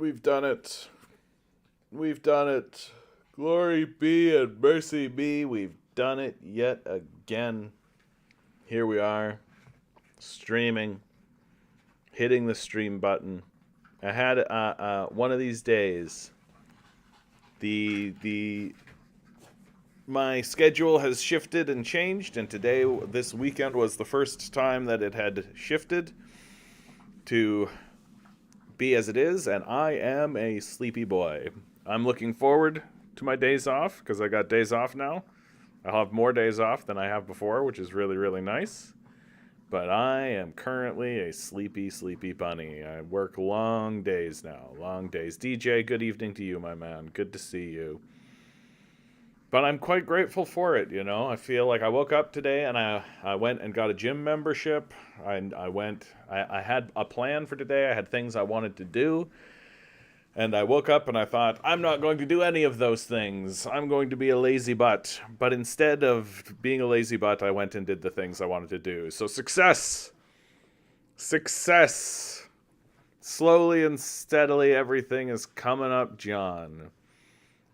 We've done it. We've done it. Glory be and mercy be. We've done it yet again. Here we are, streaming, hitting the stream button. I had one of these days. The my schedule has shifted and changed, and this weekend was the first time that it had shifted to be as it is, and I am a sleepy boy. I'm looking forward to my days off because I got days off now. I'll have more days off than I have before, which is really, really nice. But I am currently a sleepy, sleepy bunny. I work long days now, long days. DJ, good evening to you, my man. Good to see you. But I'm quite grateful for it, you know. I feel like I woke up today and I went and got a gym membership. I had a plan for today. I had things I wanted to do. And I woke up and I thought, I'm not going to do any of those things. I'm going to be a lazy butt. But instead of being a lazy butt, I went and did the things I wanted to do. So success. Success. Slowly and steadily, everything is coming up, John.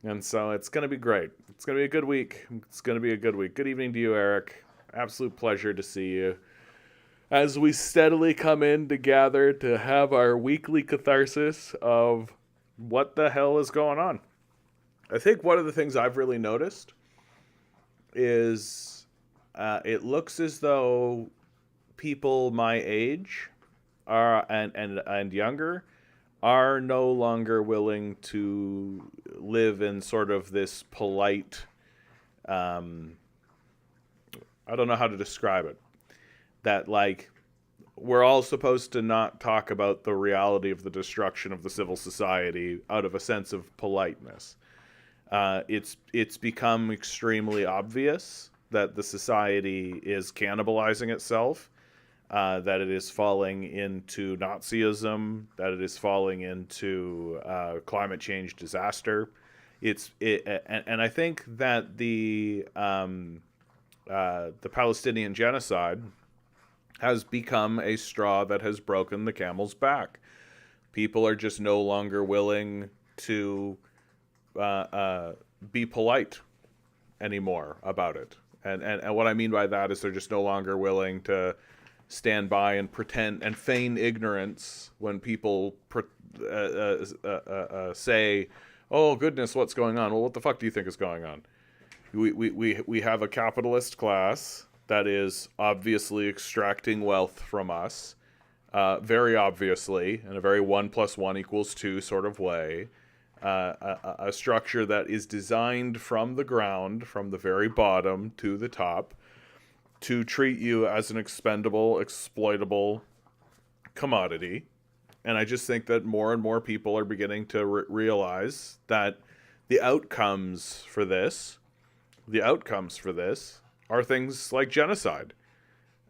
And so it's going to be great. It's going to be a good week. It's going to be a good week. Good evening to you, Eric. Absolute pleasure to see you. As we steadily come in together to have our weekly catharsis of what the hell is going on. I think one of the things I've really noticed is it looks as though people my age are and younger are no longer willing to live in sort of this polite, I don't know how to describe it, that like we're all supposed to not talk about the reality of the destruction of the civil society out of a sense of politeness. It's become extremely obvious that the society is cannibalizing itself, that it is falling into Nazism, that it is falling into climate change disaster. And I think that the Palestinian genocide has become a straw that has broken the camel's back. People are just no longer willing to be polite anymore about it. And what I mean by that is they're just no longer willing to stand by and pretend and feign ignorance when people say, "Oh goodness, what's going on?" Well, what the fuck do you think is going on? We have a capitalist class that is obviously extracting wealth from us, very obviously, in a very 1 + 1 = 2 sort of way. A structure that is designed from the ground, from the very bottom to the top, to treat you as an expendable, exploitable commodity. And I just think that more and more people are beginning to realize that the outcomes for this are things like genocide.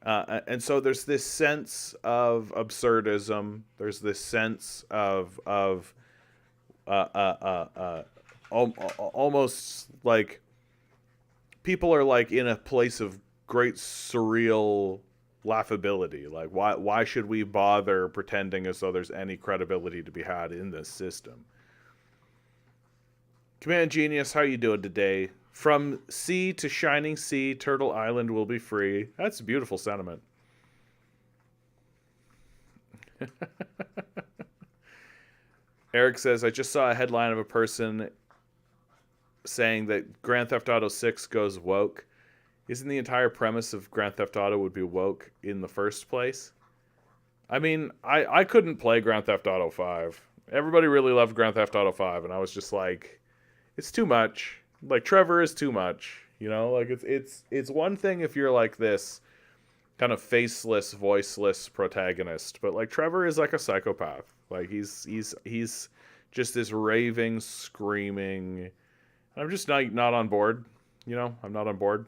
And so there's this sense of absurdism. There's this sense of almost like people are like in a place of great surreal laughability. Like, why should we bother pretending as though there's any credibility to be had in this system? Command Genius, how you doing today? From sea to shining sea, Turtle Island will be free. That's a beautiful sentiment. Eric says, I just saw a headline of a person saying that Grand Theft Auto 6 goes woke. Isn't the entire premise of Grand Theft Auto would be woke in the first place? I mean, I couldn't play Grand Theft Auto 5. Everybody really loved Grand Theft Auto 5, and I was just like, it's too much. Like, Trevor is too much. You know, like it's one thing if you're like this kind of faceless, voiceless protagonist, but like Trevor is like a psychopath. Like he's just this raving, screaming. I'm just not on board. You know, I'm not on board.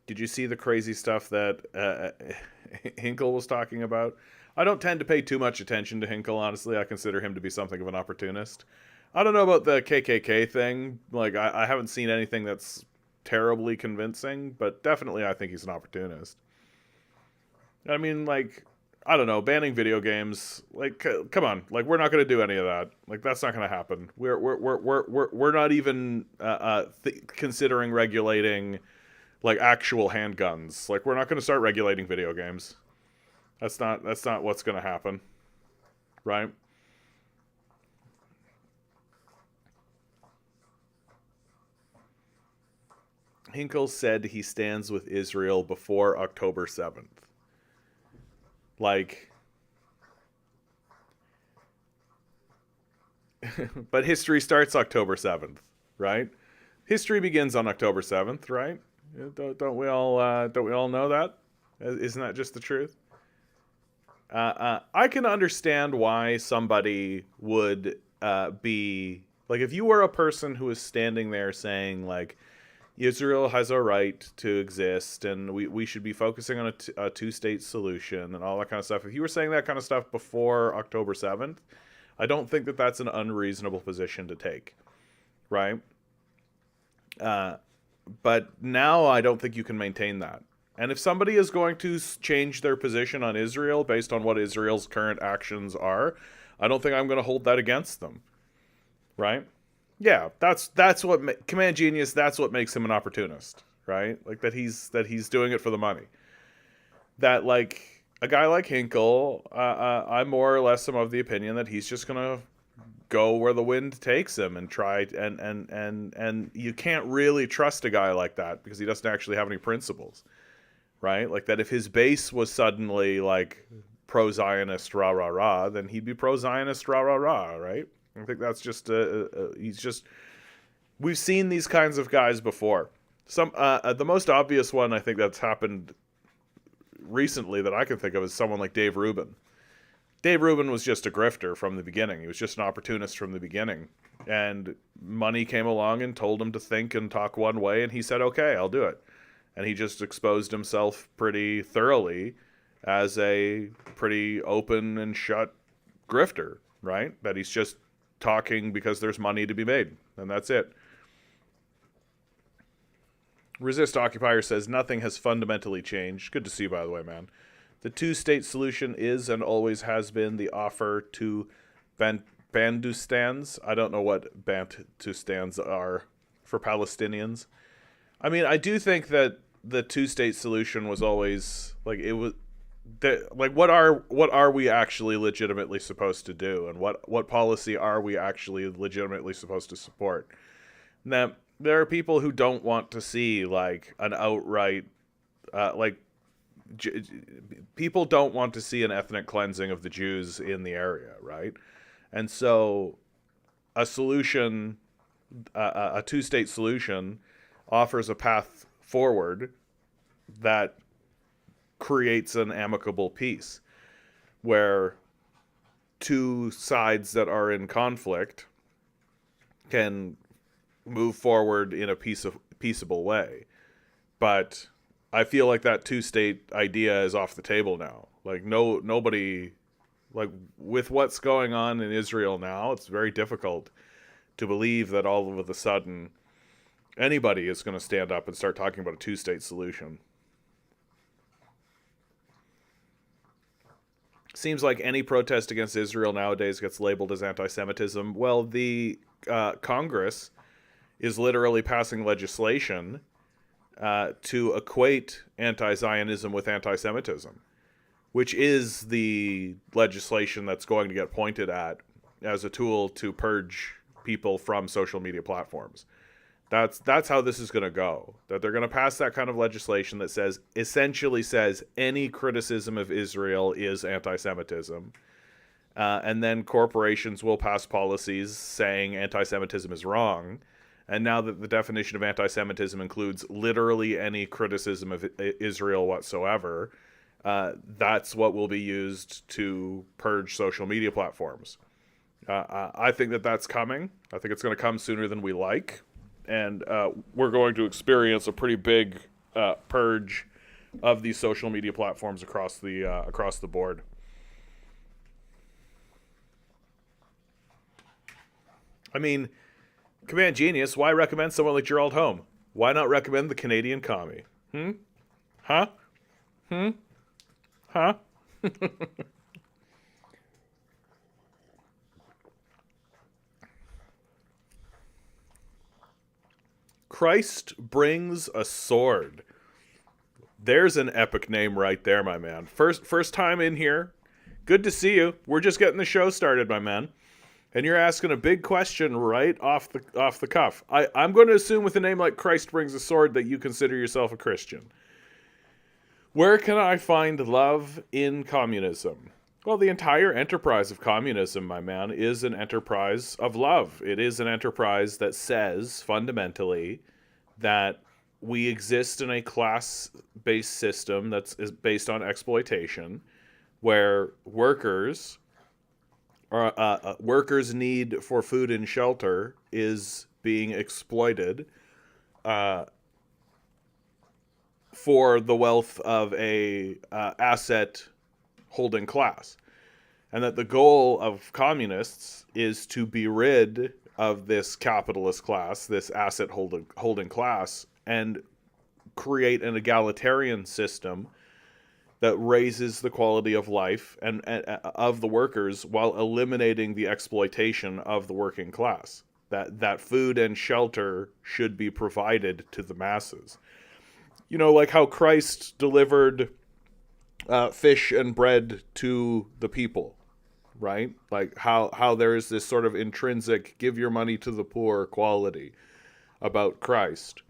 Did you see the crazy stuff that Hinkle was talking about? I don't tend to pay too much attention to Hinkle, honestly. I consider him to be something of an opportunist. I don't know about the KKK thing. Like, I haven't seen anything that's terribly convincing, but definitely I think he's an opportunist. I mean, like, I don't know, banning video games. Like, come on, like we're not going to do any of that. Like that's not going to happen. We're not even considering regulating like actual handguns. Like we're not going to start regulating video games. That's not what's going to happen, right? Hinkle said he stands with Israel before October 7th. Like, but history starts October 7th, right? History begins on October 7th, right? Don't we all know that? Isn't that just the truth? I can understand why somebody would be like, if you were a person who is standing there saying like Israel has a right to exist and we should be focusing on a two-state solution and all that kind of stuff. If you were saying that kind of stuff before October 7th, I don't think that that's an unreasonable position to take, right? But now I don't think you can maintain that. And if somebody is going to change their position on Israel based on what Israel's current actions are, I don't think I'm going to hold that against them, right? Yeah, that's what Command Genius. That's what makes him an opportunist, right? Like that he's doing it for the money. That like a guy like Hinkle, I more or less am of the opinion that he's just gonna go where the wind takes him and try and you can't really trust a guy like that because he doesn't actually have any principles, right? Like that if his base was suddenly like pro-Zionist rah rah rah, then he'd be pro-Zionist rah rah rah, right? I think that's just he's just we've seen these kinds of guys before. Some the most obvious one I think that's happened recently that I can think of is someone like Dave Rubin. Dave Rubin was just a grifter from the beginning. He was just an opportunist from the beginning. And money came along and told him to think and talk one way, and he said, okay, I'll do it. And he just exposed himself pretty thoroughly as a pretty open and shut grifter, right? That he's just talking because there's money to be made, and that's it. Resist Occupier says nothing has fundamentally changed. Good to see you, by the way, man. The two-state solution is and always has been the offer to Bandustans. I don't know what Bantustans are for Palestinians. I mean, I do think that the two-state solution was always like it was. Like what are we actually legitimately supposed to do, and what policy are we actually legitimately supposed to support? Now there are people who don't want to see like an outright people don't want to see an ethnic cleansing of the Jews in the area, right? And so a solution, a two-state solution, offers a path forward that creates an amicable peace where two sides that are in conflict can move forward in a peaceable way. But I feel like that two-state idea is off the table now. Like nobody, like with what's going on in Israel now, it's very difficult to believe that all of a sudden anybody is going to stand up and start talking about a two-state solution. Seems like any protest against Israel nowadays gets labeled as anti-Semitism. Well, the Congress is literally passing legislation to equate anti-Zionism with anti-Semitism, which is the legislation that's going to get pointed at as a tool to purge people from social media platforms. That's how this is going to go. That they're going to pass that kind of legislation that essentially says any criticism of Israel is anti-Semitism. And then corporations will pass policies saying anti-Semitism is wrong. And now that the definition of anti-Semitism includes literally any criticism of Israel whatsoever, that's what will be used to purge social media platforms. I think that that's coming. I think it's going to come sooner than we like. And we're going to experience a pretty big purge of these social media platforms across the board. I mean, Command Genius, why recommend someone like Gerald Home? Why not recommend the Canadian commie? Huh? Christ brings a sword. There's an epic name right there, my man. First time in here. Good to see you. We're just getting the show started, my man. And you're asking a big question right off the cuff. I'm going to assume with a name like Christ brings a sword that you consider yourself a Christian. Where can I find love in communism? Well, the entire enterprise of communism, my man, is an enterprise of love. It is an enterprise that says, fundamentally, that we exist in a class-based system that's based on exploitation, where workers' need for food and shelter is being exploited for the wealth of a asset holding class, and that the goal of communists is to be rid of this capitalist class, this asset holding class, and create an egalitarian system that raises the quality of life and of the workers while eliminating the exploitation of the working class. That food and shelter should be provided to the masses. You know, like how Christ delivered fish and bread to the people, right? Like how there is this sort of intrinsic give your money to the poor quality about Christ.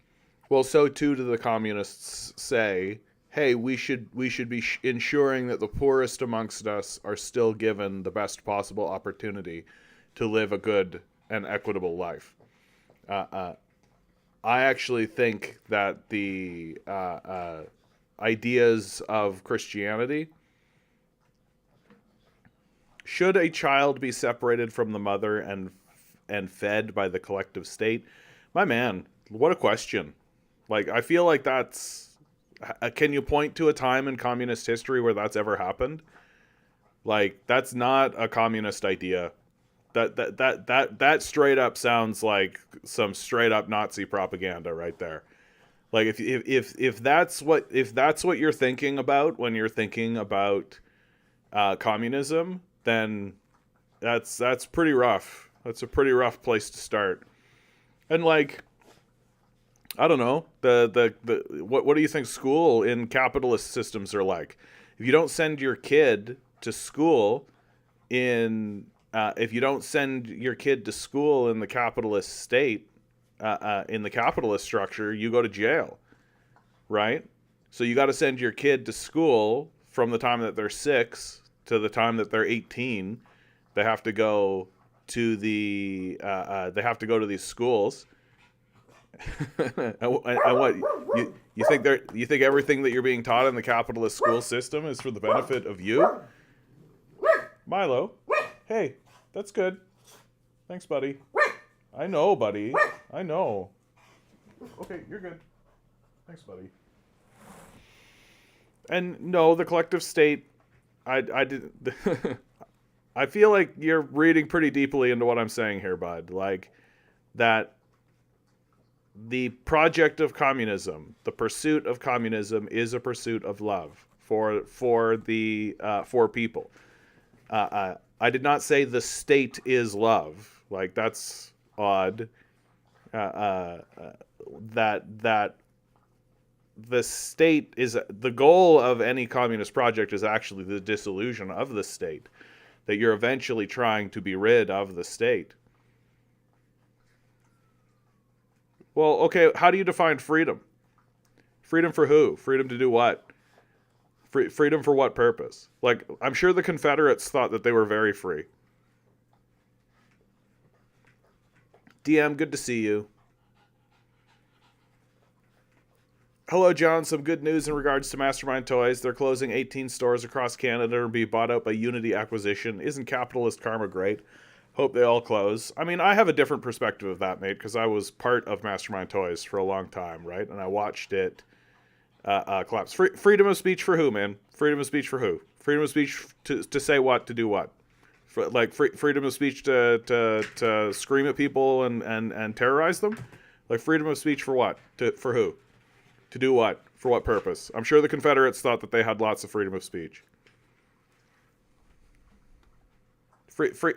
Well, so too do the communists say, hey, we should be ensuring that the poorest amongst us are still given the best possible opportunity to live a good and equitable life. I actually think that the ideas of Christianity, should a child be separated from the mother and fed by the collective state? My man, what a question. Like, I feel like that's... Can you point to a time in communist history where that's ever happened? Like, that's not a communist idea. That straight up sounds like some straight up Nazi propaganda right there. Like, if that's what you're thinking about when you're thinking about communism, then that's pretty rough. That's a pretty rough place to start. And like, I don't know, what do you think school in capitalist systems are like? If you don't send your kid to school in the capitalist state, in the capitalist structure, you go to jail, right? So you got to send your kid to school from the time that they're 6 to the time that they're 18. They have to go to these schools. and what you think everything that you're being taught in the capitalist school system is for the benefit of you? Milo, hey, that's good. Thanks, buddy. I know, buddy. I know. Okay, you're good. Thanks, buddy. And no, the collective state, I did. I feel like you're reading pretty deeply into what I'm saying here, bud. Like that. The project of communism, the pursuit of communism, is a pursuit of love for people. I did not say the state is love. Like, that's odd. That the state is the goal of any communist project is actually the dissolution of the state. That you're eventually trying to be rid of the state. Well, okay, how do you define freedom? Freedom for who? Freedom to do what? Freedom for what purpose? Like, I'm sure the Confederates thought that they were very free. DM, good to see you. Hello, John. Some good news in regards to Mastermind Toys. They're closing 18 stores across Canada and be bought out by Unity Acquisition. Isn't capitalist karma great? Hope they all close. I mean, I have a different perspective of that, mate, because I was part of Mastermind Toys for a long time, right? And I watched it collapse. Freedom of speech for who, man? Freedom of speech for who? Freedom of speech to say what, to do what? Freedom of speech to scream at people and terrorize them? Like, freedom of speech for what? For who? To do what? For what purpose? I'm sure the Confederates thought that they had lots of freedom of speech.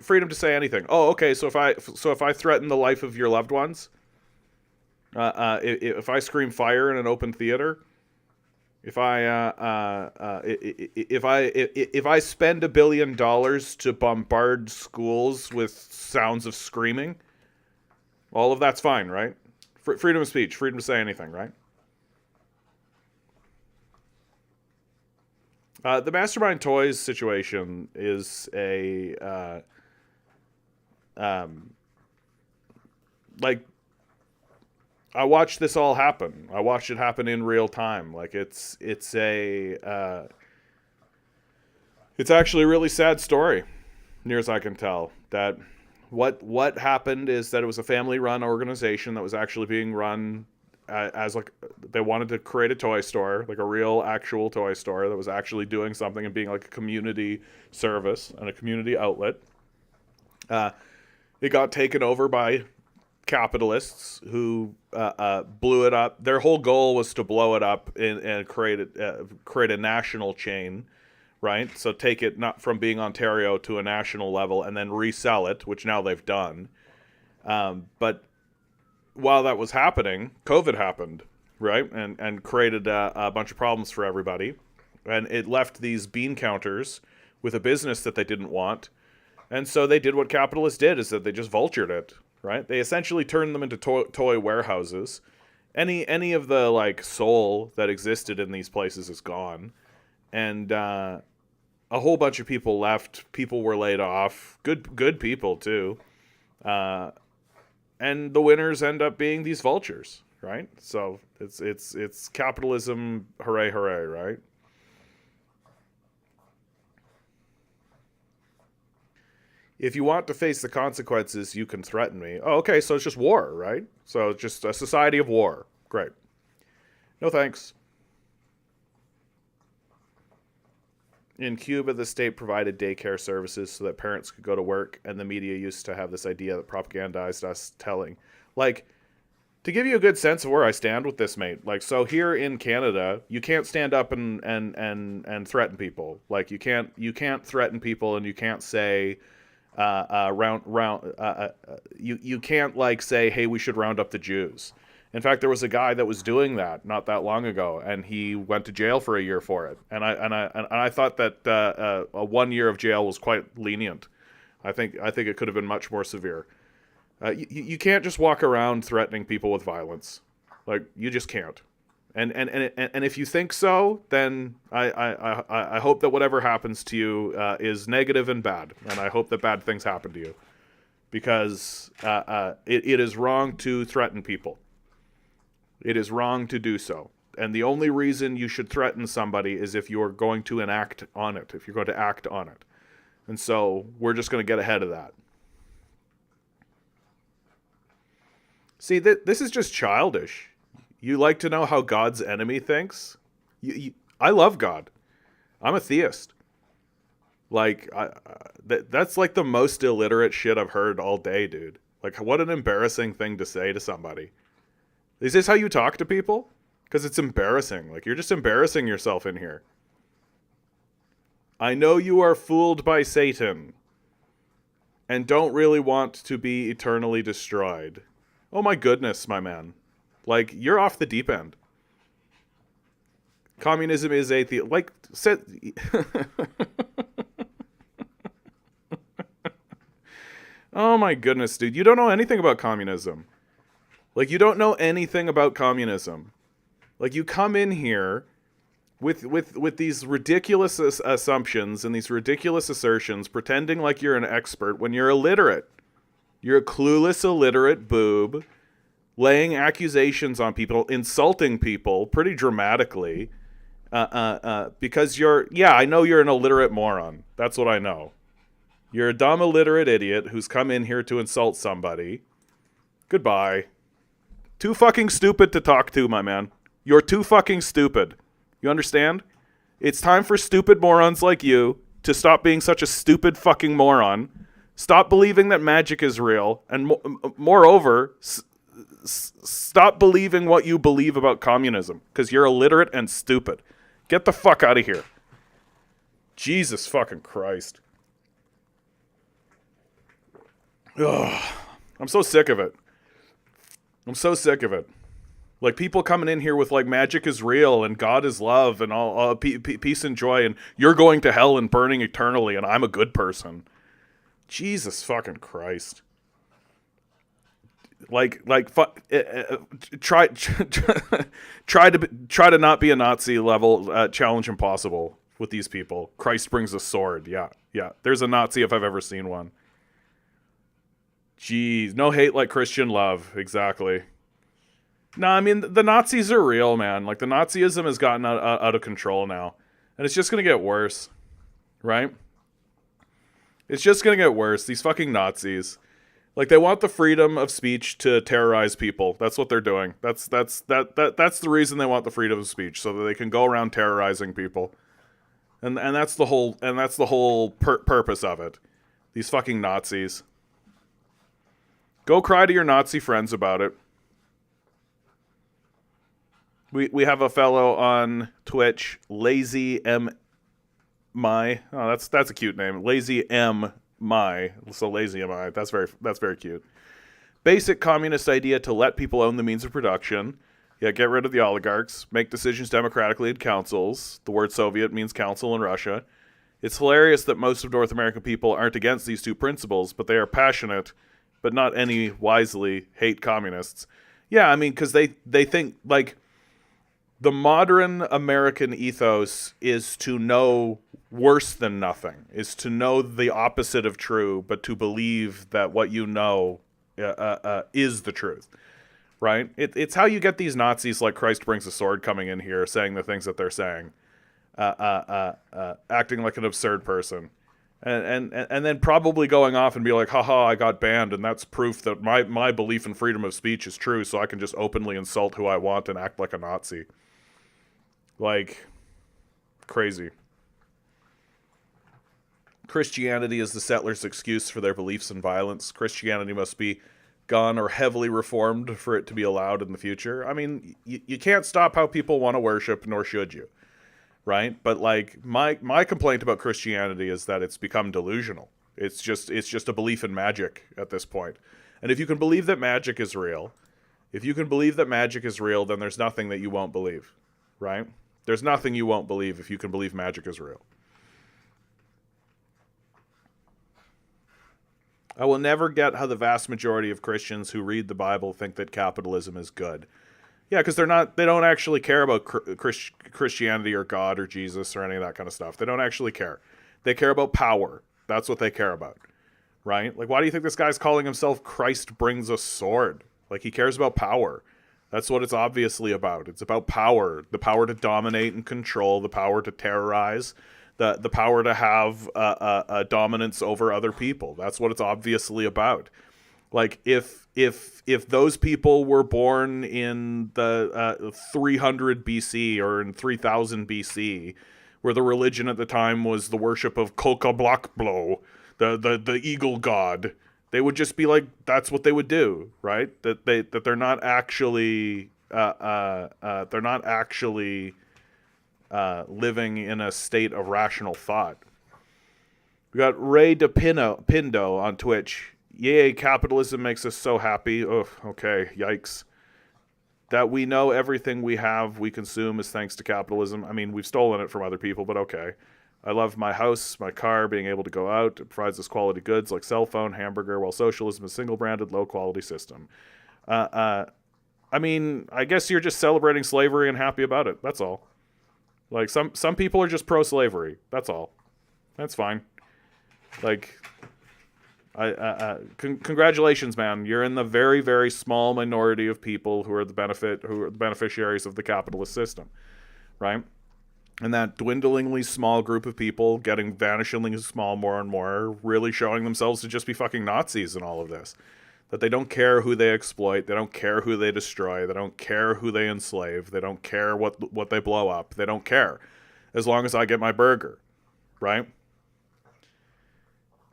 Freedom to say anything. Oh, okay. So if I threaten the life of your loved ones, if I scream fire in an open theater, if I spend $1 billion to bombard schools with sounds of screaming, all of that's fine, right? Freedom of speech, freedom to say anything, right? The Mastermind Toys situation is like, I watched this all happen. I watched it happen in real time. Like, it's actually a really sad story, near as I can tell. That what happened is that it was a family-run organization that was actually being run as like, they wanted to create a toy store, like a real actual toy store that was actually doing something and being like a community service and a community outlet. It got taken over by capitalists who blew it up. Their whole goal was to blow it up and create a national chain, right? So take it not from being Ontario to a national level and then resell it, which now they've done. But while that was happening, COVID happened, right? And created a bunch of problems for everybody. And it left these bean counters with a business that they didn't want. And so they did what capitalists did, is that they just vultured it, right? They essentially turned them into toy warehouses. Any of the like soul that existed in these places is gone. And a whole bunch of people left. People were laid off. Good people too. And the winners end up being these vultures, right? So it's capitalism, hooray, hooray, right? If you want to face the consequences, you can threaten me. Oh, okay, so it's just war, right? So it's just a society of war. Great. No thanks. In Cuba, the state provided daycare services so that parents could go to work, and the media used to have this idea that propagandized us telling. Like, to give you a good sense of where I stand with this, mate, like, so here in Canada, you can't stand up and threaten people. Like, you can't threaten people, and you can't say, you can't, like, say, hey, we should round up the Jews. In fact, there was a guy that was doing that not that long ago, and he went to jail for a year for it. And I thought that a 1 year of jail was quite lenient. I think it could have been much more severe. You can't just walk around threatening people with violence, like, you just can't. And if you think so, then I hope that whatever happens to you is negative and bad, and I hope that bad things happen to you, because it is wrong to threaten people. It is wrong to do so. And the only reason you should threaten somebody is if you're going to enact on it, if you're going to act on it. And so we're just going to get ahead of that. See, this is just childish. You like to know how God's enemy thinks? I love God. I'm a theist. Like, that's like the most illiterate shit I've heard all day, dude. Like, what an embarrassing thing to say to somebody. Is this how you talk to people? Because it's embarrassing. Like, you're just embarrassing yourself in here. I know you are fooled by Satan and don't really want to be eternally destroyed. Oh my goodness, my man. Like, you're off the deep end. Communism is atheist. Like, oh my goodness, dude. You don't know anything about communism. Like, you don't know anything about communism. Like, you come in here with these ridiculous assumptions and these ridiculous assertions, pretending like you're an expert when you're illiterate. You're a clueless, illiterate boob, laying accusations on people, insulting people pretty dramatically, because I know you're an illiterate moron. That's what I know. You're a dumb, illiterate idiot who's come in here to insult somebody. Goodbye. Too fucking stupid to talk to, my man. You're too fucking stupid. You understand? It's time for stupid morons like you to stop being such a stupid fucking moron. Stop believing that magic is real. And moreover, stop believing what you believe about communism. Because you're illiterate and stupid. Get the fuck out of here. Jesus fucking Christ. Ugh, I'm so sick of it. I'm so sick of it. Like people coming in here with like magic is real and God is love and all peace and joy and you're going to hell and burning eternally and I'm a good person. Jesus fucking Christ. Try try to not be a Nazi level challenge impossible with these people. Christ brings a sword. Yeah. There's a Nazi if I've ever seen one. Jeez, no hate like Christian love. Exactly. No, I mean the Nazis are real, man. Like the Nazism has gotten out of control now, and it's just gonna get worse, right? It's just gonna get worse. These fucking Nazis, like they want the freedom of speech to terrorize people. That's what they're doing. That's the reason they want the freedom of speech, so that they can go around terrorizing people, and that's the whole purpose of it. These fucking Nazis. Go cry to your Nazi friends about it. We have a fellow on Twitch, Lazy M My. Oh, that's a cute name. Lazy M My. So Lazy M I. That's very cute. Basic communist idea to let people own the means of production. Yeah, get rid of the oligarchs. Make decisions democratically in councils. The word Soviet means council in Russia. It's hilarious that most of North American people aren't against these two principles, but they are passionate, but not any wisely hate communists. Yeah, I mean, because they think like the modern American ethos is to know worse than nothing, is to know the opposite of true, but to believe that what you know is the truth, right? It's how you get these Nazis like Christ brings a sword coming in here saying the things that they're saying, acting like an absurd person. And then probably going off and be like, haha, I got banned, and that's proof that my belief in freedom of speech is true, so I can just openly insult who I want and act like a Nazi. Like, crazy. Christianity is the settlers' excuse for their beliefs and violence. Christianity must be gone or heavily reformed for it to be allowed in the future. I mean, you can't stop how people want to worship, nor should you. Right? But like my complaint about Christianity is that it's become delusional. It's just a belief in magic at this point. And if you can believe that magic is real, then there's nothing that you won't believe, right? There's nothing you won't believe if you can believe magic is real. I will never get how the vast majority of Christians who read the Bible think that capitalism is good. Yeah, because they don't actually care about Christianity or God or Jesus or any of that kind of stuff. They don't actually care. They care about power. That's what they care about, right? Like, why do you think this guy's calling himself Christ brings a sword? Like, he cares about power. That's what it's obviously about. It's about power, the power to dominate and control, the power to terrorize, the power to have a dominance over other people. That's what it's obviously about. Like, if those people were born in the 300 BC or in 3000 BC, where the religion at the time was the worship of Kokablockblo, the eagle god, they would just be like, that's what they would do, right? That they're not actually living in a state of rational thought. We got Ray DePindo on Twitch. Yay, capitalism makes us so happy. Oh, okay, yikes. That we know everything we consume is thanks to capitalism. I mean, we've stolen it from other people, but okay. I love my house, my car, being able to go out. It provides us quality goods like cell phone, hamburger, while socialism is a single-branded, low-quality system. I mean, I guess you're just celebrating slavery and happy about it. That's all. Like, some people are just pro-slavery. That's all. That's fine. Like... congratulations, man. You're in the very, very small minority of people who are the beneficiaries of the capitalist system, right? And that dwindlingly small group of people getting vanishingly small more and more, really showing themselves to just be fucking Nazis in all of this. That they don't care who they exploit, they don't care who they destroy, they don't care who they enslave, they don't care what they blow up, they don't care. As long as I get my burger, right?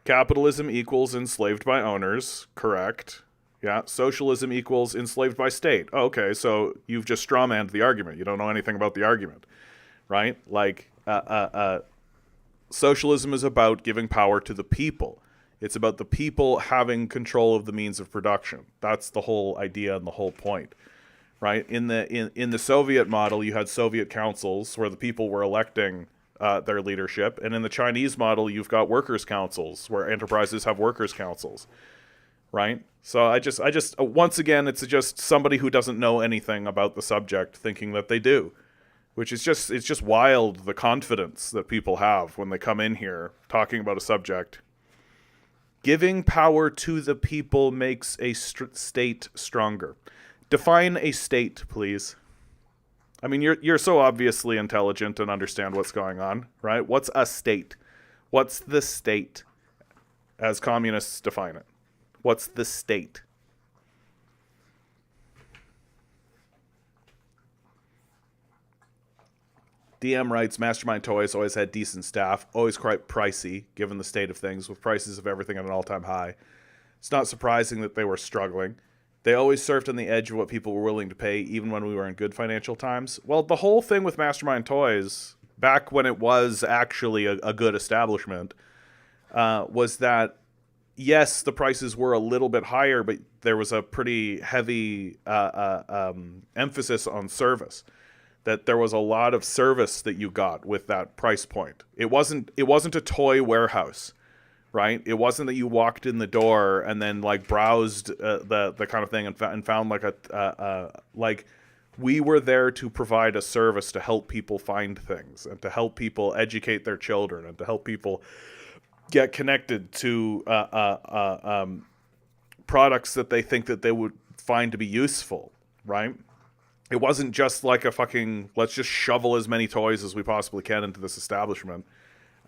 Capitalism equals enslaved by owners, correct. Yeah, socialism equals enslaved by state. Oh, okay, so you've just strawmanned the argument. You don't know anything about the argument, right? Like, socialism is about giving power to the people. It's about the people having control of the means of production. That's the whole idea and the whole point, right? In the Soviet model, you had Soviet councils where the people were electing their leadership, and in the Chinese model, you've got workers' councils where enterprises have workers' councils, right? So I just once again, it's just somebody who doesn't know anything about the subject thinking that they do, which is it's just wild, the confidence that people have when they come in here talking about a subject. Giving power to the people makes a state stronger. Define a state, please. I mean, you're so obviously intelligent and understand what's going on, right? What's a state? What's the state as communists define it? What's the state? DM writes, Mastermind Toys always had decent staff, always quite pricey, given the state of things, with prices of everything at an all-time high. It's not surprising that they were struggling. They always surfed on the edge of what people were willing to pay, even when we were in good financial times. Well, the whole thing with Mastermind Toys, back when it was actually a good establishment, was that, yes, the prices were a little bit higher, but there was a pretty heavy emphasis on service. That there was a lot of service that you got with that price point. It wasn't a toy warehouse, right? It wasn't that you walked in the door and then like browsed the kind of thing and found like like we were there to provide a service to help people find things and to help people educate their children and to help people get connected to products that they think that they would find to be useful, right? It wasn't just like a fucking, let's just shovel as many toys as we possibly can into this establishment.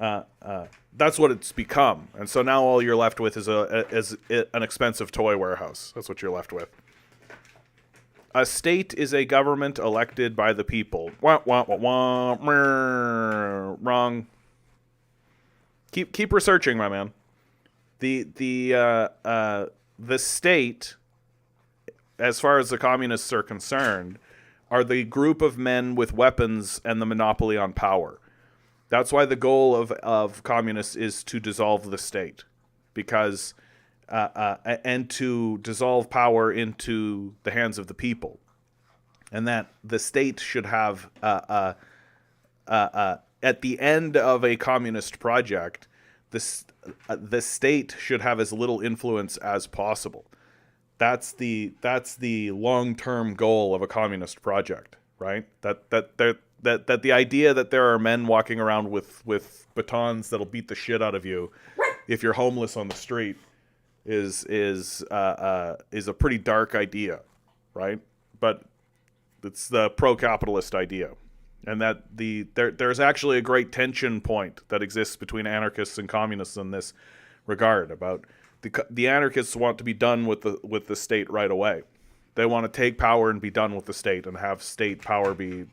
That's what it's become. And so now all you're left with is an expensive toy warehouse. That's what you're left with. A state is a government elected by the people. Wah, wah, wah, wah, wrong. Keep researching, my man. The state, as far as the communists are concerned, are the group of men with weapons and the monopoly on power. That's why the goal of communists is to dissolve the state, because and to dissolve power into the hands of the people, and that the state should have at the end of a communist project, the state should have as little influence as possible. That's the long-term goal of a communist project, right? That the idea that there are men walking around with batons that'll beat the shit out of you if you're homeless on the street is a pretty dark idea, right? But it's the pro-capitalist idea, and that there's actually a great tension point that exists between anarchists and communists in this regard about. The anarchists want to be done with the state right away. They want to take power and be done with the state and have state power be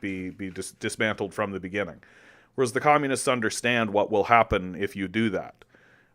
dismantled from the beginning. Whereas the communists understand what will happen if you do that,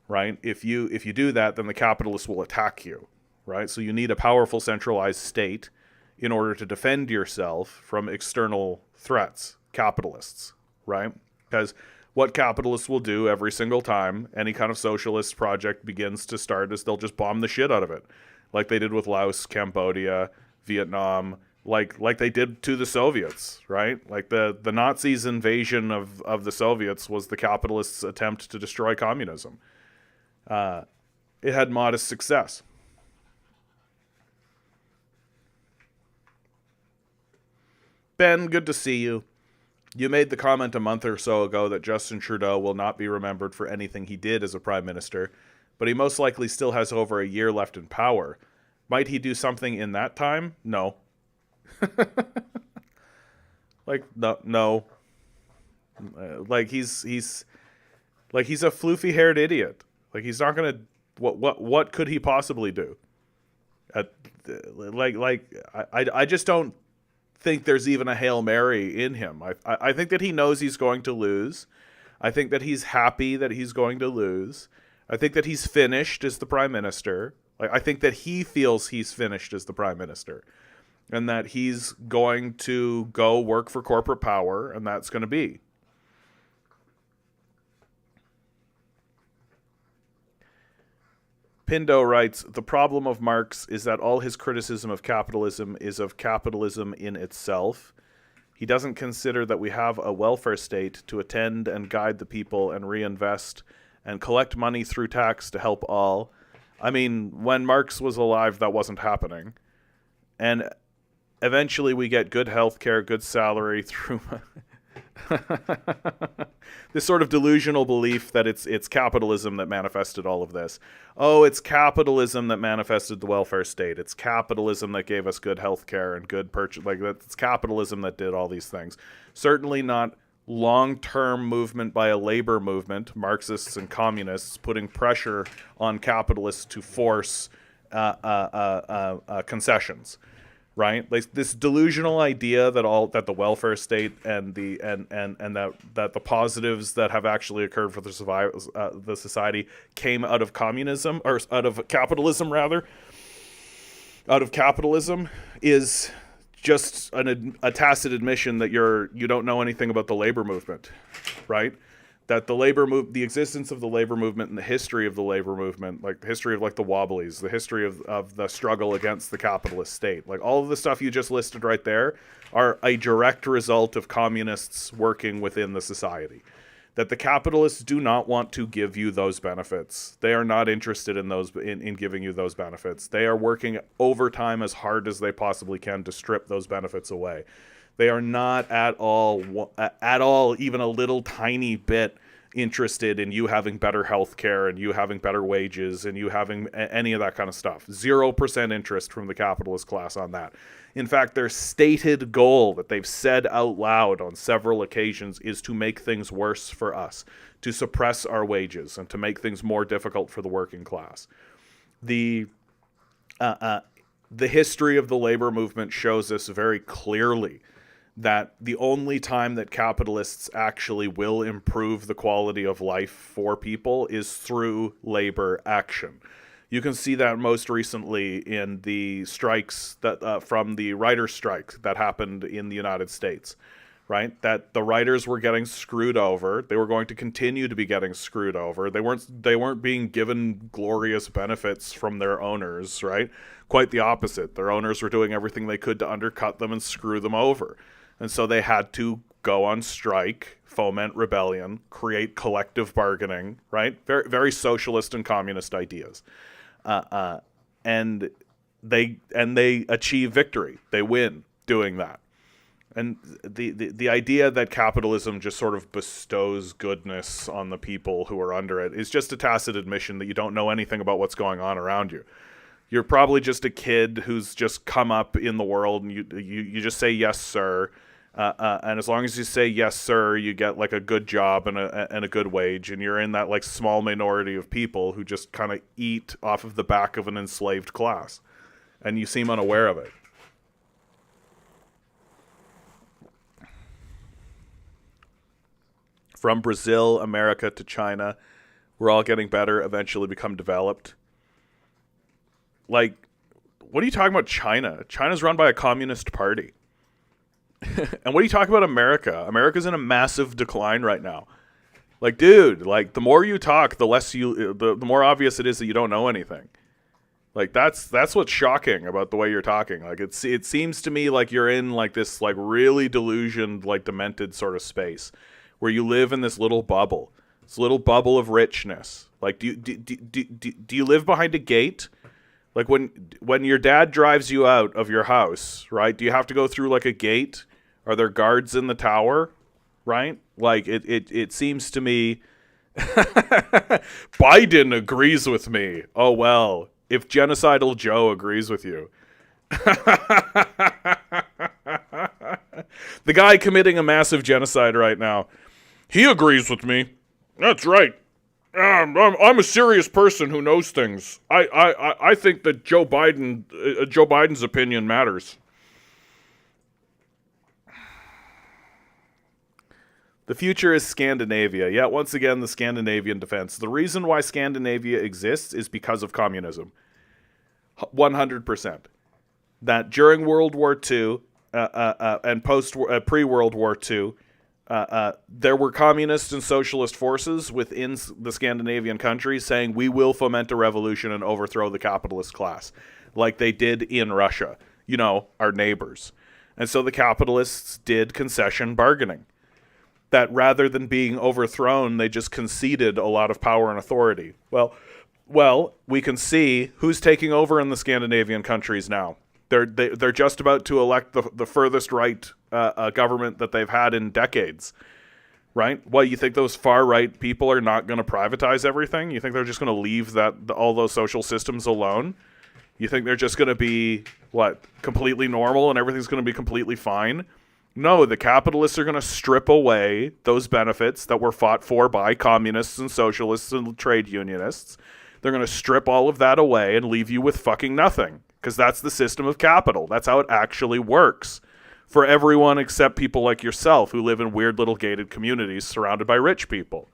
right? If you do that, then the capitalists will attack you, right? So you need a powerful centralized state in order to defend yourself from external threats, capitalists, right? Because what capitalists will do every single time any kind of socialist project begins to start is they'll just bomb the shit out of it. Like they did with Laos, Cambodia, Vietnam, like they did to the Soviets, right? Like the Nazis' invasion of the Soviets was the capitalists' attempt to destroy communism. It had modest success. Ben, good to see you. You made the comment a month or so ago that Justin Trudeau will not be remembered for anything he did as a prime minister, but he most likely still has over a year left in power. Might he do something in that time? No. No. Like he's a floofy-haired idiot. Like he's not gonna. What could he possibly do? I just don't think there's even a Hail Mary in him. I think that he knows he's going to lose. I think that he's happy that he's going to lose. I think that he's finished as the prime minister. I think that he feels he's finished as the prime minister, and that he's going to go work for corporate power, and that's going to be. Pindo writes, the problem of Marx is that all his criticism of capitalism is of capitalism in itself. He doesn't consider that we have a welfare state to attend and guide the people and reinvest and collect money through tax to help all. I mean, when Marx was alive, that wasn't happening. And eventually we get good health care, good salary through this sort of delusional belief that it's capitalism that manifested all of this. Oh, it's capitalism that manifested the welfare state. It's capitalism that gave us good health care and good purchase. Like, it's capitalism that did all these things. Certainly not long-term movement by a labor movement, Marxists and communists, putting pressure on capitalists to force concessions. Right, like this delusional idea that the welfare state and that the positives that have actually occurred for the society came out of communism, or out of capitalism rather. Out of capitalism is just a tacit admission that you don't know anything about the labor movement, right? That the existence of the labor movement and the history of the labor movement, like the history of like the Wobblies, the history of the struggle against the capitalist state, like all of the stuff you just listed right there are a direct result of communists working within the society. That the capitalists do not want to give you those benefits. They are not interested in in giving you those benefits. They are working overtime as hard as they possibly can to strip those benefits away. They are not at all, even a little tiny bit interested in you having better health care and you having better wages and you having any of that kind of stuff. 0% interest from the capitalist class on that. In fact, their stated goal that they've said out loud on several occasions is to make things worse for us, to suppress our wages and to make things more difficult for the working class. The history of the labor movement shows us very clearly that the only time that capitalists actually will improve the quality of life for people is through labor action. You can see that most recently in the strikes that from the writers' strike that happened in the United States, right? That the writers were getting screwed over. They were going to continue to be getting screwed over. They weren't being given glorious benefits from their owners, right? Quite the opposite. Their owners were doing everything they could to undercut them and screw them over. And so they had to go on strike, foment rebellion, create collective bargaining, right? Very, very socialist and communist ideas. And they achieve victory. They win doing that. And the idea that capitalism just sort of bestows goodness on the people who are under it is just a tacit admission that you don't know anything about what's going on around you. You're probably just a kid who's just come up in the world and you just say, yes, sir. And as long as you say, yes, sir, you get like a good job and a good wage. And you're in that like small minority of people who just kind of eat off of the back of an enslaved class. And you seem unaware of it. From Brazil, America to China, we're all getting better, eventually become developed. Like, what are you talking about China? China's run by a communist party. And what are you talking about America? America's in a massive decline right now. Like, dude, like the more you talk, the more obvious it is that you don't know anything. Like that's what's shocking about the way you're talking. Like it seems to me like you're in like this like really delusioned, like demented sort of space where you live in this little bubble of richness. Like do you live behind a gate? Like when your dad drives you out of your house, right? Do you have to go through like a gate? Are there guards in the tower? Right? Like it seems to me Biden agrees with me. Oh well, if Genocidal Joe agrees with you. The guy committing a massive genocide right now, he agrees with me. That's right. I'm a serious person who knows things. I think that Joe Biden's opinion matters. The future is Scandinavia. Yeah, once again, the Scandinavian defense. The reason why Scandinavia exists is because of communism. 100%. That during World War II and pre-World War II, There were communist and socialist forces within the Scandinavian countries saying, we will foment a revolution and overthrow the capitalist class, like they did in Russia, our neighbors. And so the capitalists did concession bargaining. That rather than being overthrown, they just conceded a lot of power and authority. Well, we can see who's taking over in the Scandinavian countries now. They're just about to elect the furthest right government that they've had in decades, right? What, you think those far right people are not going to privatize everything? You think they're just going to leave all those social systems alone? You think they're just going to be completely normal and everything's going to be completely fine? No, the capitalists are going to strip away those benefits that were fought for by communists and socialists and trade unionists. They're going to strip all of that away and leave you with fucking nothing. Because that's the system of capital. That's how it actually works. For everyone except people like yourself who live in weird little gated communities surrounded by rich people.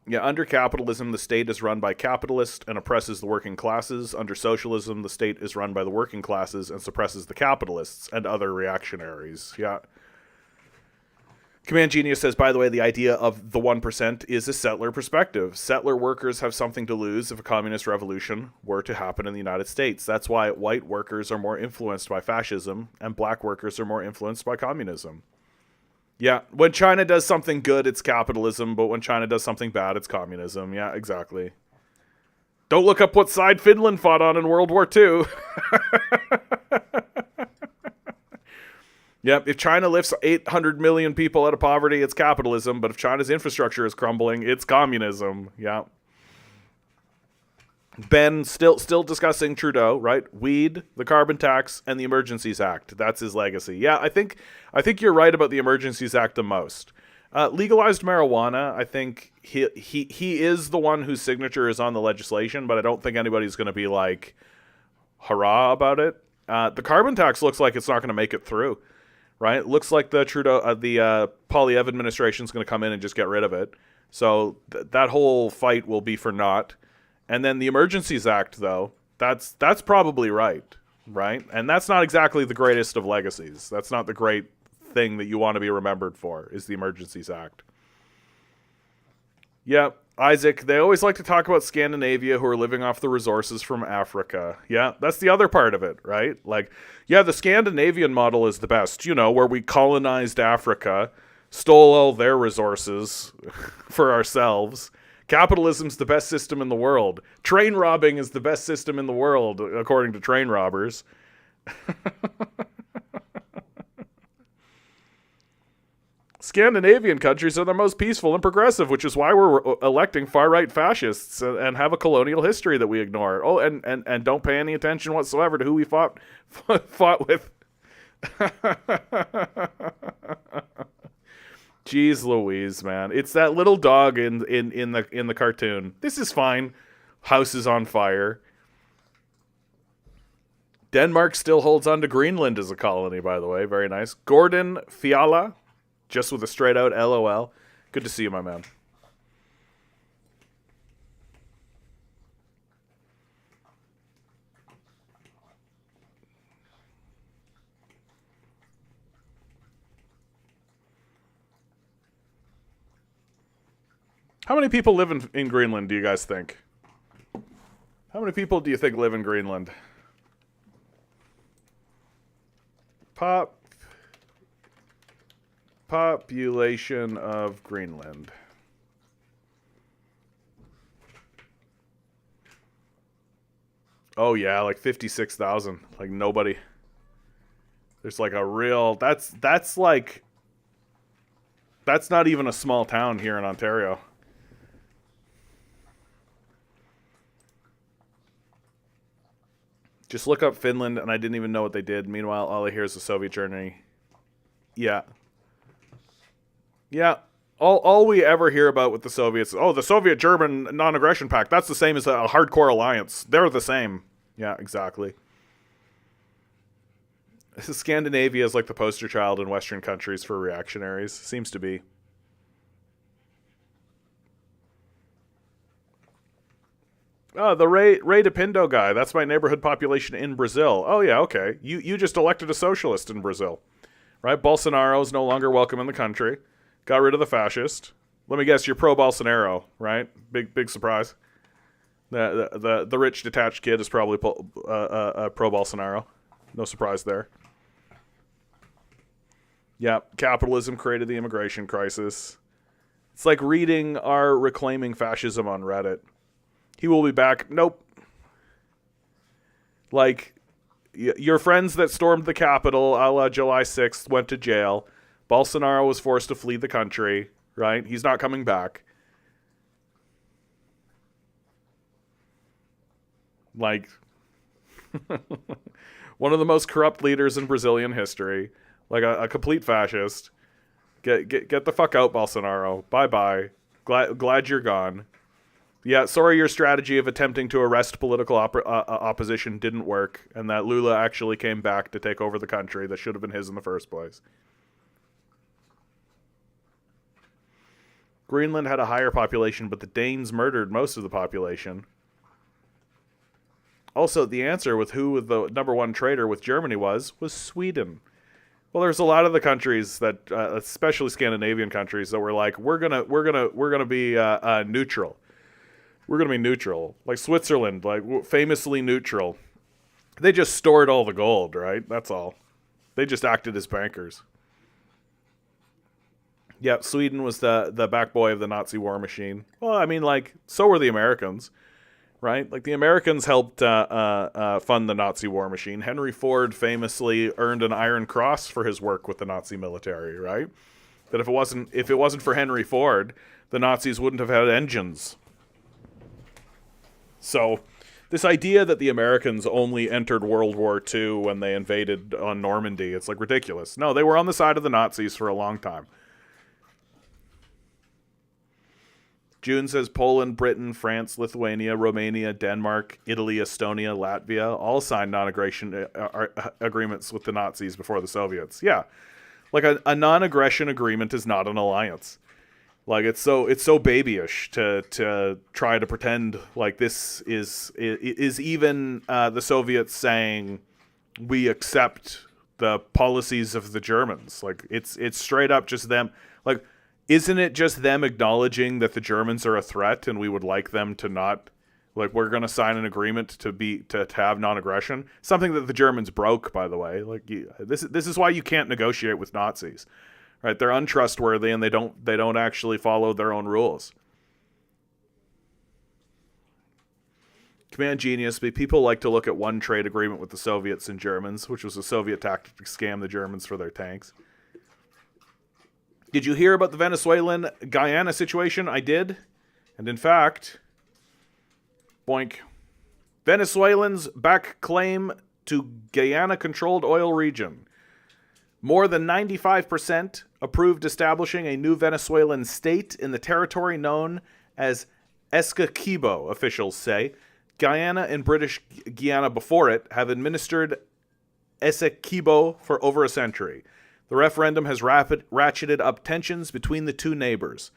Yeah, under capitalism, the state is run by capitalists and oppresses the working classes. Under socialism, the state is run by the working classes and suppresses the capitalists and other reactionaries. Yeah. Command Genius says, by the way, the idea of the 1% is a settler perspective. Settler workers have something to lose if a communist revolution were to happen in the United States. That's why white workers are more influenced by fascism and black workers are more influenced by communism. Yeah, when China does something good, it's capitalism, but when China does something bad, it's communism. Yeah, exactly. Don't look up what side Finland fought on in World War II. Yep, if China lifts 800 million people out of poverty, it's capitalism. But if China's infrastructure is crumbling, it's communism. Yeah. Ben still discussing Trudeau, right? Weed, the carbon tax, and the Emergencies Act. That's his legacy. Yeah, I think you're right about the Emergencies Act the most. Legalized marijuana, I think he is the one whose signature is on the legislation, but I don't think anybody's going to be like, hurrah about it. The carbon tax looks like it's not going to make it through. Right? It looks like the Poilievre administration is going to come in and just get rid of it. So that whole fight will be for naught. And then the Emergencies Act, though, that's probably right? And that's not exactly the greatest of legacies. That's not the great thing that you want to be remembered for, is the Emergencies Act. Yeah, Isaac, they always like to talk about Scandinavia who are living off the resources from Africa. Yeah, that's the other part of it, right? Like, yeah, the Scandinavian model is the best, where we colonized Africa, stole all their resources for ourselves. Capitalism's the best system in the world. Train robbing is the best system in the world, according to train robbers. Scandinavian countries are the most peaceful and progressive, which is why we're electing far-right fascists and have a colonial history that we ignore. Oh, and don't pay any attention whatsoever to who we fought with. Jeez Louise, man. It's that little dog in the cartoon. This is fine. House is on fire. Denmark still holds on to Greenland as a colony, by the way. Very nice. Gordon Fiala. Just with a straight out LOL. Good to see you, my man. How many people live in Greenland, do you guys think? How many people do you think live in Greenland? Population of Greenland. Oh yeah, like 56,000. Like nobody. There's like a real that's not even a small town here in Ontario. Just look up Finland and I didn't even know what they did. Meanwhile, all I hear is the Soviet journey. Yeah. Yeah, all we ever hear about with the Soviets, the Soviet-German non-aggression pact, that's the same as a hardcore alliance. They're the same. Yeah, exactly. Scandinavia is like the poster child in Western countries for reactionaries. Seems to be. Oh, the Ray DePindo guy. That's my neighborhood population in Brazil. Oh, yeah, okay. You just elected a socialist in Brazil, right? Bolsonaro's no longer welcome in the country. Got rid of the fascist. Let me guess, you're pro-Bolsonaro, right? Big surprise. The rich detached kid is probably pro-Bolsonaro. No surprise there. Yeah, capitalism created the immigration crisis. It's like reading our reclaiming fascism on Reddit. He will be back. Nope. Like, your friends that stormed the Capitol a la July 6th went to jail. Bolsonaro was forced to flee the country, right? He's not coming back. Like, one of the most corrupt leaders in Brazilian history. Like a complete fascist. Get the fuck out, Bolsonaro. Bye-bye. Glad you're gone. Yeah, sorry your strategy of attempting to arrest political opposition didn't work, and that Lula actually came back to take over the country that should have been his in the first place. Greenland had a higher population, but the Danes murdered most of the population. Also, the answer with who the number one trader with Germany was Sweden. Well, there's a lot of the countries that, especially Scandinavian countries, that were like, we're gonna be neutral. We're going to be neutral. Like Switzerland, like famously neutral. They just stored all the gold, right? That's all. They just acted as bankers. Yep, Sweden was the back boy of the Nazi war machine. Well, I mean, like, so were the Americans, right? Like, the Americans helped fund the Nazi war machine. Henry Ford famously earned an Iron Cross for his work with the Nazi military, right? That if it wasn't for Henry Ford, the Nazis wouldn't have had engines. So, this idea that the Americans only entered World War II when they invaded on Normandy, it's like ridiculous. No, they were on the side of the Nazis for a long time. June says Poland, Britain, France, Lithuania, Romania, Denmark, Italy, Estonia, Latvia all signed non-aggression agreements with the Nazis before the Soviets. Yeah, like a non-aggression agreement is not an alliance. Like it's so babyish to try to pretend like this is even the Soviets saying we accept the policies of the Germans. Like it's straight up just them. Like, isn't it just them acknowledging that the Germans are a threat and we would like them to not, like, we're going to sign an agreement to have non-aggression? Something that the Germans broke, by the way. Like, this is why you can't negotiate with Nazis. Right, they're untrustworthy and they don't actually follow their own rules. Command genius, but people like to look at one trade agreement with the Soviets and Germans, which was a Soviet tactic to scam the Germans for their tanks. Did you hear about the Venezuelan Guyana situation? I did. And in fact, boink. Venezuelans back claim to Guyana-controlled oil region. More than 95% approved establishing a new Venezuelan state in the territory known as Essequibo, officials say. Guyana and British Guiana before it have administered Essequibo for over a century. The referendum has ratcheted up tensions between the two neighbors.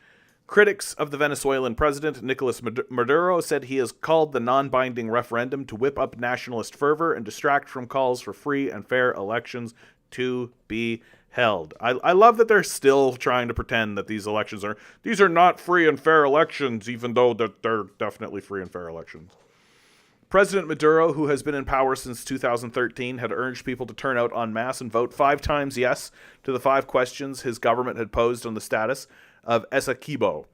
Critics of the Venezuelan president, Nicolas Maduro, said he has called the non-binding referendum to whip up nationalist fervor and distract from calls for free and fair elections to be held. I love that they're still trying to pretend that these are not free and fair elections, even though they're definitely free and fair elections. President Maduro, who has been in power since 2013, had urged people to turn out en masse and vote 5 times yes to the 5 questions his government had posed on the status of Essequibo.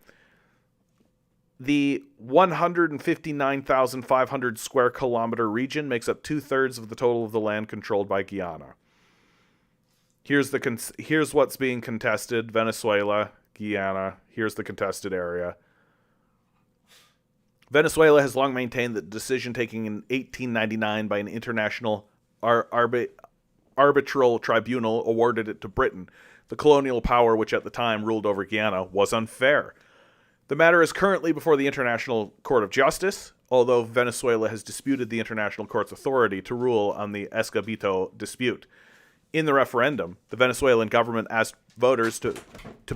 The 159,500 square kilometer region makes up 2/3 of the total of the land controlled by Guyana. Here's what's being contested: Venezuela, Guyana. Here's the contested area. Venezuela has long maintained that the decision taken in 1899 by an international arbitral tribunal awarded it to Britain, the colonial power which at the time ruled over Guyana, was unfair. The matter is currently before the International Court of Justice, although Venezuela has disputed the International Court's authority to rule on the Essequibo dispute. In the referendum, the Venezuelan government asked voters to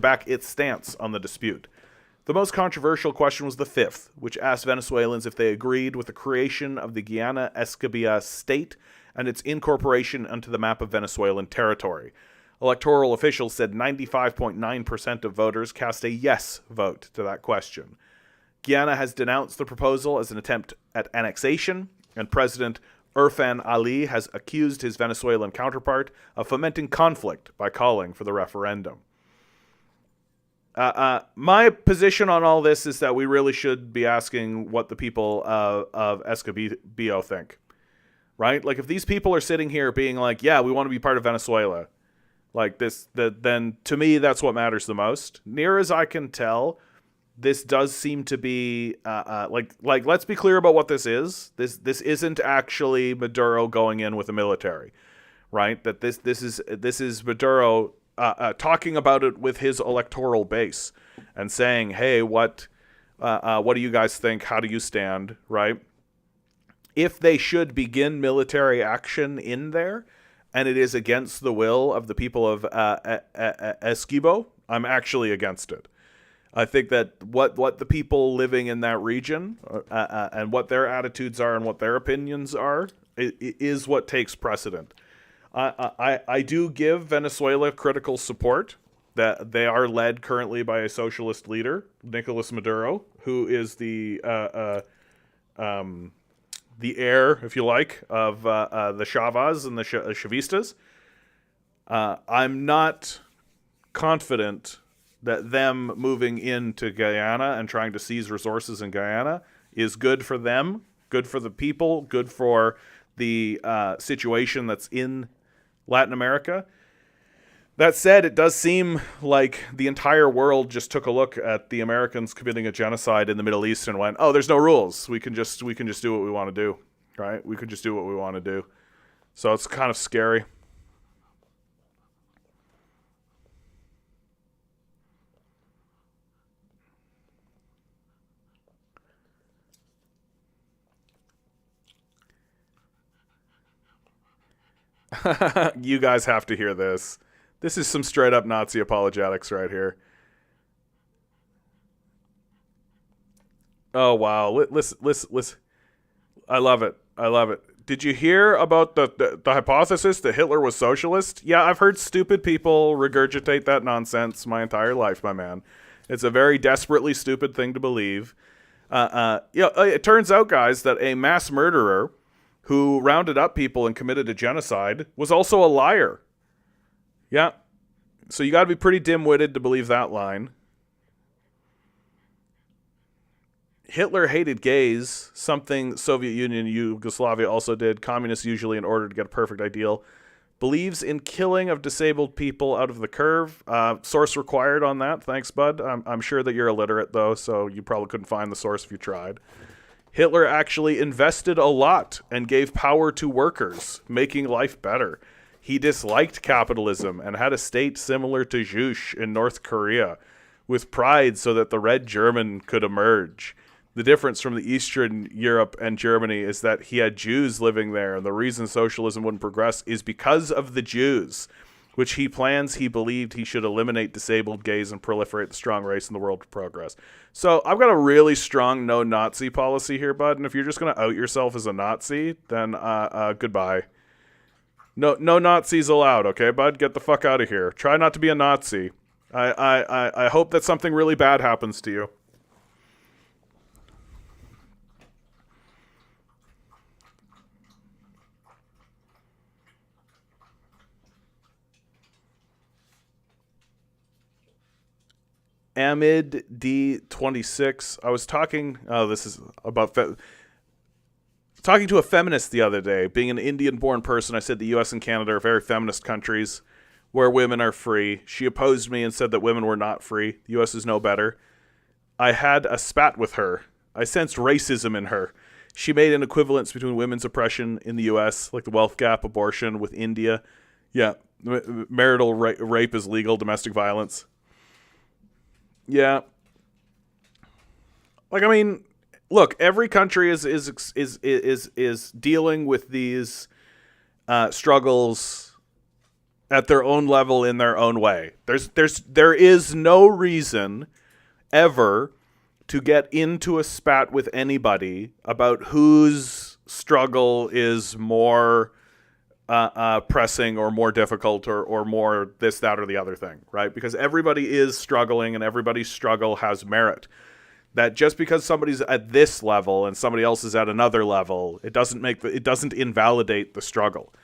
back its stance on the dispute. The most controversial question was the fifth, which asked Venezuelans if they agreed with the creation of the Guyana Escobia state and its incorporation onto the map of Venezuelan territory. Electoral officials said 95.9% of voters cast a yes vote to that question. Guyana has denounced the proposal as an attempt at annexation, and President Irfan Ali has accused his Venezuelan counterpart of fomenting conflict by calling for the referendum. My position on all this is that we really should be asking what the people of Escobio think, right? Like, if these people are sitting here being like, yeah, we want to be part of Venezuela, like this, then to me, that's what matters the most. Near as I can tell, this does seem to be like let's be clear about what this is. This isn't actually Maduro going in with the military, right? That this is Maduro talking about it with his electoral base and saying, hey, what do you guys think? How do you stand, right? If they should begin military action in there, and it is against the will of the people of Esquibo, I'm actually against it. I think that what the people living in that region and what their attitudes are and what their opinions are is what takes precedent. I do give Venezuela critical support. That they are led currently by a socialist leader, Nicolas Maduro, who is the heir, if you like, of the Chavas and the Chavistas. I'm not confident that them moving into Guyana and trying to seize resources in Guyana is good for them, good for the people, good for the situation that's in Latin America. That said, it does seem like the entire world just took a look at the Americans committing a genocide in the Middle East and went, "Oh, there's no rules. We can just do what we want to do, right? We could just do what we want to do." So it's kind of scary. You guys have to hear this. This is some straight up Nazi apologetics right here. Oh, wow. Listen. I love it. Did you hear about the hypothesis that Hitler was socialist? Yeah, I've heard stupid people regurgitate that nonsense my entire life, my man. It's a very desperately stupid thing to believe. It turns out, guys, that a mass murderer who rounded up people and committed a genocide was also a liar. Yeah. So you got to be pretty dim-witted to believe that line. Hitler hated gays, something Soviet Union and Yugoslavia also did. Communists usually, in order to get a perfect ideal. Believes in killing of disabled people out of the curve. Source required on that. Thanks, bud. I'm sure that you're illiterate, though, so you probably couldn't find the source if you tried. Hitler actually invested a lot and gave power to workers, making life better. He disliked capitalism and had a state similar to Juche in North Korea, with pride so that the Red German could emerge. The difference from the Eastern Europe and Germany is that he had Jews living there, and the reason socialism wouldn't progress is because of the Jews, which he believed he should eliminate disabled gays and proliferate the strong race in the world to progress. So I've got a really strong no-Nazi policy here, bud, and if you're just going to out yourself as a Nazi, then goodbye. No Nazis allowed, okay, bud? Get the fuck out of here. Try not to be a Nazi. I hope that something really bad happens to you. Amid D26. I was talking. This is about talking to a feminist the other day. Being an Indian-born person, I said the U.S. and Canada are very feminist countries where women are free. She opposed me and said that women were not free. The U.S. is no better. I had a spat with her. I sensed racism in her. She made an equivalence between women's oppression in the U.S., like the wealth gap, abortion, with India. Yeah, marital rape is legal, domestic violence. Yeah. Like, I mean, look, every country is dealing with these struggles at their own level in their own way. There is no reason ever to get into a spat with anybody about whose struggle is more pressing or more difficult or more this, that, or the other thing, right? Because everybody is struggling and everybody's struggle has merit. That just because somebody's at this level and somebody else is at another level, it doesn't invalidate the struggle.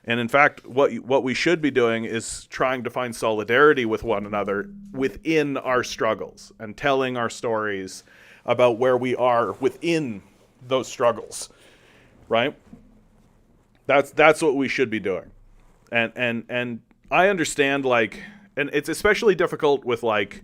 And in fact, what we should be doing is trying to find solidarity with one another within our struggles and telling our stories about where we are within those struggles, right? That's what we should be doing. And I understand, like, and it's especially difficult with, like,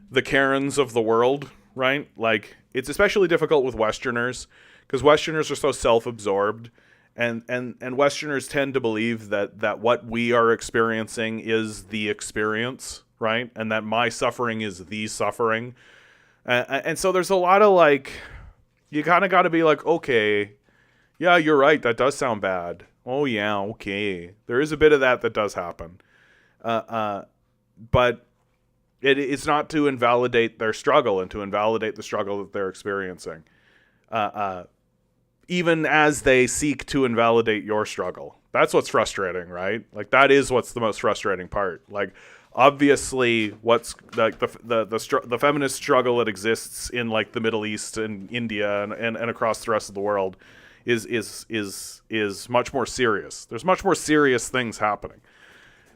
the Karens of the world, right? Like, it's especially difficult with Westerners because Westerners are so self-absorbed, and Westerners tend to believe that what we are experiencing is the experience, right? And that my suffering is the suffering. And so there's a lot of, like, you kind of got to be like, okay, yeah, you're right, that does sound bad. Oh, yeah, okay. There is a bit of that does happen. But it's not to invalidate their struggle and to invalidate the struggle that they're experiencing. Even as they seek to invalidate your struggle. That's what's frustrating, right? Like, that is what's the most frustrating part. Like, obviously, what's like the feminist struggle that exists in, like, the Middle East and India and across the rest of the world is much more serious. There's much more serious things happening.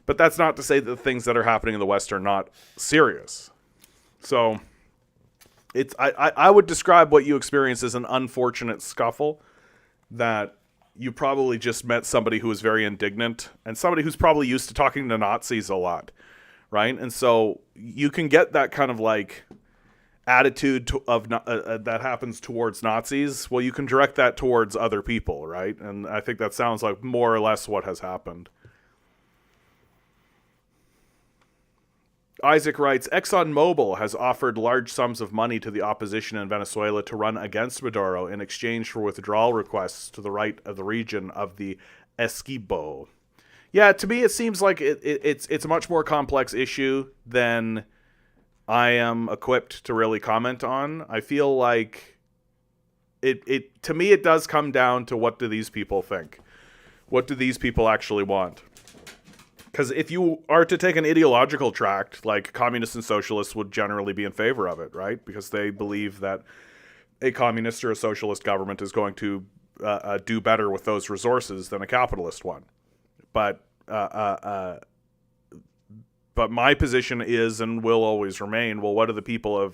But that's not to say that the things that are happening in the West are not serious. So I would describe what you experience as an unfortunate scuffle, that you probably just met somebody who was very indignant and somebody who's probably used to talking to Nazis a lot, right? And so you can get that kind of, like, attitude that happens towards Nazis. Well, you can direct that towards other people, right? And I think that sounds like more or less what has happened. Isaac writes, ExxonMobil has offered large sums of money to the opposition in Venezuela to run against Maduro in exchange for withdrawal requests to the right of the region of the Essequibo. Yeah, to me it seems like it's a much more complex issue than I am equipped to really comment on. I feel like it to me it does come down to, what do these people think? What do these people actually want? Because if you are to take an ideological tract, like, communists and socialists would generally be in favor of it, right? Because they believe that a communist or a socialist government is going to do better with those resources than a capitalist one. But my position is and will always remain, well, what do the people of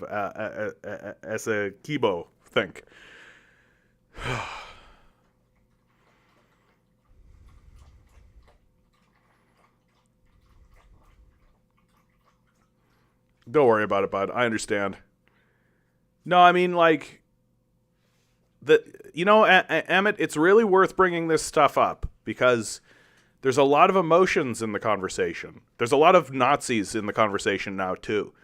Essequibo think? Don't worry about it, bud. I understand. No, I mean, like, Emmett, it's really worth bringing this stuff up because there's a lot of emotions in the conversation. There's a lot of Nazis in the conversation now too,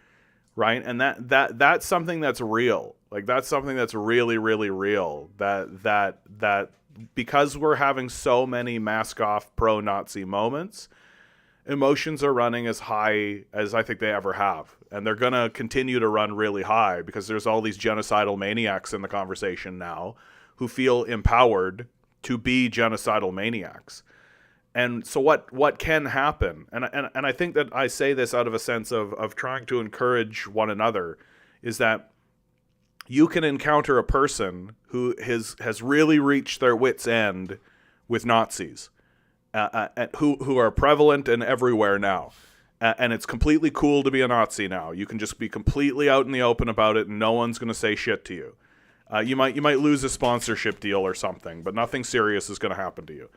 right? And that's something that's real. Like, that's something that's really, really real. That because we're having so many mask-off pro-Nazi moments, emotions are running as high as I think they ever have. And they're going to continue to run really high because there's all these genocidal maniacs in the conversation now who feel empowered to be genocidal maniacs. And so what can happen, and I think that I say this out of a sense of trying to encourage one another, is that you can encounter a person who has really reached their wit's end with Nazis, who are prevalent and everywhere now. And it's completely cool to be a Nazi now. You can just be completely out in the open about it, and no one's going to say shit to you. You might lose a sponsorship deal or something, but nothing serious is going to happen to you.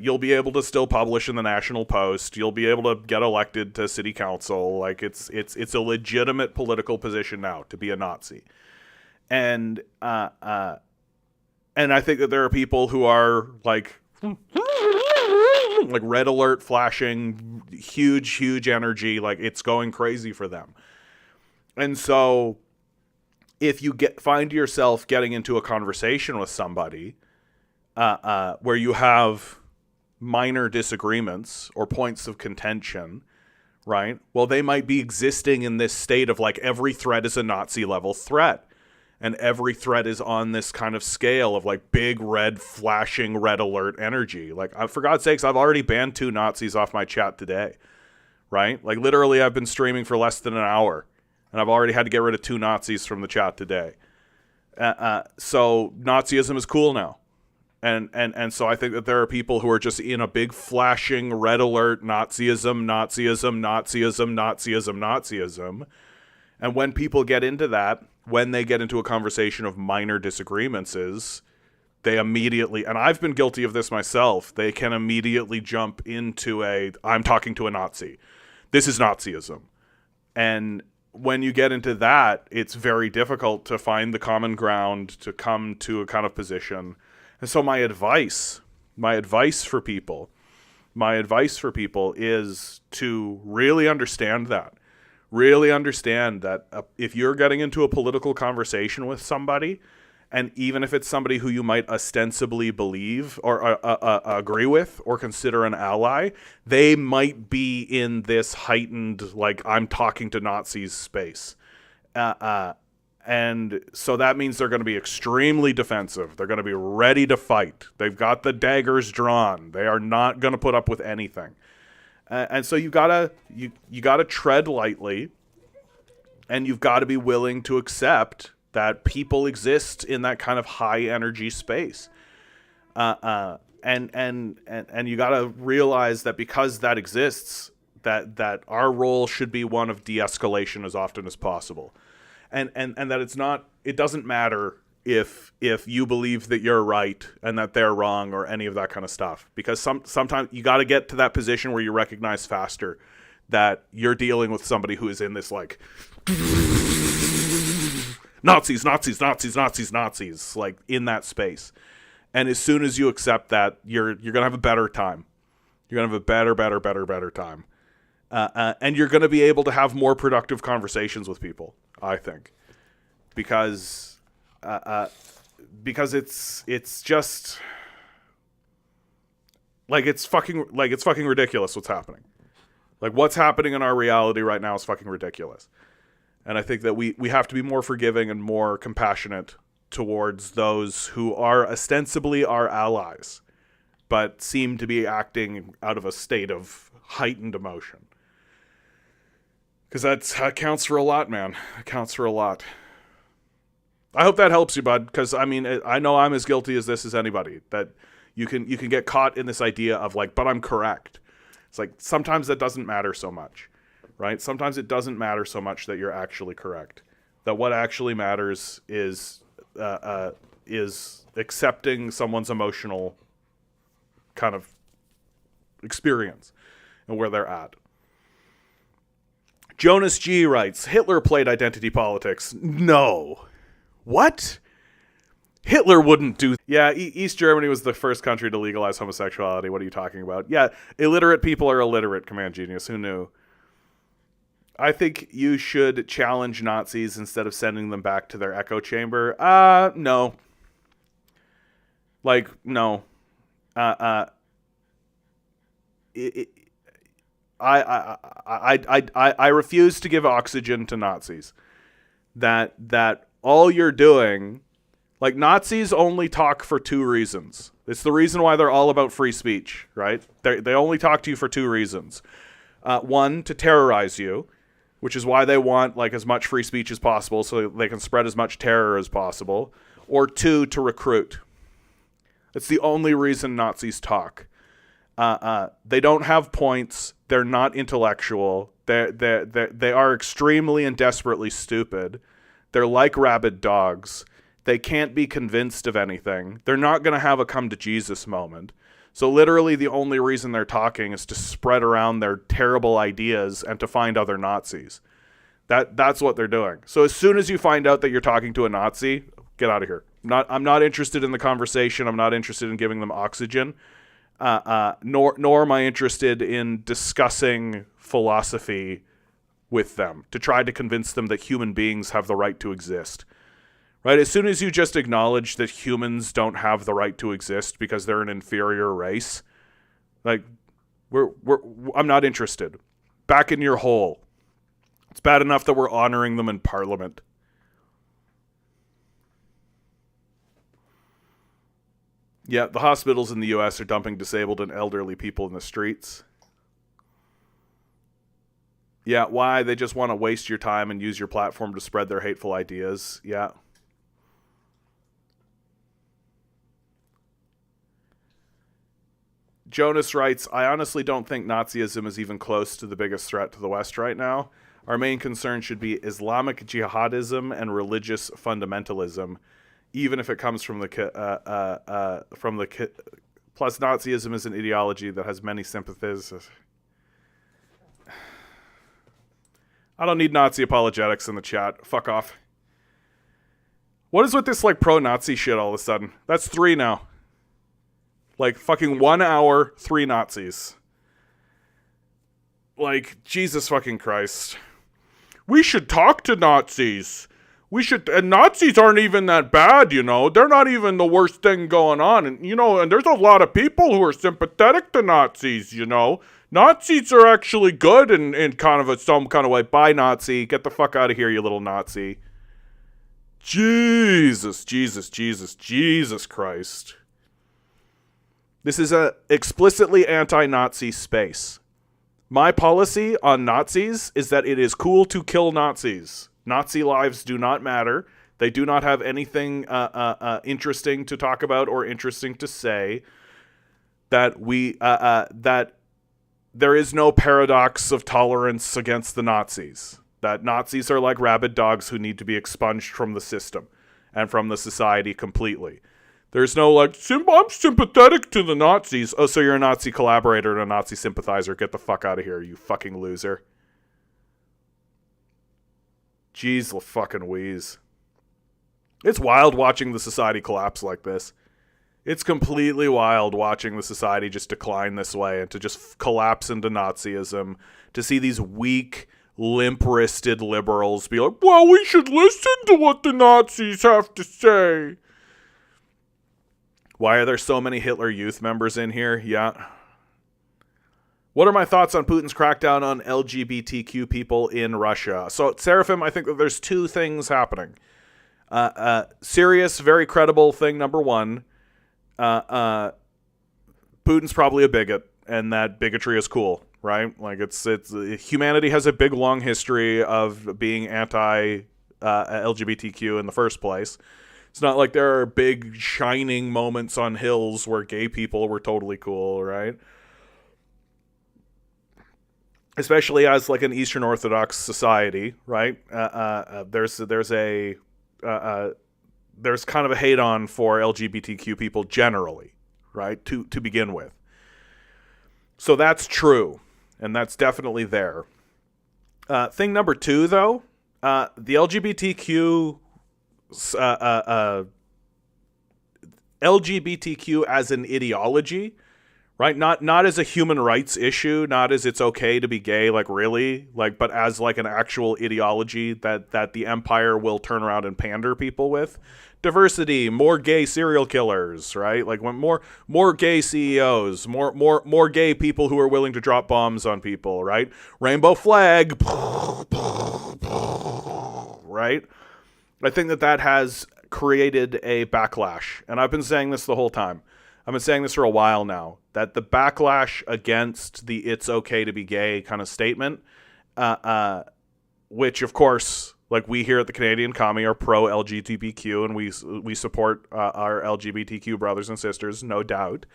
You'll be able to still publish in the National Post. You'll be able to get elected to city council. Like, it's a legitimate political position now to be a Nazi. And I think that there are people who are like red alert flashing, huge energy, like it's going crazy for them. And so if you find yourself getting into a conversation with somebody where you have minor disagreements or points of contention, right? Well, they might be existing in this state of like every threat is a Nazi level threat. And every threat is on this kind of scale of like big red flashing red alert energy. Like, for God's sakes, I've already banned 2 Nazis off my chat today, right? Like literally I've been streaming for less than an hour and I've already had to get rid of 2 Nazis from the chat today. So Nazism is cool now. And so I think that there are people who are just in a big flashing red alert Nazism. And when people get into that, when they get into a conversation of minor disagreements, they immediately, and I've been guilty of this myself, they can immediately jump into I'm talking to a Nazi. This is Nazism. And when you get into that, it's very difficult to find the common ground to come to a kind of position. And so my advice for people is to really understand that. Really understand that if you're getting into a political conversation with somebody, and even if it's somebody who you might ostensibly believe or agree with or consider an ally, they might be in this heightened, like, I'm talking to Nazis space. And so that means they're going to be extremely defensive. They're going to be ready to fight. They've got the daggers drawn. They are not going to put up with anything. And so you gotta tread lightly, and you've got to be willing to accept that people exist in that kind of high energy space. And you got to realize that because that exists, that our role should be one of de-escalation as often as possible. And that it doesn't matter if you believe that you're right and that they're wrong or any of that kind of stuff. Because sometimes you got to get to that position where you recognize faster that you're dealing with somebody who is in this like Nazis, like in that space. And as soon as you accept that, you're going to have a better time. You're going to have a better time. And you're going to be able to have more productive conversations with people, I think. Because it's just like it's fucking ridiculous what's happening. Like what's happening in our reality right now is fucking ridiculous. And I think that we have to be more forgiving and more compassionate towards those who are ostensibly our allies, but seem to be acting out of a state of heightened emotion. Because that counts for a lot, man. It counts for a lot. I hope that helps you, bud, because, I mean, I know I'm as guilty as this as anybody, that you can get caught in this idea of, like, but I'm correct. It's like, sometimes that doesn't matter so much, right? Sometimes it doesn't matter so much that you're actually correct. That what actually matters is accepting someone's emotional kind of experience and where they're at. Jonas G writes, Hitler played identity politics. No. What? Hitler wouldn't do... Yeah, East Germany was the first country to legalize homosexuality. What are you talking about? Yeah, illiterate people are illiterate, Command Genius. Who knew? I think you should challenge Nazis instead of sending them back to their echo chamber. No. Like, no. I refuse to give oxygen to Nazis. That all you're doing, like, Nazis only talk for 2 reasons. It's the reason why they're all about free speech, right? They only talk to you for 2 reasons. 1, to terrorize you, which is why they want, like, as much free speech as possible so they can spread as much terror as possible. Or 2, to recruit. That's the only reason Nazis talk. They don't have points. They're not intellectual. They are extremely and desperately stupid. They're like rabid dogs. They can't be convinced of anything. They're not going to have a come to Jesus moment. So literally the only reason they're talking is to spread around their terrible ideas and to find other Nazis. That's what they're doing. So as soon as you find out that you're talking to a Nazi, get out of here. I'm not interested in the conversation. I'm not interested in giving them oxygen. Nor am I interested in discussing philosophy with them to try to convince them that human beings have the right to exist. Right? As soon as you just acknowledge that humans don't have the right to exist because they're an inferior race, like I'm not interested. back in your hole. It's bad enough that we're honoring them in Parliament. Yeah, the hospitals in the U.S. are dumping disabled and elderly people in the streets. Yeah, why? They just want to waste your time and use your platform to spread their hateful ideas. Yeah. Jonas writes, I honestly don't think Nazism is even close to the biggest threat to the West right now. Our main concern should be Islamic jihadism and religious fundamentalism, even if it comes from the plus Nazism is an ideology that has many sympathies. I don't need Nazi apologetics in the chat. Fuck off. What is with this like pro-Nazi shit all of a sudden? That's 3 now. Like fucking 1 hour, 3 Nazis. Like, Jesus fucking Christ. We should talk to Nazis. And Nazis aren't even that bad, you know. They're not even the worst thing going on. And, you know, and there's a lot of people who are sympathetic to Nazis, you know. Nazis are actually good in kind of some kind of way. Bye, Nazi. Get the fuck out of here, you little Nazi. Jesus Christ. This is a explicitly anti-Nazi space. My policy on Nazis is that it is cool to kill Nazis. Nazi lives do not matter. They do not have anything interesting to talk about or interesting to say. That there is no paradox of tolerance against the Nazis. That Nazis are like rabid dogs who need to be expunged from the system and from the society completely. There's no like, I'm sympathetic to the Nazis. Oh, so you're a Nazi collaborator and a Nazi sympathizer. Get the fuck out of here, you fucking loser. Jeez fucking wheeze. It's wild watching the society collapse like this. It's completely wild watching the society just decline this way and to just collapse into Nazism. To see these weak, limp-wristed liberals be like, well, we should listen to what the Nazis have to say. Why are there so many Hitler Youth members in here? Yeah. What are my thoughts on Putin's crackdown on LGBTQ people in Russia? So, Seraphim, I think that there's 2 things happening. Serious, very credible thing number 1. Putin's probably a bigot, and that bigotry is cool, right? Like, it's humanity has a big, long history of being anti-LGBTQ in the first place. It's not like there are big shining moments on hills where gay people were totally cool, right? Especially as like an Eastern Orthodox society, right? There's kind of a hate on for LGBTQ people generally, right? To begin with. So that's true, and that's definitely there. Thing number 2, though, the LGBTQ LGBTQ as an ideology, right? Not as a human rights issue, not as it's okay to be gay, like really, like, but as like an actual ideology that the empire will turn around and pander people with. Diversity, more gay serial killers, right? Like when more gay CEOs, more gay people who are willing to drop bombs on people, right? Rainbow flag, right? I think that has created a backlash. And I've been saying this the whole time. I've been saying this for a while now, that the backlash against the it's okay to be gay kind of statement, which, of course, like we here at the Canadian Commie are pro-LGBTQ, and we support our LGBTQ brothers and sisters, no doubt.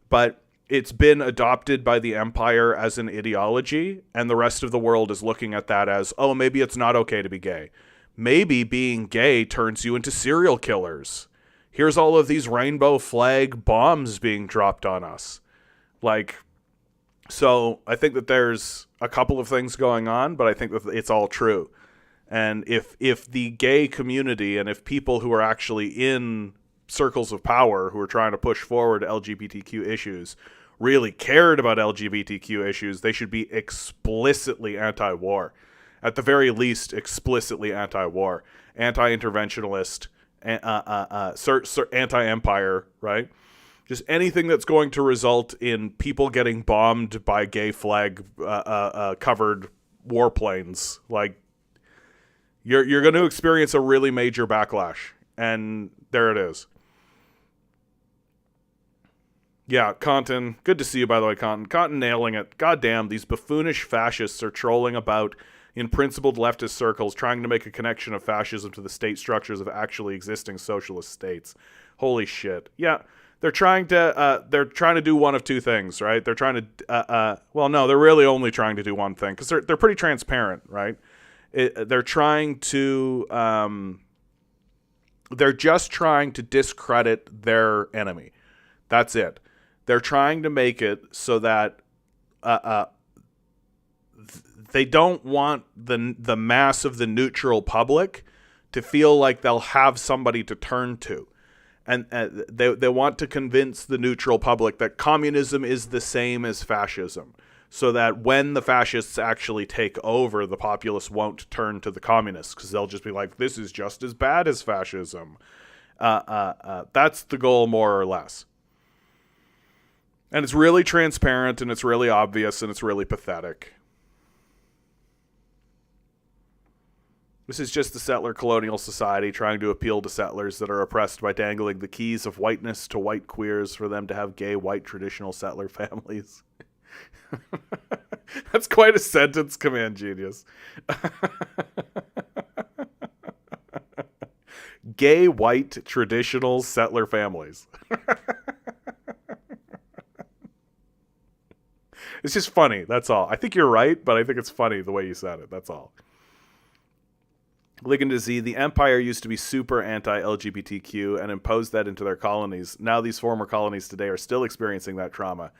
But it's been adopted by the empire as an ideology, and the rest of the world is looking at that as, oh, maybe it's not okay to be gay. Maybe being gay turns you into serial killers. Here's all of these rainbow flag bombs being dropped on us. Like, so I think that there's a couple of things going on, but I think that it's all true. And if the gay community and if people who are actually in circles of power who are trying to push forward LGBTQ issues really cared about LGBTQ issues, they should be explicitly anti-war. At the very least, explicitly anti-war, anti-interventionist, anti-empire, right? Just anything that's going to result in people getting bombed by gay flag covered warplanes. Like, you're going to experience a really major backlash. And there it is. Yeah, Compton. Good to see you, by the way, Compton. Compton nailing it. Goddamn, these buffoonish fascists are trolling about in principled leftist circles, trying to make a connection of fascism to the state structures of actually existing socialist states. Holy shit. Yeah. They're trying to do one of two things, right? They're trying to, well, no, they're really only trying to do one thing because they're pretty transparent, right? They're just trying to discredit their enemy. That's it. They're trying to make it so that they don't want the mass of the neutral public to feel like they'll have somebody to turn to. And they want to convince the neutral public that communism is the same as fascism, so that when the fascists actually take over, the populace won't turn to the communists because they'll just be like, this is just as bad as fascism. That's the goal, more or less. And it's really transparent, and it's really obvious, and it's really pathetic. This is just the settler colonial society trying to appeal to settlers that are oppressed by dangling the keys of whiteness to white queers for them to have gay, white, traditional settler families. That's quite a sentence, Command Genius. Gay, white, traditional settler families. It's just funny, that's all. I think you're right, but I think it's funny the way you said it, that's all. Ligand to Z, the empire used to be super anti-LGBTQ and imposed that into their colonies. Now these former colonies today are still experiencing that trauma.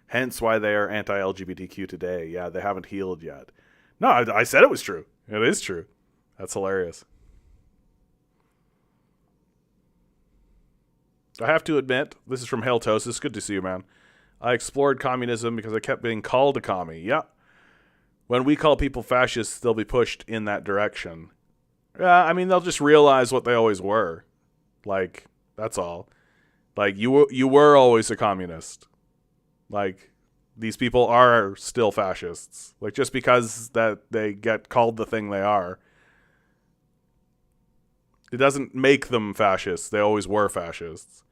Hence why they are anti-LGBTQ today. Yeah, they haven't healed yet. No, I said it was true. It is true. That's hilarious. I have to admit, this is from Haletosis. Good to see you, man. I explored communism because I kept being called a commie. Yeah. When we call people fascists, they'll be pushed in that direction. I mean, they'll just realize what they always were. Like, that's all. Like, you were always a communist. Like, these people are still fascists. Like, just because that they get called the thing they are, it doesn't make them fascists. They always were fascists.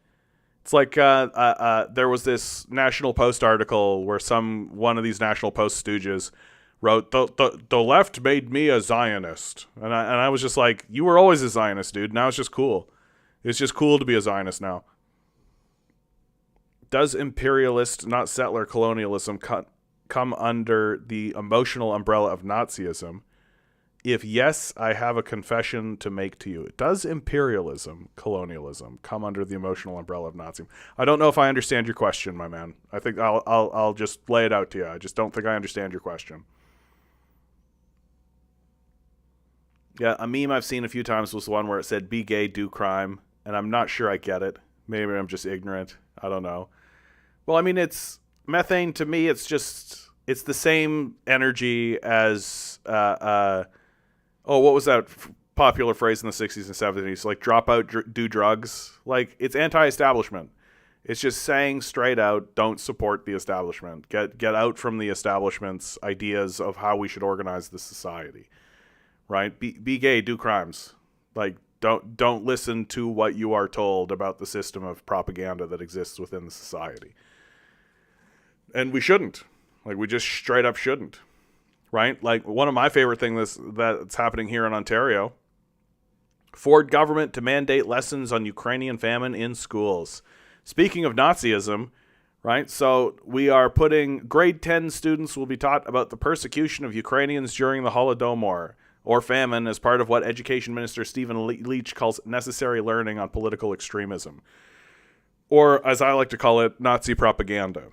It's like there was this National Post article where one of these National Post stooges wrote, the left made me a Zionist. And I was just like, you were always a Zionist, dude. Now it's just cool. It's just cool to be a Zionist now. Does imperialist, not settler colonialism come under the emotional umbrella of Nazism? If yes, I have a confession to make to you. Does imperialism, colonialism, come under the emotional umbrella of Nazism? I don't know if I understand your question, my man. I think I'll just lay it out to you. I just don't think I understand your question. Yeah, a meme I've seen a few times was the one where it said, be gay, do crime. And I'm not sure I get it. Maybe I'm just ignorant. I don't know. Well, I mean, it's methane to me. It's the same energy as, what was that popular phrase in the 60s and 70s? Like, drop out, do drugs. Like, it's anti-establishment. It's just saying straight out, don't support the establishment. Get out from the establishment's ideas of how we should organize the society. Right? Be gay, do crimes. Like, don't listen to what you are told about the system of propaganda that exists within the society. And we shouldn't. Like, we just straight up shouldn't. Right? Like, one of my favorite things that's happening here in Ontario, Ford government to mandate lessons on Ukrainian famine in schools. Speaking of Nazism, right? So we are putting grade 10 students will be taught about the persecution of Ukrainians during the Holodomor or famine as part of what Education Minister Stephen Leach calls necessary learning on political extremism. Or, as I like to call it, Nazi propaganda.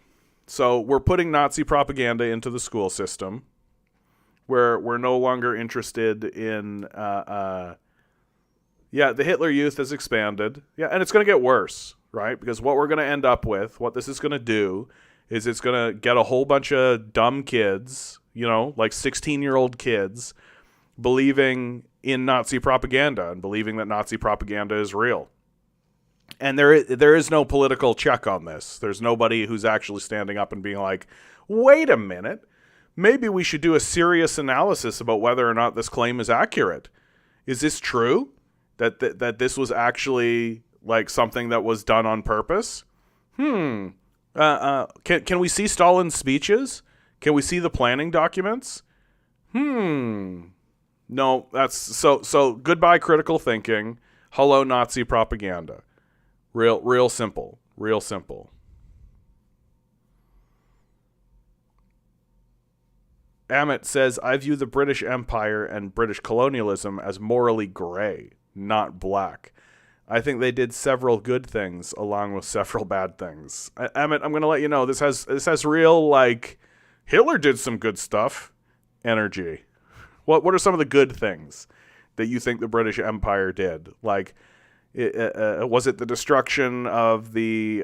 So we're putting Nazi propaganda into the school system, where we're no longer interested in, the Hitler Youth has expanded. Yeah, and it's going to get worse, right? Because what we're going to end up with, what this is going to do, is it's going to get a whole bunch of dumb kids, like 16-year-old kids, believing in Nazi propaganda and believing that Nazi propaganda is real. And there is no political check on this. There's nobody who's actually standing up and being like, wait a minute, maybe we should do a serious analysis about whether or not this claim is accurate. Is this true? That this was actually like something that was done on purpose? Can we see Stalin's speeches? Can we see the planning documents? No, that's so goodbye critical thinking. Hello Nazi propaganda. Real simple. Real simple. Amit says, I view the British Empire and British colonialism as morally gray, not black. I think they did several good things along with several bad things. Amit, I'm going to let you know, this has real, like, Hitler did some good stuff energy. What are some of the good things that you think the British Empire did? Like, was it the destruction of the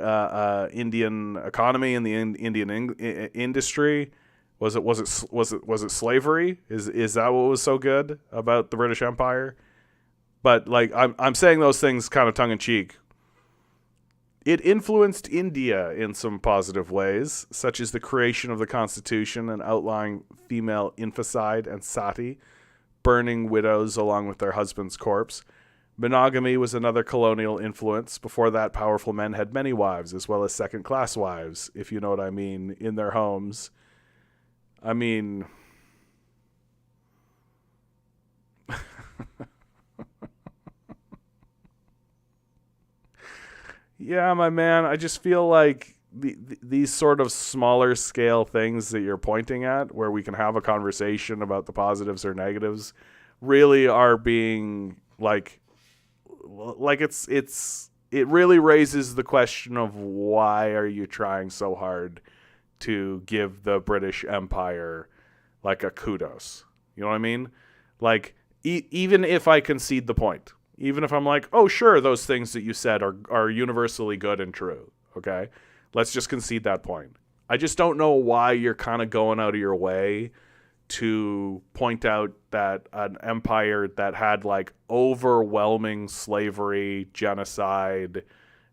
Indian economy and the Indian industry? Was it slavery? Is that what was so good about the British Empire? But like I'm saying those things kind of tongue in cheek. It influenced India in some positive ways, such as the creation of the Constitution and outlawing female infanticide and sati, burning widows along with their husband's corpse. Monogamy was another colonial influence. Before that, powerful men had many wives, as well as second-class wives, if you know what I mean, in their homes. I mean... yeah, my man, I just feel like these sort of smaller scale things that you're pointing at, where we can have a conversation about the positives or negatives, really are being, like it really raises the question of why are you trying so hard to give the British Empire like a kudos? You know what I mean? Like, even if I concede the point, even if I'm like, oh, sure, those things that you said are universally good and true, okay? Let's just concede that point. I just don't know why you're kind of going out of your way to point out that an empire that had like overwhelming slavery, genocide,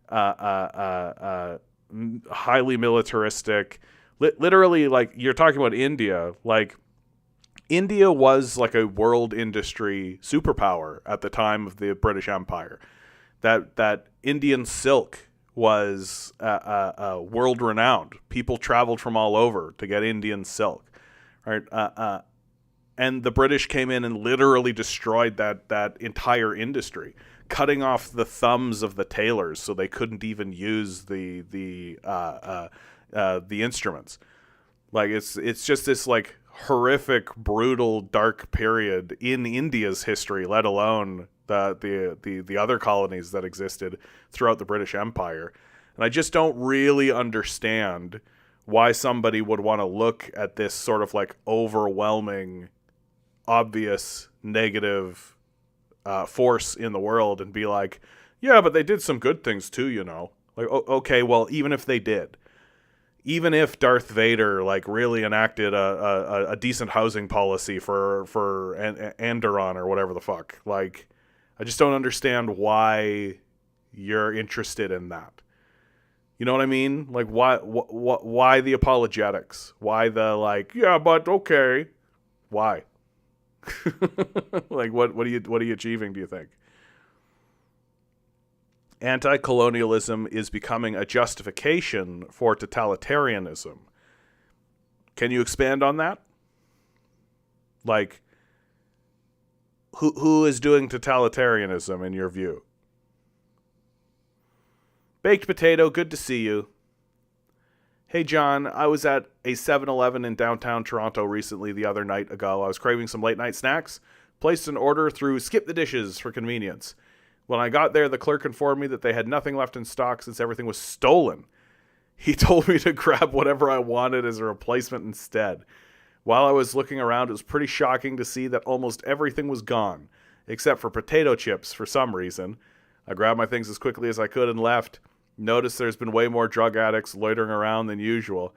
highly militaristic, literally, like, you're talking about India, like, India was like a world industry superpower at the time of the British Empire. That Indian silk was world renowned. People traveled from all over to get Indian silk. Right, and the British came in and literally destroyed that entire industry, cutting off the thumbs of the tailors so they couldn't even use the instruments. Like, it's just this like horrific, brutal, dark period in India's history, let alone the other colonies that existed throughout the British Empire. And I just don't really understand why somebody would want to look at this sort of like overwhelming, obvious, negative force in the world and be like, yeah, but they did some good things too, you know? Like, okay, well, even if they did, even if Darth Vader like really enacted a decent housing policy for Anderon or whatever the fuck, like, I just don't understand why you're interested in that. You know what I mean? Like, why the apologetics? Why the, like, yeah, but okay. Why? Like, what are you achieving, do you think? Anti-colonialism is becoming a justification for totalitarianism. Can you expand on that? Like, who is doing totalitarianism in your view? Baked Potato, good to see you. Hey, John, I was at a 7-Eleven in downtown Toronto recently the other night ago. I was craving some late-night snacks. Placed an order through Skip the Dishes for convenience. When I got there, the clerk informed me that they had nothing left in stock since everything was stolen. He told me to grab whatever I wanted as a replacement instead. While I was looking around, it was pretty shocking to see that almost everything was gone, except for potato chips for some reason. I grabbed my things as quickly as I could and left. Noticed there's been way more drug addicts loitering around than usual.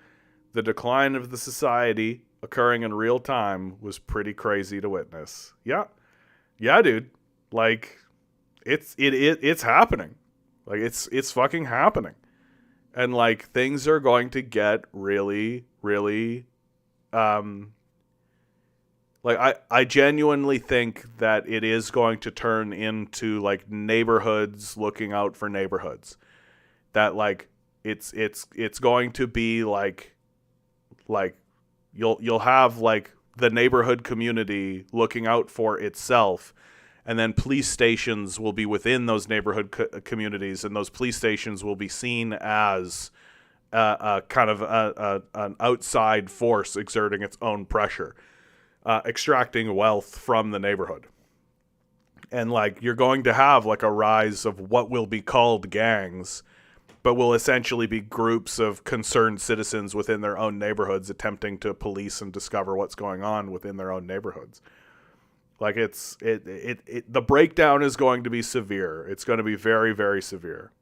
The decline of the society occurring in real time was pretty crazy to witness. Yeah, dude. Like, it's happening. Like, it's fucking happening. And, like, things are going to get really, really, like, I genuinely think that it is going to turn into, like, neighborhoods looking out for neighborhoods. That, like, it's going to be like you'll have, like, the neighborhood community looking out for itself, and then police stations will be within those neighborhood communities, and those police stations will be seen as kind of an outside force exerting its own pressure, extracting wealth from the neighborhood. And, like, you're going to have, like, a rise of what will be called gangs, but will essentially be groups of concerned citizens within their own neighborhoods attempting to police and discover what's going on within their own neighborhoods. Like, the breakdown is going to be severe. It's going to be very, very severe.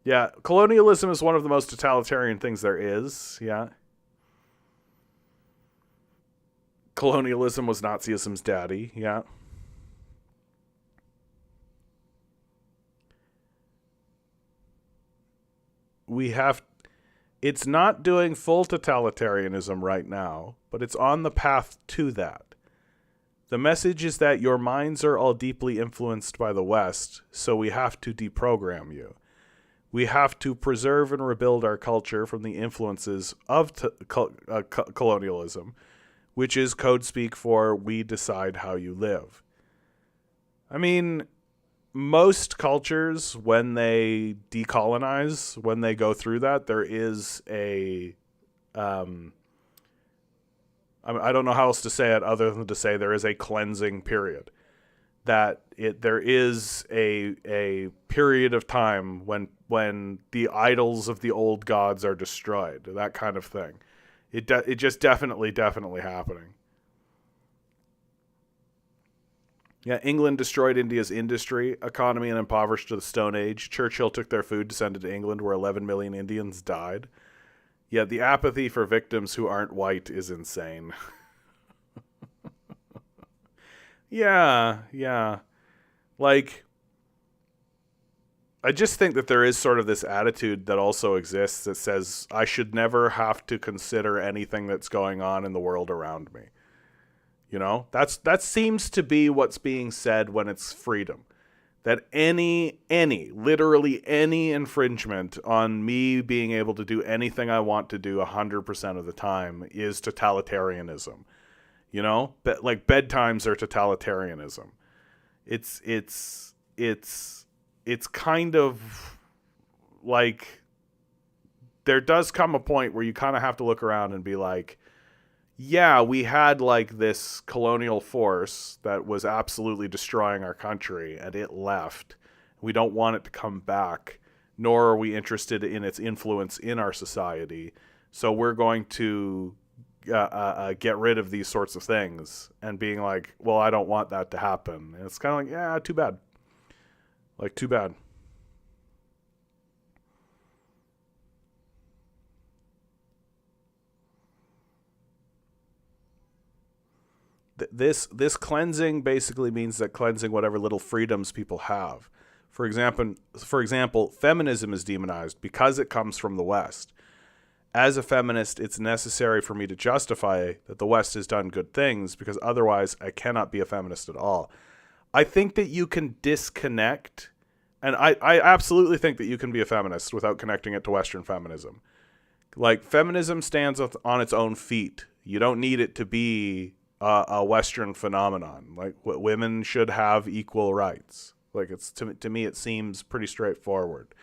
Yeah, colonialism is one of the most totalitarian things there is. Yeah. Colonialism was Nazism's daddy. Yeah. It's not doing full totalitarianism right now, but it's on the path to that. The message is that your minds are all deeply influenced by the West, so we have to deprogram you. We have to preserve and rebuild our culture from the influences of colonialism, which is code speak for we decide how you live. I mean, most cultures, when they decolonize, when they go through that, there is a I don't know how else to say it other than to say there is a cleansing period. There is a period of time when the idols of the old gods are destroyed, that kind of thing. It just definitely happening. Yeah, England destroyed India's industry, economy, and impoverished to the Stone Age. Churchill took their food to send it to England, where 11 million Indians died. Yeah, the apathy for victims who aren't white is insane. Yeah. Like, I just think that there is sort of this attitude that also exists that says I should never have to consider anything that's going on in the world around me. You know, that seems to be what's being said when it's freedom. That literally any infringement on me being able to do anything I want to do 100% of the time is totalitarianism. You know, but like bedtimes are totalitarianism. It's kind of like there does come a point where you kind of have to look around and be like, yeah, we had like this colonial force that was absolutely destroying our country and it left. We don't want it to come back, nor are we interested in its influence in our society. So we're going to get rid of these sorts of things, and being like, well, I don't want that to happen. And it's kind of like, yeah, too bad. Like, too bad. This cleansing basically means that cleansing whatever little freedoms people have. For example, feminism is demonized because it comes from the West. As a feminist, it's necessary for me to justify that the West has done good things, because otherwise I cannot be a feminist at all. I think that you can disconnect, and I absolutely think that you can be a feminist without connecting it to Western feminism. Like, feminism stands on its own feet. You don't need it to be a Western phenomenon. Like, women should have equal rights. Like, it's to me, it seems pretty straightforward.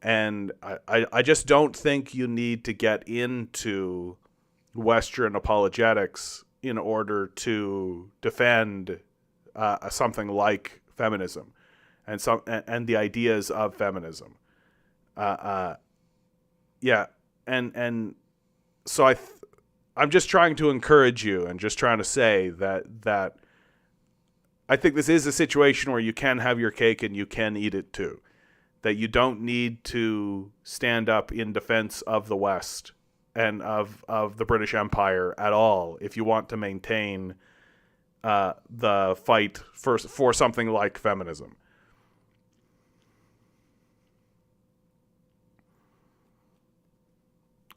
And I just don't think you need to get into Western apologetics in order to defend something like feminism and the ideas of feminism. Yeah, and so I'm just trying to encourage you and just trying to say that I think this is a situation where you can have your cake and you can eat it too. That you don't need to stand up in defense of the West and of the British Empire at all if you want to maintain the fight for something like feminism.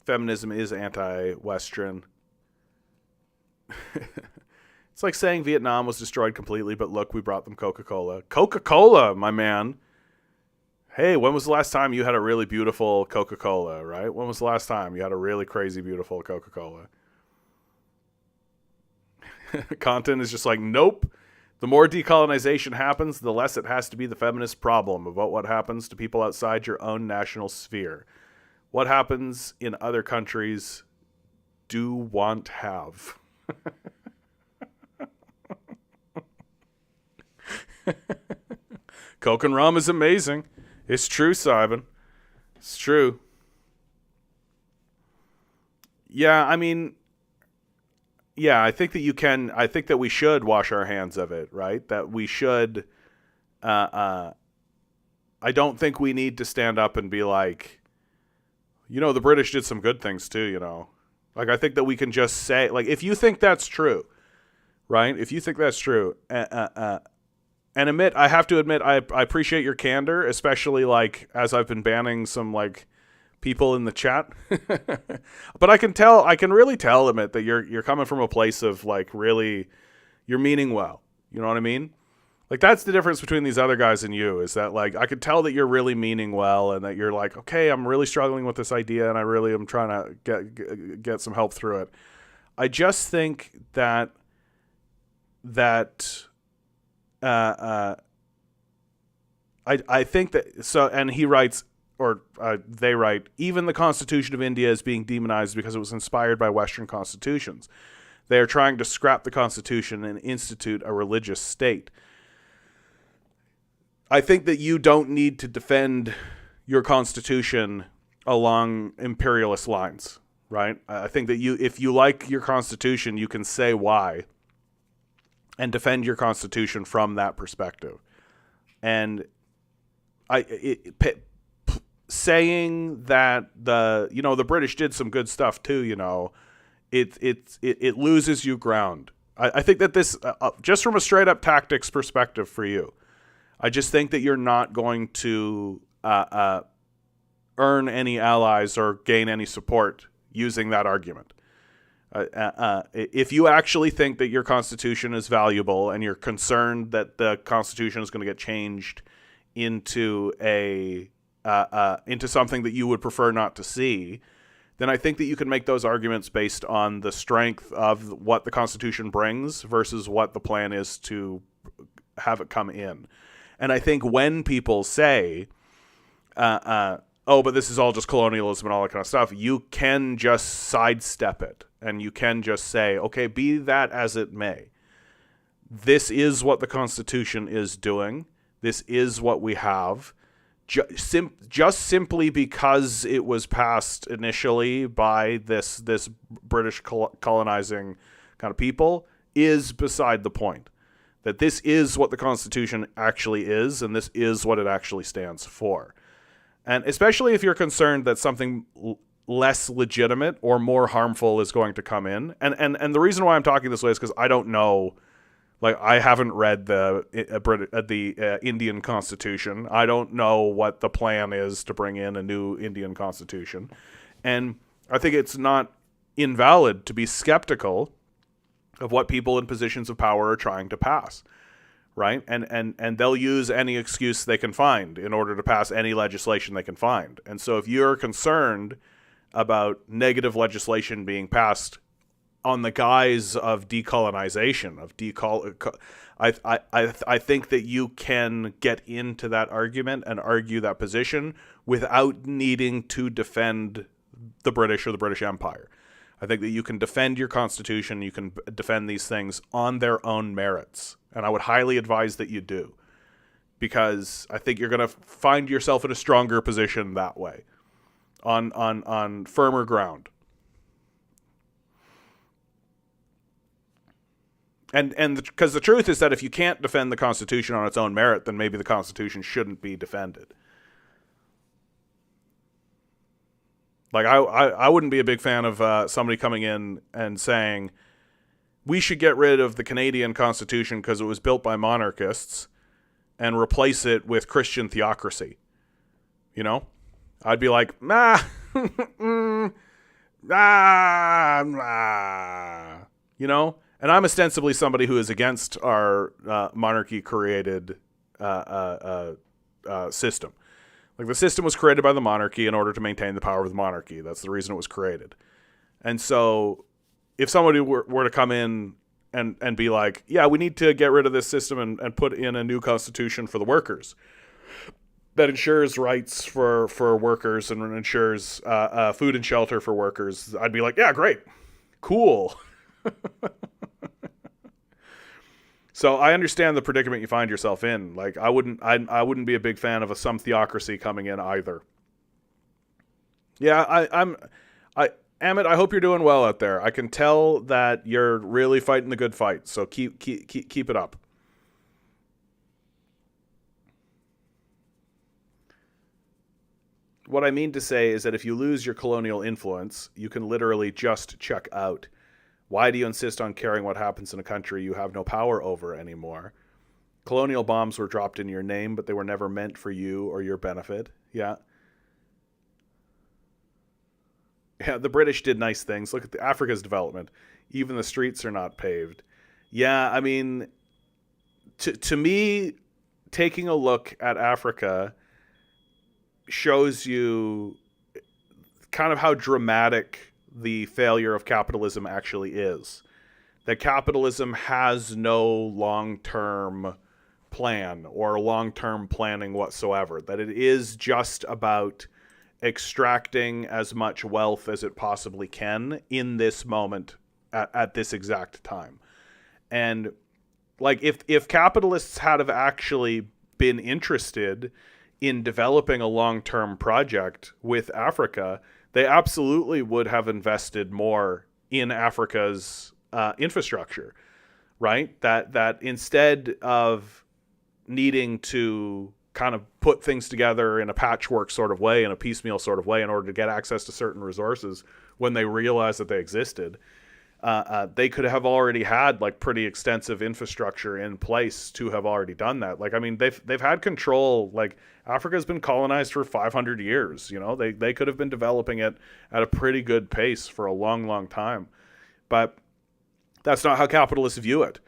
feminism is anti-Western. It's like saying Vietnam was destroyed completely, but look, we brought them Coca-Cola. Coca-Cola, my man. Hey, when was the last time you had a really beautiful Coca-Cola, right? When was the last time you had a really crazy, beautiful Coca-Cola? Content is just like, nope. The more decolonization happens, the less it has to be the feminist problem about what happens to people outside your own national sphere. What happens in other countries do want have. Coke and rum is amazing. It's true, Simon. It's true. Yeah, I mean, yeah, I think that you can. I think that we should wash our hands of it, right? That we should. I don't think we need to stand up and be like, the British did some good things too, Like, I think that we can just say, like, if you think that's true, right? If you think that's true, and I have to admit, I appreciate your candor, especially, like, as I've been banning some, like, people in the chat. But I can really tell, Emmett, that you're coming from a place of, like, really, you're meaning well. You know what I mean? Like, that's the difference between these other guys and you, is that, like, I could tell that you're really meaning well, and that you're like, okay, I'm really struggling with this idea, and I really am trying to get some help through it. I just think that I think that, so, and he writes, or they write, even the Constitution of India is being demonized because it was inspired by Western constitutions. They are trying to scrap the Constitution and institute a religious state. I think that you don't need to defend your Constitution along imperialist lines, right? I think that if you like your Constitution, you can say why and defend your Constitution from that perspective. And saying that the British did some good stuff too, it loses you ground. I think that this, just from a straight up tactics perspective for you, I just think that you're not going to earn any allies or gain any support using that argument. If you actually think that your Constitution is valuable and you're concerned that the Constitution is going to get changed into into something that you would prefer not to see, then I think that you can make those arguments based on the strength of what the Constitution brings versus what the plan is to have it come in. And I think when people say, oh, but this is all just colonialism and all that kind of stuff, you can just sidestep it. And you can just say, okay, be that as it may. This is what the Constitution is doing. This is what we have. Just simply because it was passed initially by this British colonizing kind of people is beside the point. That this is what the Constitution actually is, and this is what it actually stands for. And especially if you're concerned that something less legitimate or more harmful is going to come in. And the reason why I'm talking this way is because I don't know, like, I haven't read the Indian Constitution. I don't know what the plan is to bring in a new Indian Constitution. And I think it's not invalid to be skeptical of what people in positions of power are trying to pass, right? And they'll use any excuse they can find in order to pass any legislation they can find. And so if you're concerned about negative legislation being passed on the guise of decolonization, I think that you can get into that argument and argue that position without needing to defend the British or the British Empire. I think that you can defend your Constitution, you can defend these things on their own merits. And I would highly advise that you do. Because I think you're going to find yourself in a stronger position that way. On firmer ground. And because the truth is that if you can't defend the Constitution on its own merit, then maybe the Constitution shouldn't be defended. Like, I wouldn't be a big fan of somebody coming in and saying, we should get rid of the Canadian Constitution because it was built by monarchists and replace it with Christian theocracy. You know? I'd be like, nah, You know? And I'm ostensibly somebody who is against our monarchy-created system. Like, the system was created by the monarchy in order to maintain the power of the monarchy. That's the reason it was created. And so if somebody were to come in and be like, yeah, we need to get rid of this system and put in a new constitution for the workers that ensures rights for workers and ensures food and shelter for workers, I'd be like, yeah, great. Cool. So I understand the predicament you find yourself in. Like, I wouldn't be a big fan of some theocracy coming in either. Yeah, Amit, I hope you're doing well out there. I can tell that you're really fighting the good fight. So keep it up. What I mean to say is that if you lose your colonial influence, you can literally just check out. Why do you insist on caring what happens in a country you have no power over anymore? Colonial bombs were dropped in your name, but they were never meant for you or your benefit. Yeah. Yeah, the British did nice things. Look at Africa's development. Even the streets are not paved. Yeah, I mean, to me, taking a look at Africa shows you kind of how dramatic the failure of capitalism actually is. That capitalism has no long-term plan or long-term planning whatsoever. That it is just about extracting as much wealth as it possibly can in this moment at this exact time. And like if capitalists had have actually been interested in developing a long-term project with Africa, they absolutely would have invested more in Africa's infrastructure, right? That instead of needing to kind of put things together in a patchwork sort of way, in a piecemeal sort of way, in order to get access to certain resources when they realized that they existed, they could have already had like pretty extensive infrastructure in place to have already done that. Like, I mean, they've had control. Like, Africa's been colonized for 500 years. You know, they could have been developing it at a pretty good pace for a long, long time. But that's not how capitalists view it,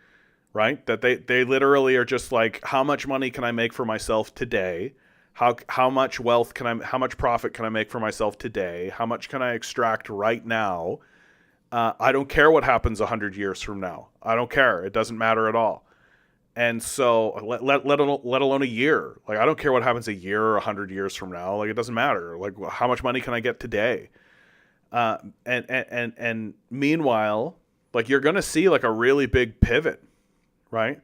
right? That they literally are just like, how much money can I make for myself today? How much wealth how much profit can I make for myself today? How much can I extract right now? I don't care what happens 100 years from now. I don't care. It doesn't matter at all. And so let alone a year. Like, I don't care what happens a year or 100 years from now. Like, it doesn't matter. Like, how much money can I get today? And meanwhile, like, you're going to see like a really big pivot, right?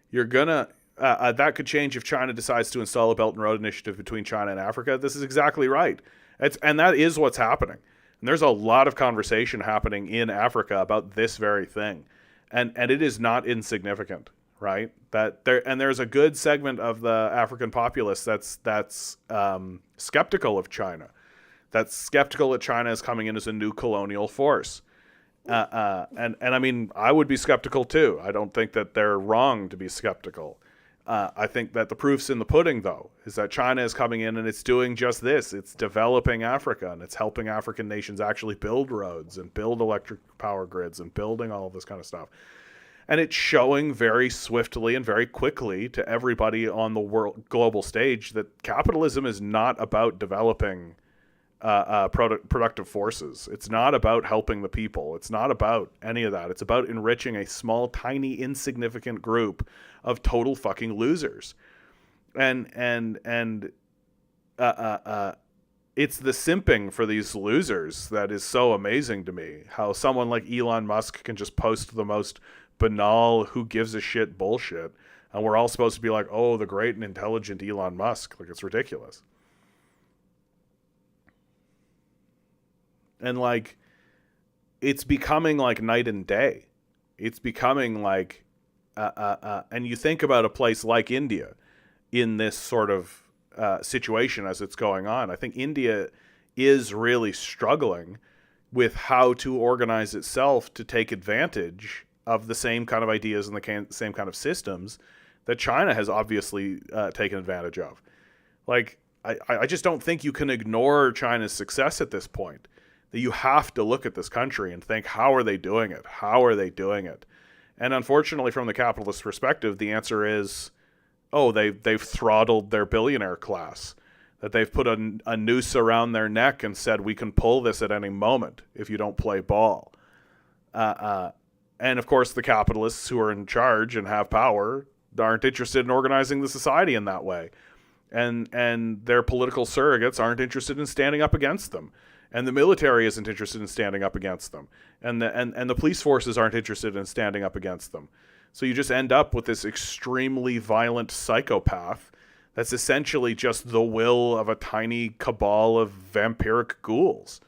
You're going to, that could change if China decides to install a Belt and Road Initiative between China and Africa. This is exactly right. And that is what's happening. And there's a lot of conversation happening in Africa about this very thing. And it is not insignificant, right? There's a good segment of the African populace that's skeptical of China. That's skeptical that China is coming in as a new colonial force. And I mean, I would be skeptical too. I don't think that they're wrong to be skeptical. I think that the proof's in the pudding, though, is that China is coming in and it's doing just this. It's developing Africa, and it's helping African nations actually build roads and build electric power grids and building all of this kind of stuff. And it's showing very swiftly and very quickly to everybody on the global stage that capitalism is not about developing productive forces. It's not about helping the people. It's not about any of that. It's about enriching a small, tiny, insignificant group of total fucking losers. And it's the simping for these losers that is so amazing to me. How someone like Elon Musk can just post the most banal, who gives a shit bullshit, and we're all supposed to be like, oh, the great and intelligent Elon Musk. Like, it's ridiculous. And like, it's becoming like night and day. It's becoming like, and you think about a place like India in this sort of situation as it's going on. I think India is really struggling with how to organize itself to take advantage of the same kind of ideas and the same kind of systems that China has obviously taken advantage of. Like, I just don't think you can ignore China's success at this point. that you have to look at this country and think, how are they doing it? How are they doing it? And unfortunately, from the capitalist perspective, the answer is, oh, they've throttled their billionaire class, that they've put a noose around their neck and said, we can pull this at any moment if you don't play ball. And of course, the capitalists who are in charge and have power aren't interested in organizing the society in that way. And their political surrogates aren't interested in standing up against them. And the military isn't interested in standing up against them. And the police forces aren't interested in standing up against them. So you just end up with this extremely violent psychopath that's essentially just the will of a tiny cabal of vampiric ghouls.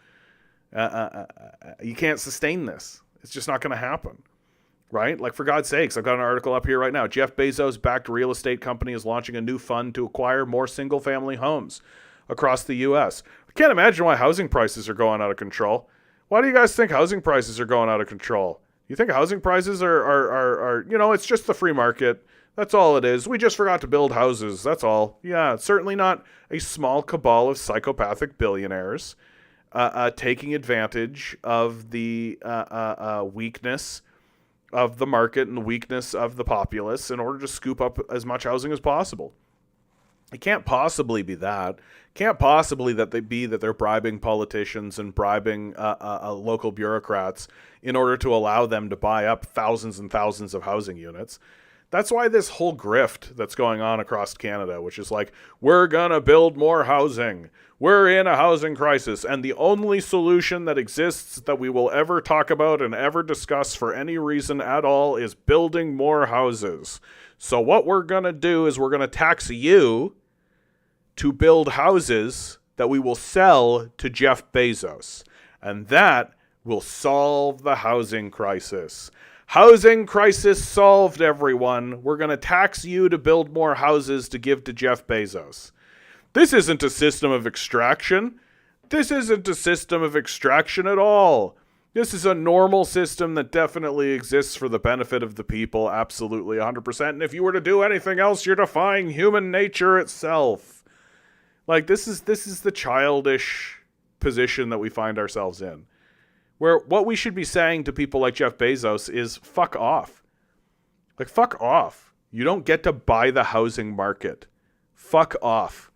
You can't sustain this. It's just not going to happen. Right? Like, for God's sakes, I've got an article up here right now. Jeff Bezos-backed real estate company is launching a new fund to acquire more single-family homes across the U.S. I can't imagine why housing prices are going out of control. Why do you guys think housing prices are going out of control? You think housing prices are it's just the free market. That's all it is. We just forgot to build houses. That's all. Yeah, certainly not a small cabal of psychopathic billionaires taking advantage of the weakness of the market and the weakness of the populace in order to scoop up as much housing as possible. It can't possibly be that. Can't possibly that they're bribing politicians and bribing local bureaucrats in order to allow them to buy up thousands and thousands of housing units. That's why this whole grift that's going on across Canada, which is like, we're going to build more housing. We're in a housing crisis. And the only solution that exists that we will ever talk about and ever discuss for any reason at all is building more houses. So what we're going to do is we're going to tax you to build houses that we will sell to Jeff Bezos. And that will solve the housing crisis. Housing crisis solved, everyone. We're going to tax you to build more houses to give to Jeff Bezos. This isn't a system of extraction. This isn't a system of extraction at all. This is a normal system that definitely exists for the benefit of the people, absolutely 100%. And if you were to do anything else, you're defying human nature itself. Like, this is the childish position that we find ourselves in, where what we should be saying to people like Jeff Bezos is, fuck off. Like, fuck off. You don't get to buy the housing market. Fuck off.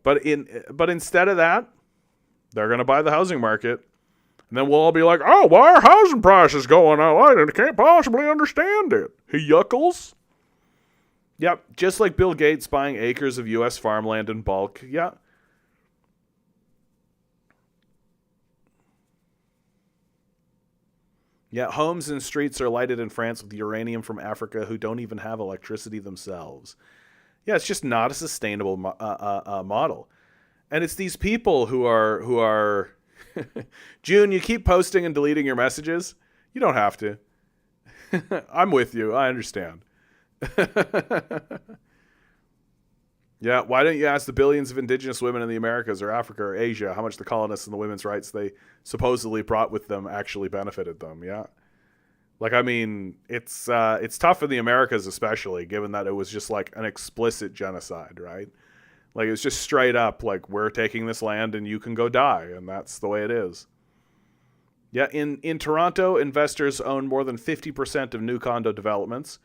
But instead of that, they're going to buy the housing market. And then we'll all be like, oh, why are housing prices going up? I can't possibly understand it. Hey, yuckles. Yep, just like Bill Gates buying acres of U.S. farmland in bulk. Yeah. Yeah, homes and streets are lighted in France with uranium from Africa who don't even have electricity themselves. Yeah, it's just not a sustainable model. And it's these people who are June, you keep posting and deleting your messages. You don't have to. I'm with you. I understand. Yeah, why don't you ask the billions of indigenous women in the Americas or Africa or Asia how much the colonists and the women's rights they supposedly brought with them actually benefited them? Yeah. Like, I mean, it's tough in the Americas, especially, given that it was just like an explicit genocide, right? Like, it's just straight up, like, we're taking this land and you can go die, and that's the way it is. Yeah, in Toronto, investors own more than 50% of new condo developments.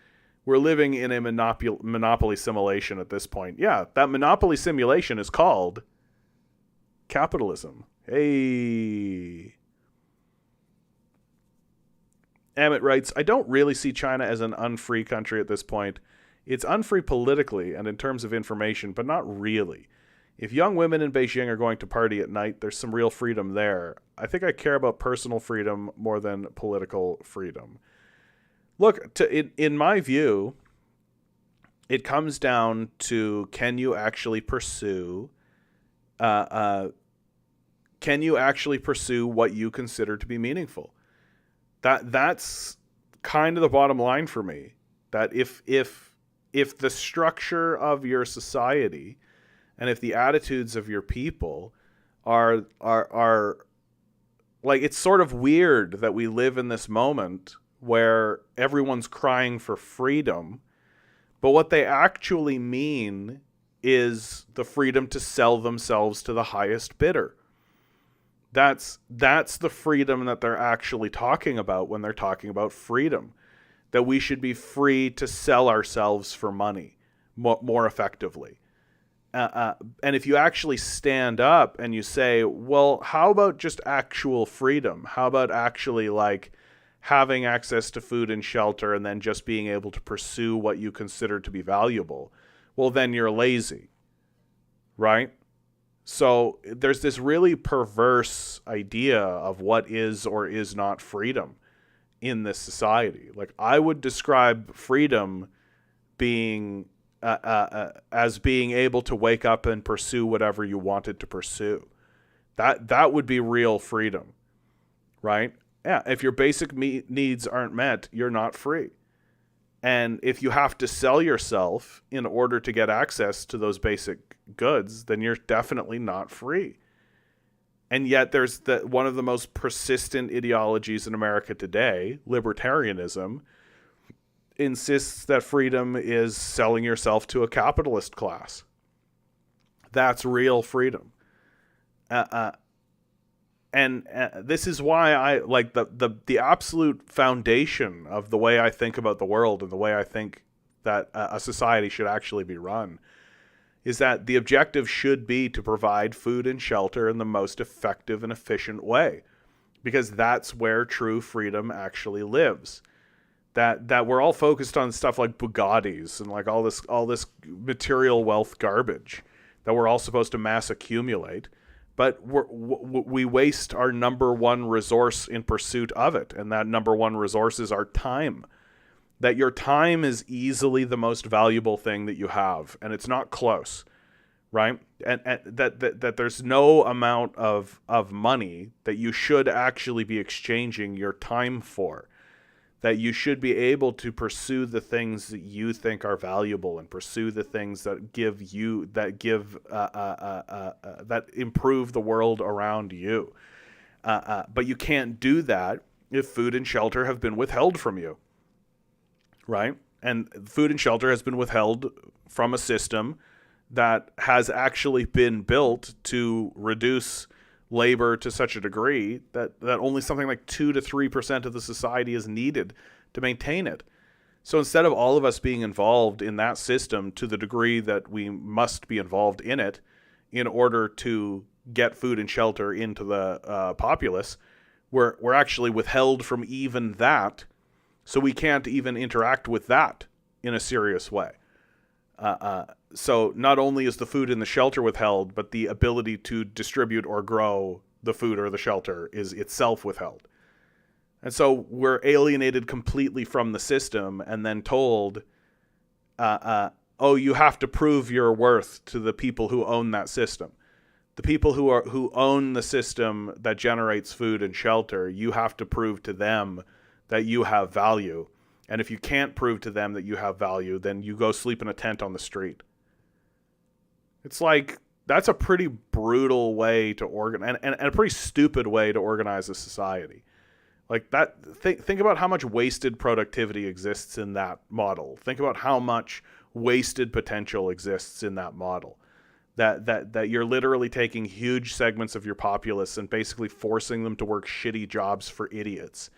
We're living in a monopoly simulation at this point. Yeah, that monopoly simulation is called capitalism. Hey. Amit writes, I don't really see China as an unfree country at this point. It's unfree politically and in terms of information, but not really. If young women in Beijing are going to party at night, there's some real freedom there. I think I care about personal freedom more than political freedom. Look, in my view, it comes down to can you actually pursue what you consider to be meaningful? That's kind of the bottom line for me. That if the structure of your society and if the attitudes of your people are like, it's sort of weird that we live in this moment where everyone's crying for freedom, but what they actually mean is the freedom to sell themselves to the highest bidder. That's the freedom that they're actually talking about when they're talking about freedom. That we should be free to sell ourselves for money more effectively. And if you actually stand up and you say, well, how about just actual freedom? How about actually like having access to food and shelter and then just being able to pursue what you consider to be valuable? Well, then you're lazy, right? So there's this really perverse idea of what is or is not freedom in this society. Like, I would describe freedom being as being able to wake up and pursue whatever you wanted to pursue. That would be real freedom, right? Yeah, if your basic needs aren't met, you're not free. And if you have to sell yourself in order to get access to those basic goods, then you're definitely not free. And yet there's one of the most persistent ideologies in America today, libertarianism, insists that freedom is selling yourself to a capitalist class. That's real freedom. And this is why I like the absolute foundation of the way I think about the world and the way I think that a society should actually be run is that the objective should be to provide food and shelter in the most effective and efficient way, because that's where true freedom actually lives. That we're all focused on stuff like Bugattis and like all this material wealth garbage that we're all supposed to mass accumulate. But we waste our number one resource in pursuit of it. And that number one resource is our time. That your time is easily the most valuable thing that you have. And it's not close, right? And that there's no amount of money that you should actually be exchanging your time for. That you should be able to pursue the things that you think are valuable and pursue the things that that improve the world around you. But you can't do that if food and shelter have been withheld from you, right? And food and shelter has been withheld from a system that has actually been built to reduce labor to such a degree that only something like 2 to 3% of the society is needed to maintain it. So instead of all of us being involved in that system to the degree that we must be involved in it in order to get food and shelter into the populace, we're actually withheld from even that, so we can't even interact with that in a serious way. So not only is the food and the shelter withheld, but the ability to distribute or grow the food or the shelter is itself withheld. And so we're alienated completely from the system and then told, oh, you have to prove your worth to the people who own that system. The people who own the system that generates food and shelter, you have to prove to them that you have value. And if you can't prove to them that you have value, then you go sleep in a tent on the street. It's like, that's a pretty brutal way to organize, and a pretty stupid way to organize a society. Like that, think about how much wasted productivity exists in that model. Think about how much wasted potential exists in that model. That you're literally taking huge segments of your populace and basically forcing them to work shitty jobs for idiots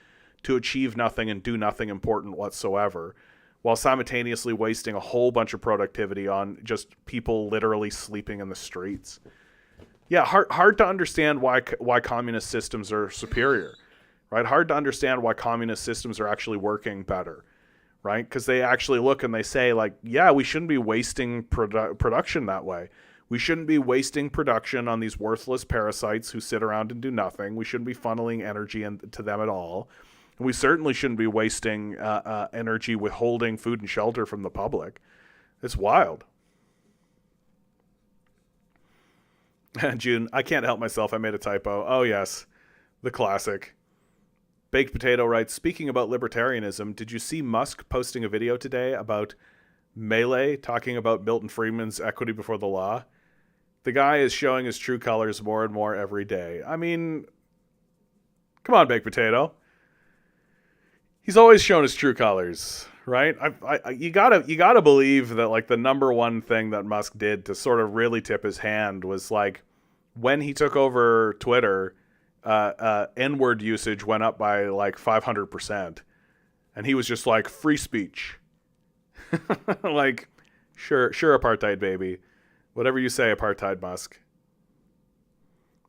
to achieve nothing and do nothing important whatsoever, while simultaneously wasting a whole bunch of productivity on just people literally sleeping in the streets. Yeah, hard to understand why communist systems are superior, right? Hard to understand why communist systems are actually working better, right? Because they actually look and they say, like, yeah, we shouldn't be wasting production that way. We shouldn't be wasting production on these worthless parasites who sit around and do nothing. We shouldn't be funneling energy to them at all. We certainly shouldn't be wasting energy withholding food and shelter from the public. It's wild. June, I can't help myself. I made a typo. Oh, yes. The classic. Baked Potato writes, speaking about libertarianism, did you see Musk posting a video today about Melee talking about Milton Friedman's equity before the law? The guy is showing his true colors more and more every day. I mean, come on, Baked Potato. He's always shown his true colors, right? You gotta believe that like the number one thing that Musk did to sort of really tip his hand was like when he took over Twitter N-word usage went up by like 500%. And he was just like, free speech. Like, sure, apartheid, baby. Whatever you say, apartheid Musk.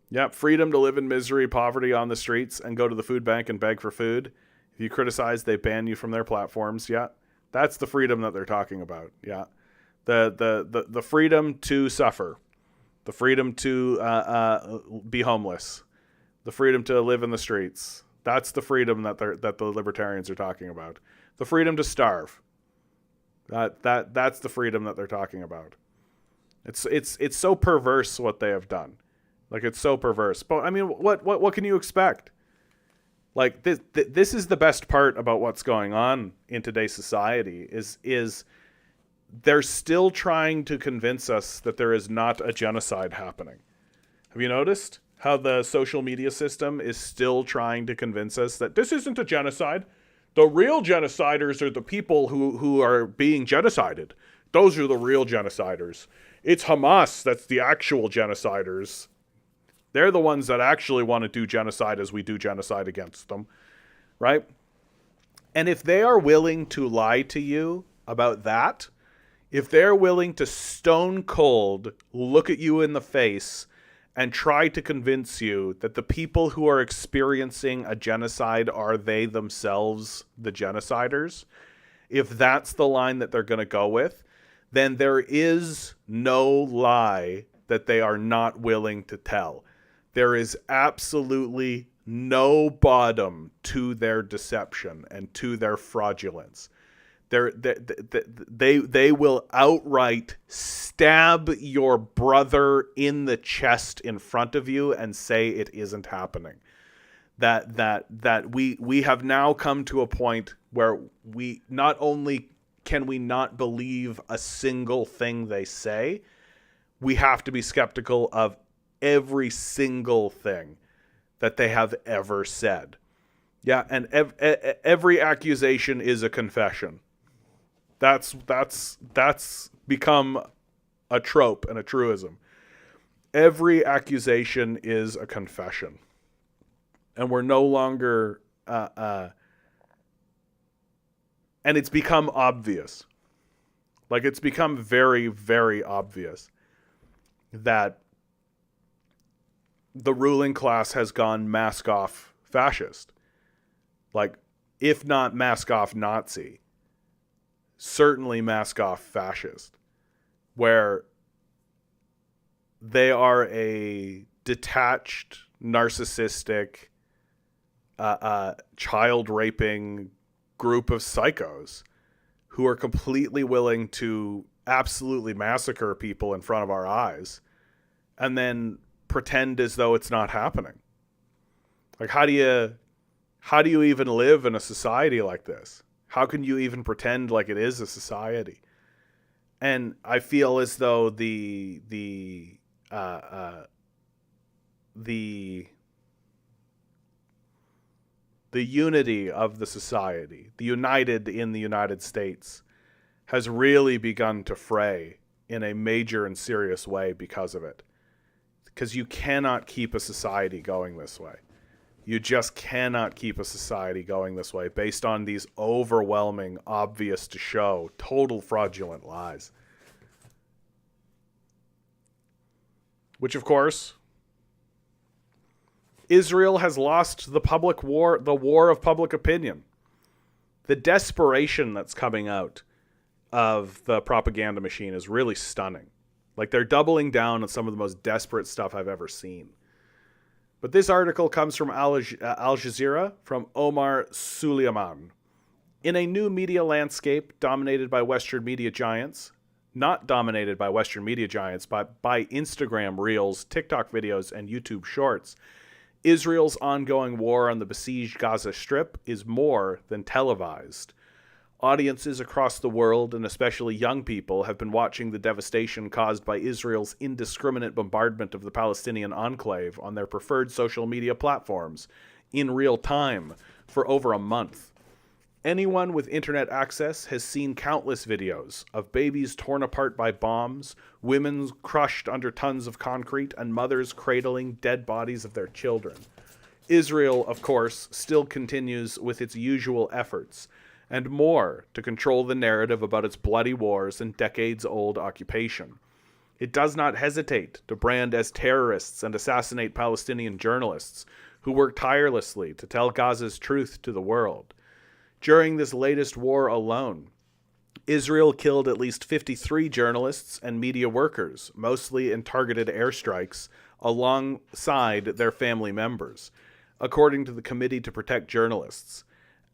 Yep, freedom to live in misery, poverty on the streets, and go to the food bank and beg for food. If you criticize, they ban you from their platforms. Yeah, that's the freedom that they're talking about. Yeah, the freedom to suffer, the freedom to be homeless, the freedom to live in the streets. That's the freedom that the libertarians are talking about. The freedom to starve. That's the freedom that they're talking about. It's so perverse what they have done. Like, it's so perverse. But I mean, what can you expect? Like, this is the best part about what's going on in today's society is they're still trying to convince us that there is not a genocide happening. Have you noticed how the social media system is still trying to convince us that this isn't a genocide? The real genociders are the people who are being genocided. Those are the real genociders. It's Hamas that's the actual genociders. They're the ones that actually want to do genocide as we do genocide against them, right? And if they are willing to lie to you about that, if they're willing to stone cold look at you in the face and try to convince you that the people who are experiencing a genocide are they themselves the genociders, if that's the line that they're going to go with, then there is no lie that they are not willing to tell. There is absolutely no bottom to their deception and to their fraudulence. They will outright stab your brother in the chest in front of you and say it isn't happening. That we have now come to a point where we not only can we not believe a single thing they say, we have to be skeptical of every single thing that they have ever said. Yeah, and every accusation is a confession. That's become a trope and a truism. Every accusation is a confession. And we're no longer and it's become obvious. Like, it's become very, very obvious that the ruling class has gone mask off fascist. Like, if not mask off Nazi, certainly mask off fascist, where they are a detached, narcissistic, child raping group of psychos who are completely willing to absolutely massacre people in front of our eyes and then pretend as though it's not happening. Like, how do you even live in a society like this? How can you even pretend like it is a society? And I feel as though the unity of the society, the united in the United States, has really begun to fray in a major and serious way because of it. Because you cannot keep a society going this way. You just cannot keep a society going this way based on these overwhelming, obvious to show, total fraudulent lies. Which, of course, Israel has lost the war of public opinion. The desperation that's coming out of the propaganda machine is really stunning. Like, they're doubling down on some of the most desperate stuff I've ever seen. But this article comes from Al Jazeera, from Omar Suleiman. In a new media landscape dominated by Western media giants, not dominated by Western media giants, but by Instagram Reels, TikTok videos, and YouTube Shorts, Israel's ongoing war on the besieged Gaza Strip is more than televised. Audiences across the world, and especially young people, have been watching the devastation caused by Israel's indiscriminate bombardment of the Palestinian enclave on their preferred social media platforms in real time for over a month. Anyone with internet access has seen countless videos of babies torn apart by bombs, women crushed under tons of concrete, and mothers cradling dead bodies of their children. Israel, of course, still continues with its usual efforts, and more, to control the narrative about its bloody wars and decades-old occupation. It does not hesitate to brand as terrorists and assassinate Palestinian journalists who work tirelessly to tell Gaza's truth to the world. During this latest war alone, Israel killed at least 53 journalists and media workers, mostly in targeted airstrikes, alongside their family members, according to the Committee to Protect Journalists.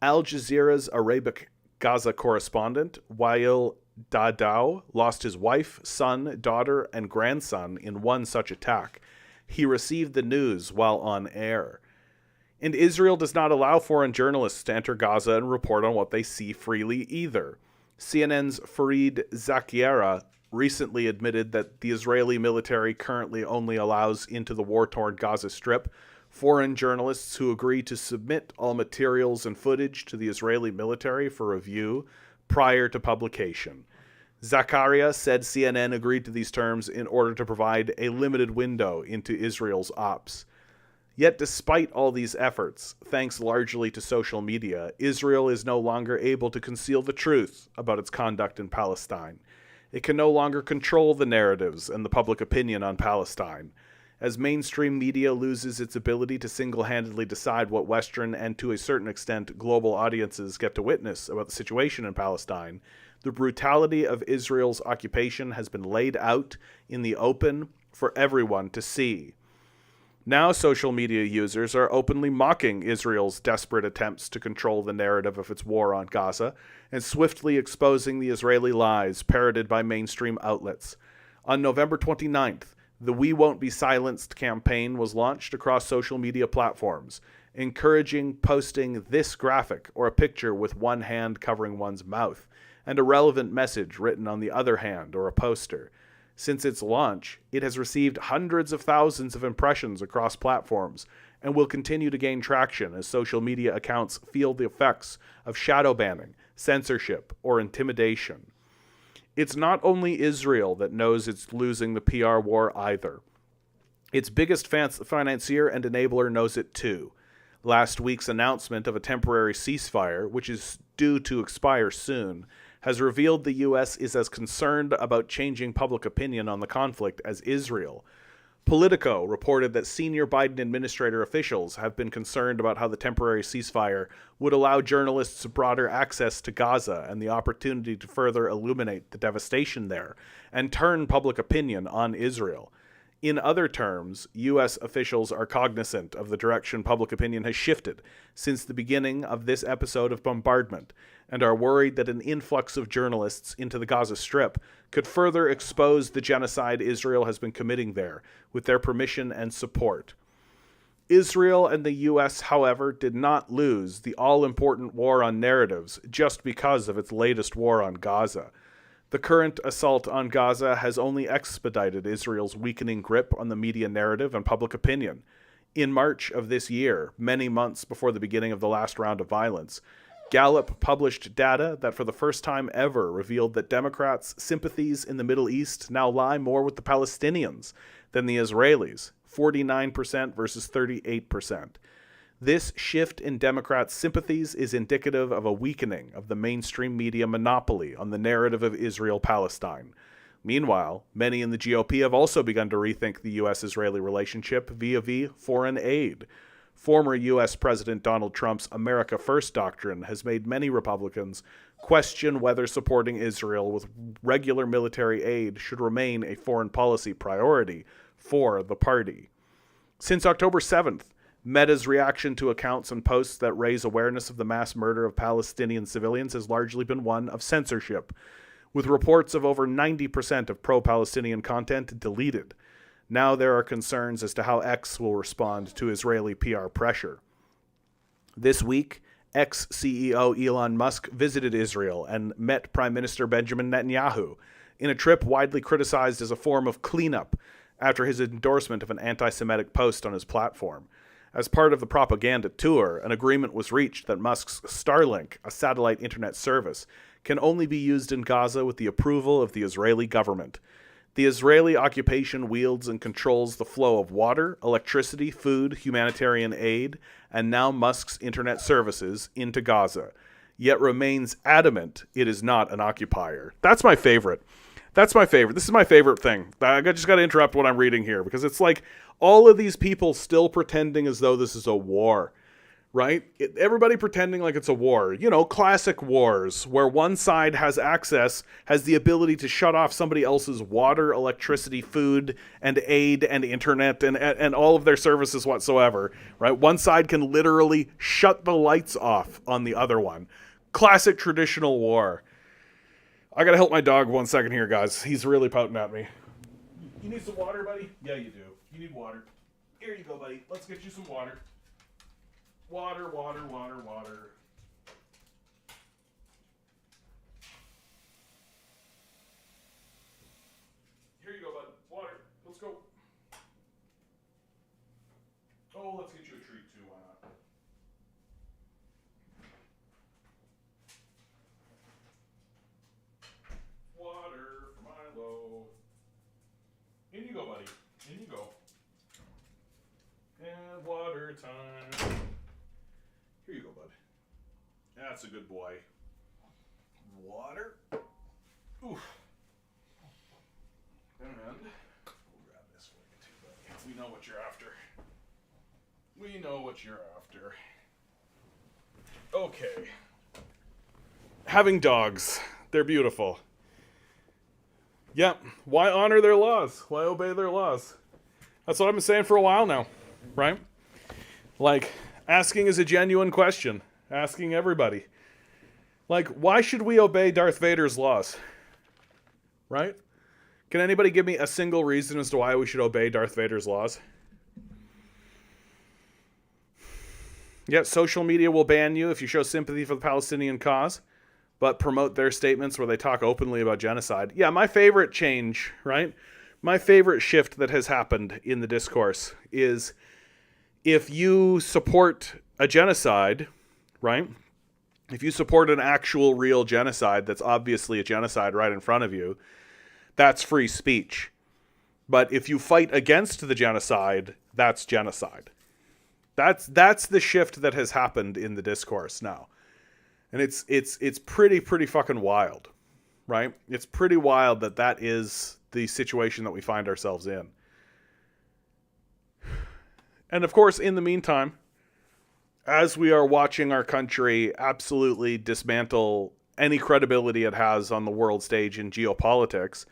Al Jazeera's Arabic Gaza correspondent, Wael Dadao, lost his wife, son, daughter, and grandson in one such attack. He received the news while on air. And Israel does not allow foreign journalists to enter Gaza and report on what they see freely either. CNN's Fareed Zakaria recently admitted that the Israeli military currently only allows into the war-torn Gaza Strip foreign journalists who agree to submit all materials and footage to the Israeli military for review prior to publication. Zakaria said CNN agreed to these terms in order to provide a limited window into Israel's ops. Yet despite all these efforts, thanks largely to social media, Israel is no longer able to conceal the truth about its conduct in Palestine. It can no longer control the narratives and the public opinion on Palestine. As mainstream media loses its ability to single-handedly decide what Western and, to a certain extent, global audiences get to witness about the situation in Palestine, the brutality of Israel's occupation has been laid out in the open for everyone to see. Now social media users are openly mocking Israel's desperate attempts to control the narrative of its war on Gaza and swiftly exposing the Israeli lies parroted by mainstream outlets. On November 29th, the We Won't Be Silenced campaign was launched across social media platforms, encouraging posting this graphic or a picture with one hand covering one's mouth, and a relevant message written on the other hand or a poster. Since its launch, it has received hundreds of thousands of impressions across platforms and will continue to gain traction as social media accounts feel the effects of shadow banning, censorship, or intimidation. It's not only Israel that knows it's losing the PR war either. Its biggest financier and enabler knows it too. Last week's announcement of a temporary ceasefire, which is due to expire soon, has revealed the U.S. is as concerned about changing public opinion on the conflict as Israel. Politico reported that senior Biden administrator officials have been concerned about how the temporary ceasefire would allow journalists broader access to Gaza and the opportunity to further illuminate the devastation there and turn public opinion on Israel. In other terms, U.S. officials are cognizant of the direction public opinion has shifted since the beginning of this episode of bombardment, and are worried that an influx of journalists into the Gaza Strip could further expose the genocide Israel has been committing there, with their permission and support. Israel and the U.S., however, did not lose the all-important war on narratives just because of its latest war on Gaza. The current assault on Gaza has only expedited Israel's weakening grip on the media narrative and public opinion. In March of this year, many months before the beginning of the last round of violence, Gallup published data that for the first time ever revealed that Democrats' sympathies in the Middle East now lie more with the Palestinians than the Israelis, 49% versus 38%. This shift in Democrats' sympathies is indicative of a weakening of the mainstream media monopoly on the narrative of Israel-Palestine. Meanwhile, many in the GOP have also begun to rethink the U.S.-Israeli relationship vis-a-vis foreign aid. Former U.S. President Donald Trump's America First doctrine has made many Republicans question whether supporting Israel with regular military aid should remain a foreign policy priority for the party. Since October 7th, Meta's reaction to accounts and posts that raise awareness of the mass murder of Palestinian civilians has largely been one of censorship, with reports of over 90% of pro-Palestinian content deleted. Now there are concerns as to how X will respond to Israeli PR pressure. This week, ex-CEO Elon Musk visited Israel and met Prime Minister Benjamin Netanyahu in a trip widely criticized as a form of cleanup after his endorsement of an anti-Semitic post on his platform. As part of the propaganda tour, an agreement was reached that Musk's Starlink, a satellite internet service, can only be used in Gaza with the approval of the Israeli government. The Israeli occupation wields and controls the flow of water, electricity, food, humanitarian aid, and now Musk's internet services into Gaza, yet remains adamant it is not an occupier. That's my favorite. This is my favorite thing. I just got to interrupt what I'm reading here, because it's like all of these people still pretending as though this is a war. Right? Everybody pretending like it's a war. You know, classic wars where one side has the ability to shut off somebody else's water, electricity, food, and aid, and internet, and all of their services whatsoever. Right? One side can literally shut the lights off on the other one. Classic traditional war. I gotta help my dog 1 second here, guys. He's really pouting at me. You need some water, buddy? Yeah, you do. You need water. Here you go, buddy. Let's get you some water. Water, water, water, water. Here you go, bud. Water. Let's go. Oh, let's get you a treat, too. Why not? Water, Milo. In you go, buddy. In you go. And water time. Here you go, bud. That's a good boy. Water. Oof. And we'll grab this for you too, buddy. We know what you're after. We know what you're after. Okay. Having dogs. They're beautiful. Yep. Why honor their laws? Why obey their laws? That's what I've been saying for a while now. Right? Like, asking is a genuine question. Asking everybody. Like, why should we obey Darth Vader's laws? Right? Can anybody give me a single reason as to why we should obey Darth Vader's laws? Yeah, social media will ban you if you show sympathy for the Palestinian cause, but promote their statements where they talk openly about genocide. Yeah, my favorite change, right? My favorite shift that has happened in the discourse is if you support a genocide, right? If you support an actual real genocide that's obviously a genocide right in front of you, that's free speech. But if you fight against the genocide, that's genocide. That's the shift that has happened in the discourse now. And it's pretty fucking wild, right? It's pretty wild that is the situation that we find ourselves in. And of course, in the meantime, as we are watching our country absolutely dismantle any credibility it has on the world stage in geopolitics,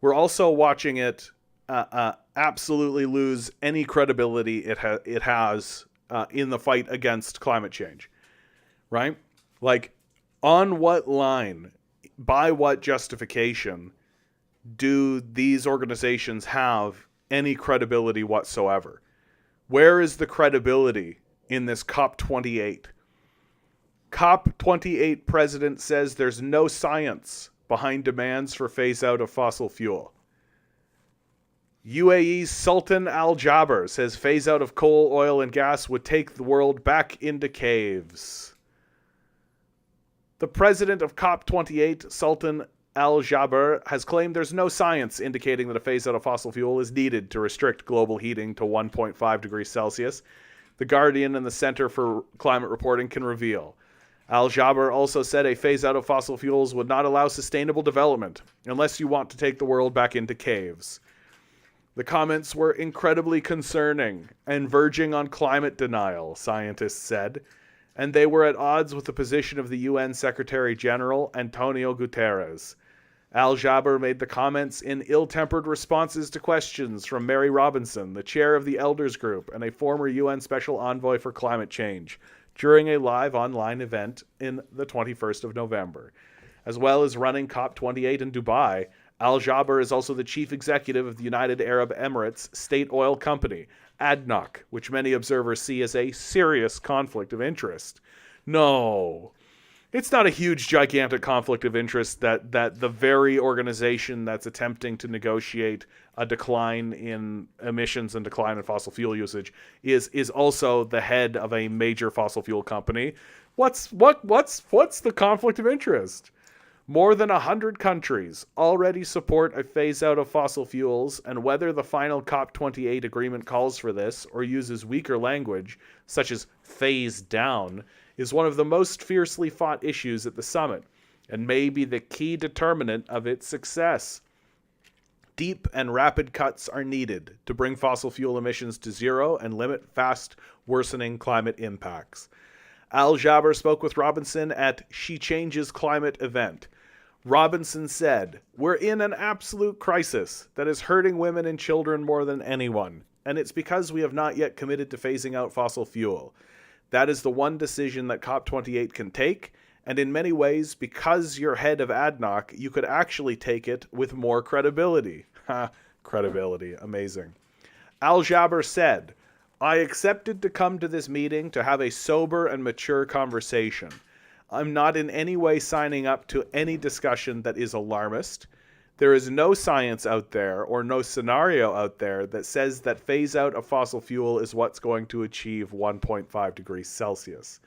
we're also watching it absolutely lose any credibility it has in the fight against climate change, right? Like, on what line, by what justification do these organizations have any credibility whatsoever? Where is the credibility in this COP28? COP28 president says there's no science behind demands for phase out of fossil fuel. UAE's Sultan Al Jaber says phase out of coal, oil, and gas would take the world back into caves. The president of COP28, Sultan Al Jaber, has claimed there's no science indicating that a phase out of fossil fuel is needed to restrict global heating to 1.5 degrees Celsius. The Guardian and the Center for Climate Reporting can reveal. Al Jaber also said a phase out of fossil fuels would not allow sustainable development unless you want to take the world back into caves. The comments were incredibly concerning and verging on climate denial, scientists said, and they were at odds with the position of the UN Secretary General Antonio Guterres. Al Jaber made the comments in ill-tempered responses to questions from Mary Robinson, the chair of the Elders Group and a former UN Special Envoy for Climate Change, during a live online event in the 21st of November. As well as running COP28 in Dubai, Al Jaber is also the chief executive of the United Arab Emirates state oil company, ADNOC, which many observers see as a serious conflict of interest. No, it's not a huge, gigantic conflict of interest that the very organization that's attempting to negotiate a decline in emissions and decline in fossil fuel usage is also the head of a major fossil fuel company. What's the conflict of interest? More than 100 countries already support a phase out of fossil fuels, and whether the final COP28 agreement calls for this or uses weaker language, such as phase down, is one of the most fiercely fought issues at the summit, and may be the key determinant of its success. Deep and rapid cuts are needed to bring fossil fuel emissions to zero and limit fast worsening climate impacts. Al Jaber spoke with Robinson at She Changes Climate event. Robinson said, "We're in an absolute crisis that is hurting women and children more than anyone, and it's because we have not yet committed to phasing out fossil fuel. That is the one decision that COP28 can take, and in many ways, because you're head of ADNOC, you could actually take it with more credibility." Ha, credibility, amazing. Al Jaber said, "I accepted to come to this meeting to have a sober and mature conversation. I'm not in any way signing up to any discussion that is alarmist. There is no science out there or no scenario out there that says that phase out of fossil fuel is what's going to achieve 1.5 degrees Celsius."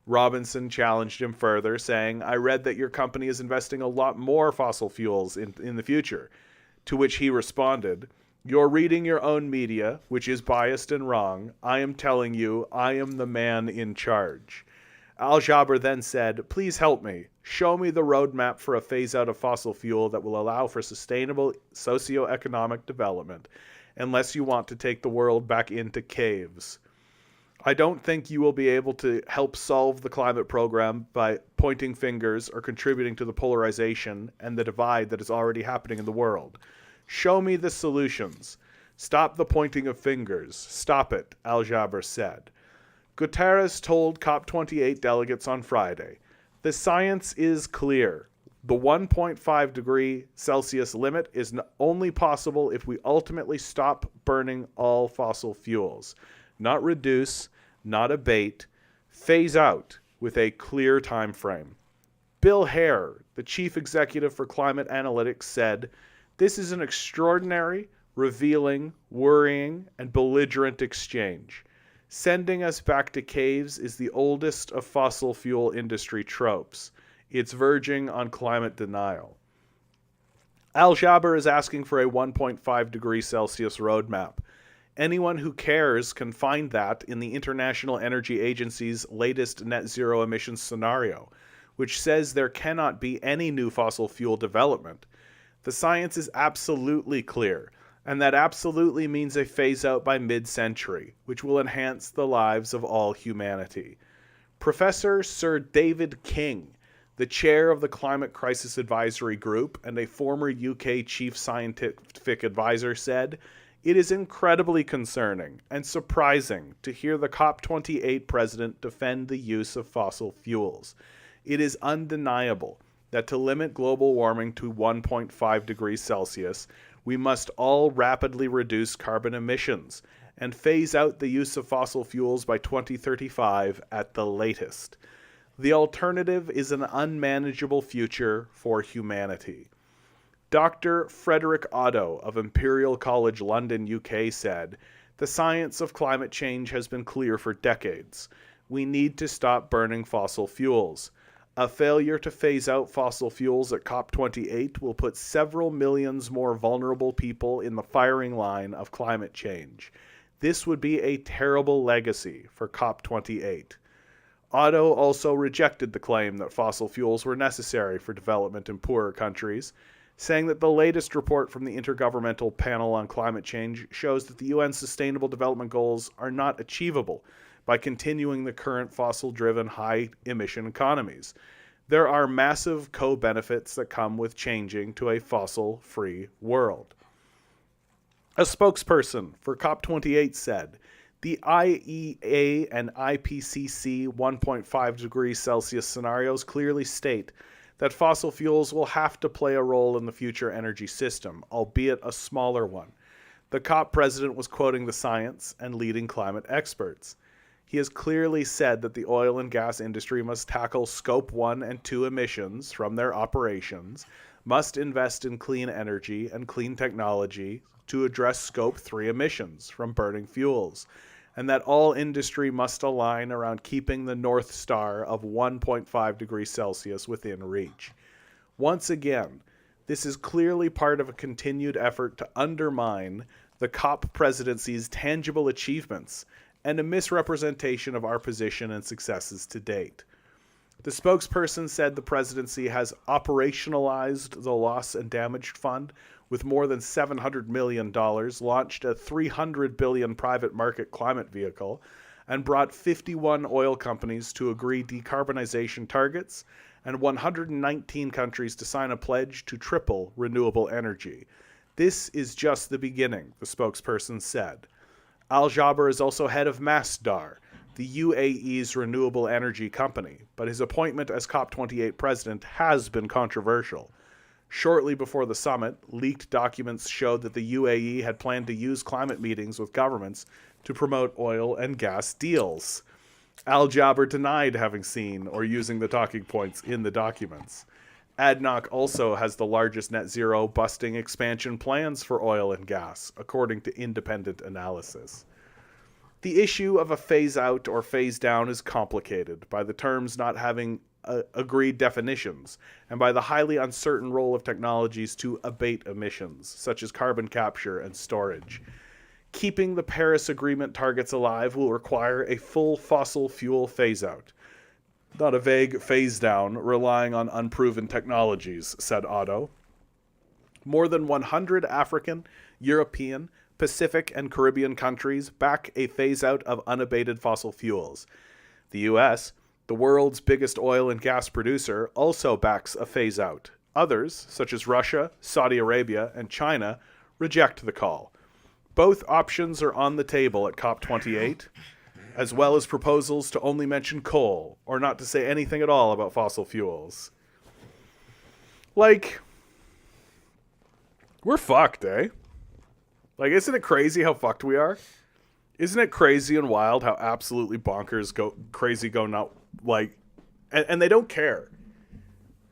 Robinson challenged him further, saying, "I read that your company is investing a lot more fossil fuels in the future." To which he responded, "You're reading your own media, which is biased and wrong. I am telling you, I am the man in charge." Al Jaber then said, "Please help me. Show me the roadmap for a phase out of fossil fuel that will allow for sustainable socioeconomic development, unless you want to take the world back into caves. I don't think you will be able to help solve the climate program by pointing fingers or contributing to the polarization and the divide that is already happening in the world. Show me the solutions. Stop the pointing of fingers. Stop it," Al Jaber said. Guterres told COP28 delegates on Friday, "The science is clear. The 1.5 degree Celsius limit is only possible if we ultimately stop burning all fossil fuels. Not reduce, not abate, phase out with a clear time frame." Bill Hare, the chief executive for climate analytics, said, "This is an extraordinary, revealing, worrying, and belligerent exchange. Sending us back to caves is the oldest of fossil fuel industry tropes. It's verging on climate denial." Al Jaber is asking for a 1.5 degree Celsius roadmap. Anyone who cares can find that in the International Energy Agency's latest net zero emissions scenario, which says there cannot be any new fossil fuel development. The science is absolutely clear, and that absolutely means a phase-out by mid-century, which will enhance the lives of all humanity. Professor Sir David King, the chair of the Climate Crisis Advisory Group and a former UK chief scientific advisor, said, "It is incredibly concerning and surprising to hear the COP28 president defend the use of fossil fuels. It is undeniable that to limit global warming to 1.5 degrees Celsius, we must all rapidly reduce carbon emissions and phase out the use of fossil fuels by 2035 at the latest. The alternative is an unmanageable future for humanity." Dr. Frederick Otto of Imperial College London, UK said, "The science of climate change has been clear for decades. We need to stop burning fossil fuels. A failure to phase out fossil fuels at COP28 will put several millions more vulnerable people in the firing line of climate change. This would be a terrible legacy for COP28. Otto also rejected the claim that fossil fuels were necessary for development in poorer countries, saying that the latest report from the Intergovernmental Panel on Climate Change shows that the UN Sustainable Development Goals are not achievable by continuing the current fossil-driven high-emission economies. There are massive co-benefits that come with changing to a fossil-free world. A spokesperson for COP28 said, "The IEA and IPCC 1.5 degrees Celsius scenarios clearly state that fossil fuels will have to play a role in the future energy system, albeit a smaller one." The COP president was quoting the science and leading climate experts. He has clearly said that the oil and gas industry must tackle Scope 1 and 2 emissions from their operations, must invest in clean energy and clean technology to address Scope 3 emissions from burning fuels, and that all industry must align around keeping the North Star of 1.5 degrees Celsius within reach. Once again, this is clearly part of a continued effort to undermine the COP presidency's tangible achievements and a misrepresentation of our position and successes to date. The spokesperson said the presidency has operationalized the Loss and Damaged Fund with more than $700 million, launched a $300 billion private market climate vehicle, and brought 51 oil companies to agree decarbonization targets and 119 countries to sign a pledge to triple renewable energy. This is just the beginning, the spokesperson said. Al-Jaber is also head of Masdar, the UAE's renewable energy company, but his appointment as COP28 president has been controversial. Shortly before the summit, leaked documents showed that the UAE had planned to use climate meetings with governments to promote oil and gas deals. Al-Jaber denied having seen or using the talking points in the documents. ADNOC also has the largest net zero busting expansion plans for oil and gas, according to independent analysis. The issue of a phase out or phase down is complicated by the terms not having agreed definitions and by the highly uncertain role of technologies to abate emissions, such as carbon capture and storage. Keeping the Paris Agreement targets alive will require a full fossil fuel phase out, not a vague phase down relying on unproven technologies, said Otto. More than 100 African, European, Pacific, and Caribbean countries back a phase out of unabated fossil fuels. The US, the world's biggest oil and gas producer, also backs a phase out. Others, such as Russia, Saudi Arabia, and China, reject the call. Both options are on the table at COP28, as well as proposals to only mention coal, or not to say anything at all about fossil fuels. Like, we're fucked, eh? Like, isn't it crazy how fucked we are? Isn't it crazy and wild how absolutely bonkers go not, like, and they don't care,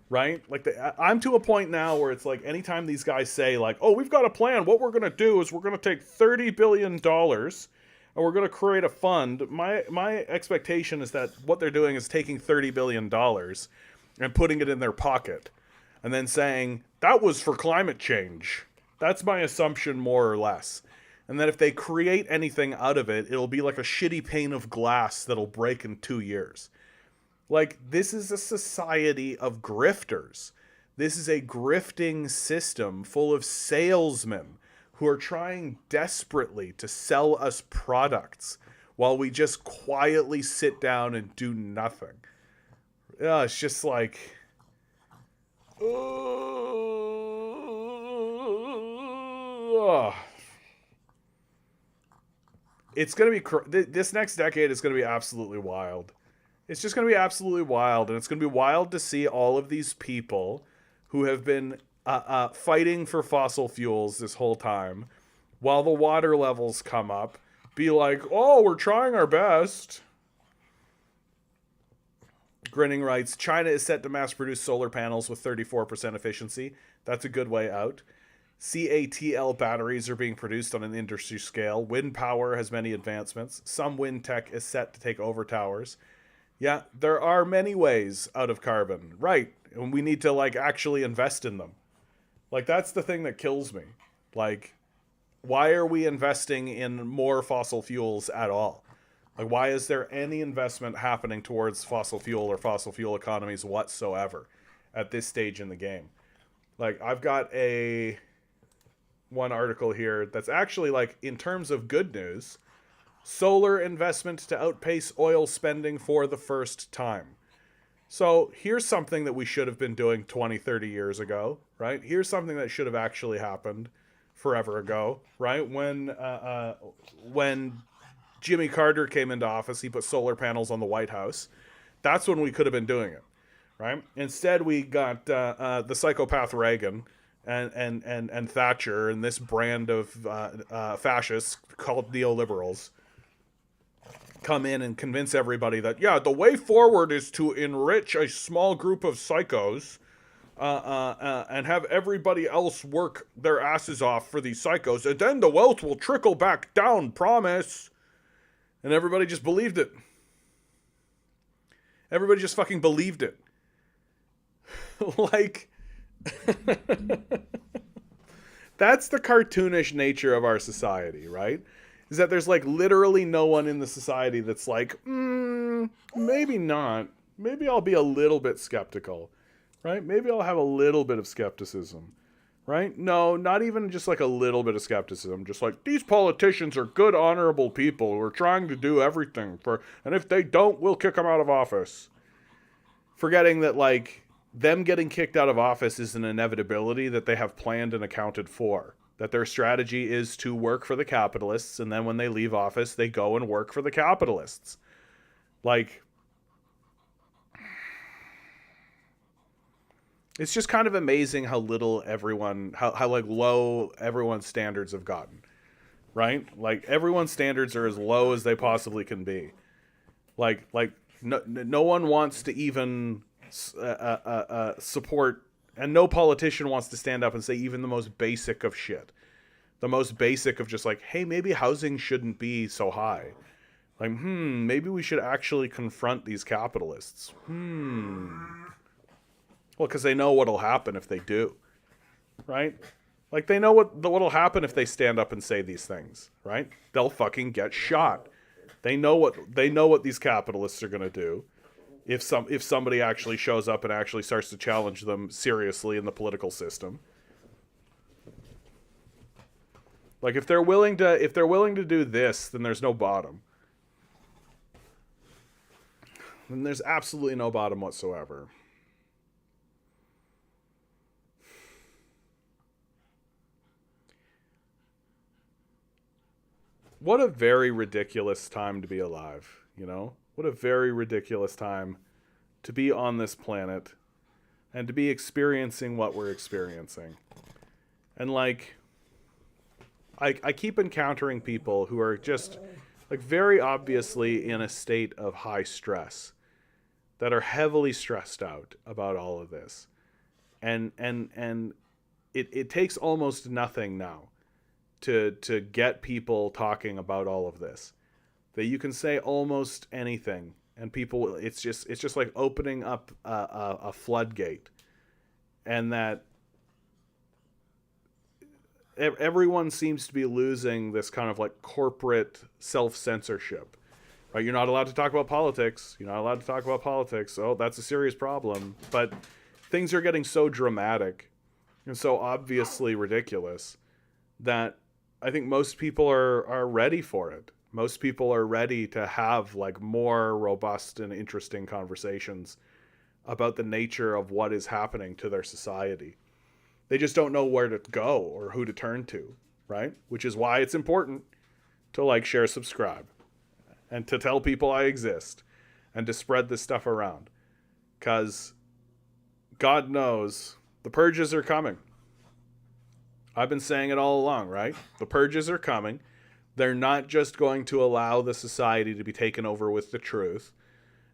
right? Like, I'm to a point now where it's like, anytime these guys say, like, oh, we've got a plan, what we're going to do is we're going to take $30 billion and we're going to create a fund. My expectation is that what they're doing is taking $30 billion and putting it in their pocket and then saying, that was for climate change. That's my assumption, more or less. And that if they create anything out of it, it'll be like a shitty pane of glass that'll break in 2 years. Like, this is a society of grifters. This is a grifting system full of salesmen who are trying desperately to sell us products while we just quietly sit down and do nothing. Yeah, it's just like... It's going to be... This next decade is going to be absolutely wild. It's just going to be absolutely wild. And it's going to be wild to see all of these people who have been fighting for fossil fuels this whole time, while the water levels come up, be like, oh, we're trying our best. Grinning writes, China is set to mass produce solar panels with 34% efficiency. That's a good way out. CATL batteries are being produced on an industry scale. Wind power has many advancements. Some wind tech is set to take over towers. Yeah, there are many ways out of carbon. Right. And we need to, like, actually invest in them. Like, that's the thing that kills me. Like, why are we investing in more fossil fuels at all? Like, why is there any investment happening towards fossil fuel or fossil fuel economies whatsoever at this stage in the game? Like, I've got one article here that's actually, like, in terms of good news, solar investment to outpace oil spending for the first time. So here's something that we should have been doing 20, 30 years ago, right? Here's something that should have actually happened forever ago, right? When Jimmy Carter came into office, he put solar panels on the White House. That's when we could have been doing it, right? Instead, we got the psychopath Reagan and Thatcher and this brand of fascists called neoliberals come in and convince everybody that, yeah, the way forward is to enrich a small group of psychos and have everybody else work their asses off for these psychos, and then the wealth will trickle back down, promise. And everybody just believed it. Everybody just fucking believed it. Like, That's the cartoonish nature of our society, right? Is that there's like literally no one in the society that's like, maybe not. Maybe I'll be a little bit skeptical, right? Maybe I'll have a little bit of skepticism, right? No, not even just like a little bit of skepticism. Just like, these politicians are good, honorable people who are trying to do everything for, and if they don't, we'll kick them out of office. Forgetting that, like, them getting kicked out of office is an inevitability that they have planned and accounted for. That their strategy is to work for the capitalists, and then when they leave office, they go and work for the capitalists. Like, it's just kind of amazing how little everyone, how like low everyone's standards have gotten, right? Like, everyone's standards are as low as they possibly can be. Like no one wants to even support, and no politician wants to stand up and say even the most basic of shit. The most basic of just like, hey, maybe housing shouldn't be so high. Like, maybe we should actually confront these capitalists. Well, because they know what'll happen if they do, right? Like, they know what'll happen if they stand up and say these things, right? They'll fucking get shot. They know what these capitalists are gonna do if somebody actually shows up and actually starts to challenge them seriously in the political system. Like, if they're willing to do this, then there's no bottom. Then there's absolutely no bottom whatsoever. What a very ridiculous time to be alive, you know? What a very ridiculous time to be on this planet and to be experiencing what we're experiencing. And like, I keep encountering people who are just like very obviously in a state of high stress, that are heavily stressed out about all of this. And it takes almost nothing now to get people talking about all of this. That you can say almost anything, and people, it's just like opening up a floodgate, and that everyone seems to be losing this kind of like corporate self-censorship. Right? You're not allowed to talk about politics. You're not allowed to talk about politics. Oh, that's a serious problem. But things are getting so dramatic and so obviously ridiculous that I think most people are ready for it. Most people are ready to have like more robust and interesting conversations about the nature of what is happening to their society. They just don't know where to go or who to turn to, right? Which is why it's important to like, share, subscribe, and to tell people I exist, and to spread this stuff around. Because God knows the purges are coming. I've been saying it all along, right? The purges are coming. They're not just going to allow the society to be taken over with the truth.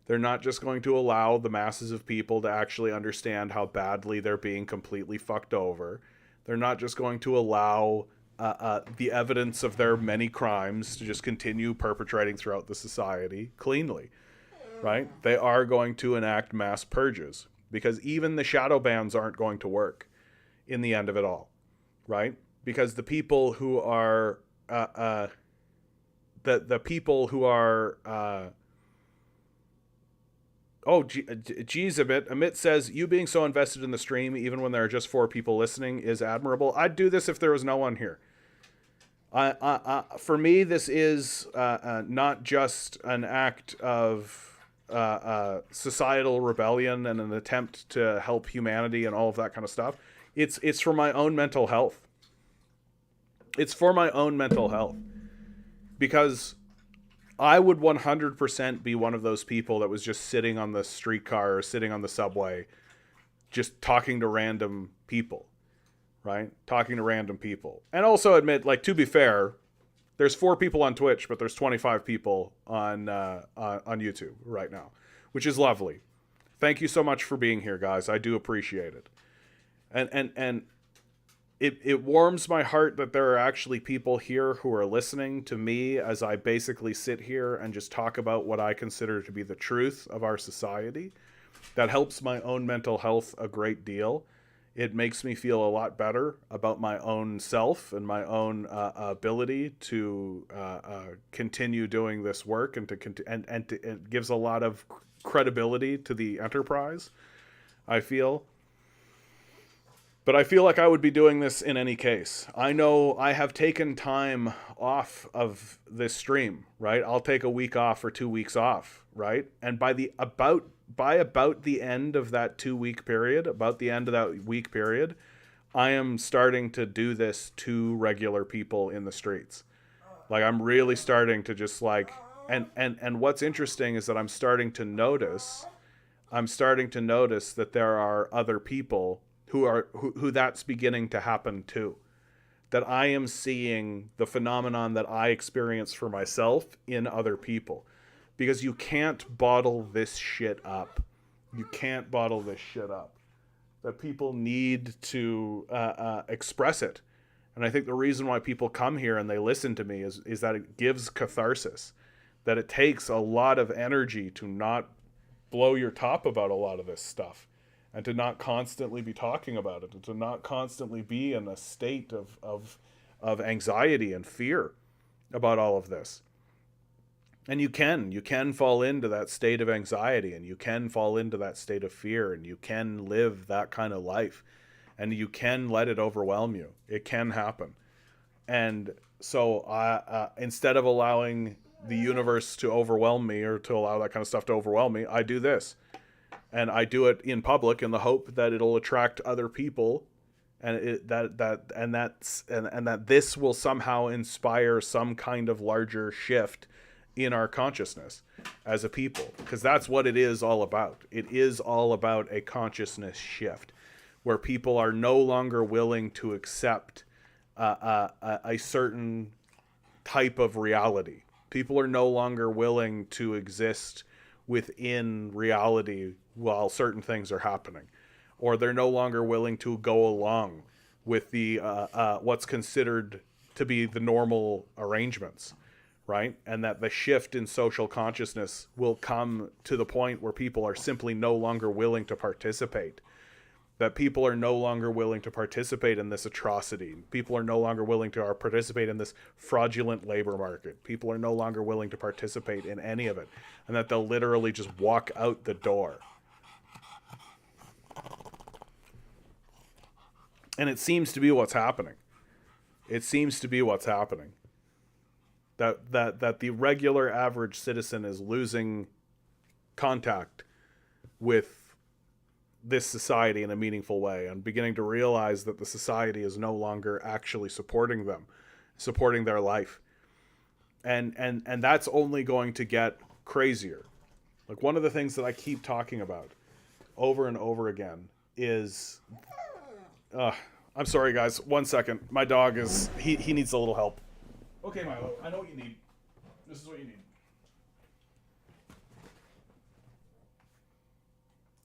They're not just going to allow the masses of people to actually understand how badly they're being completely fucked over. They're not just going to allow the evidence of their many crimes to just continue perpetrating throughout the society cleanly, right? They are going to enact mass purges, because even the shadow bans aren't going to work in the end of it all, right? Because the people who are the people who are geez, Amit says, you being so invested in the stream, even when there are just 4 people listening, is admirable. I'd do this if there was no one here. For me, this is not just an act of societal rebellion and an attempt to help humanity and all of that kind of stuff. It's for my own mental health. It's for my own mental health. Because I would 100% be one of those people that was just sitting on the streetcar or sitting on the subway, just talking to random people, right? Talking to random people. And also admit, like, to be fair, there's 4 people on Twitch, but there's 25 people on YouTube right now, which is lovely. Thank you so much for being here, guys. I do appreciate it. And it warms my heart that there are actually people here who are listening to me as I basically sit here and just talk about what I consider to be the truth of our society. That helps my own mental health a great deal. It makes me feel a lot better about my own self and my own ability to continue doing this work, and it gives a lot of credibility to the enterprise, I feel. But I feel like I would be doing this in any case. I know I have taken time off of this stream, right? I'll take a week off or 2 weeks off, right? And by about the end of that 2 week period, about the end of that week period, I am starting to do this to regular people in the streets. Like, I'm really starting to just like, and what's interesting is that I'm starting to notice that there are other people who that's beginning to happen to. That I am seeing the phenomenon that I experience for myself in other people. Because you can't bottle this shit up. You can't bottle this shit up. That people need to express it. And I think the reason why people come here and they listen to me is that it gives catharsis. That it takes a lot of energy to not blow your top about a lot of this stuff, and to not constantly be talking about it, and to not constantly be in a state of anxiety and fear about all of this. And you can fall into that state of anxiety, and you can fall into that state of fear, and you can live that kind of life, and you can let it overwhelm you. It can happen. And so instead of allowing the universe to overwhelm me, or to allow that kind of stuff to overwhelm me, I do this. And I do it in public in the hope that it'll attract other people, and that this will somehow inspire some kind of larger shift in our consciousness as a people, because that's what it is all about. It is all about a consciousness shift, where people are no longer willing to accept a certain type of reality. People are no longer willing to exist within reality while certain things are happening, or they're no longer willing to go along with the what's considered to be the normal arrangements, right? And that the shift in social consciousness will come to the point where people are simply no longer willing to participate. That people are no longer willing to participate in this atrocity. People are no longer willing to participate in this fraudulent labor market. People are no longer willing to participate in any of it. And that they'll literally just walk out the door. And it seems to be what's happening. It seems to be what's happening. That the regular average citizen is losing contact with this society in a meaningful way, and beginning to realize that the society is no longer actually supporting them, supporting their life. And that's only going to get crazier. Like, one of the things that I keep talking about over and over again is I'm sorry guys, 1 second. My dog is he needs a little help. Okay, Milo, I know what you need. This is what you need.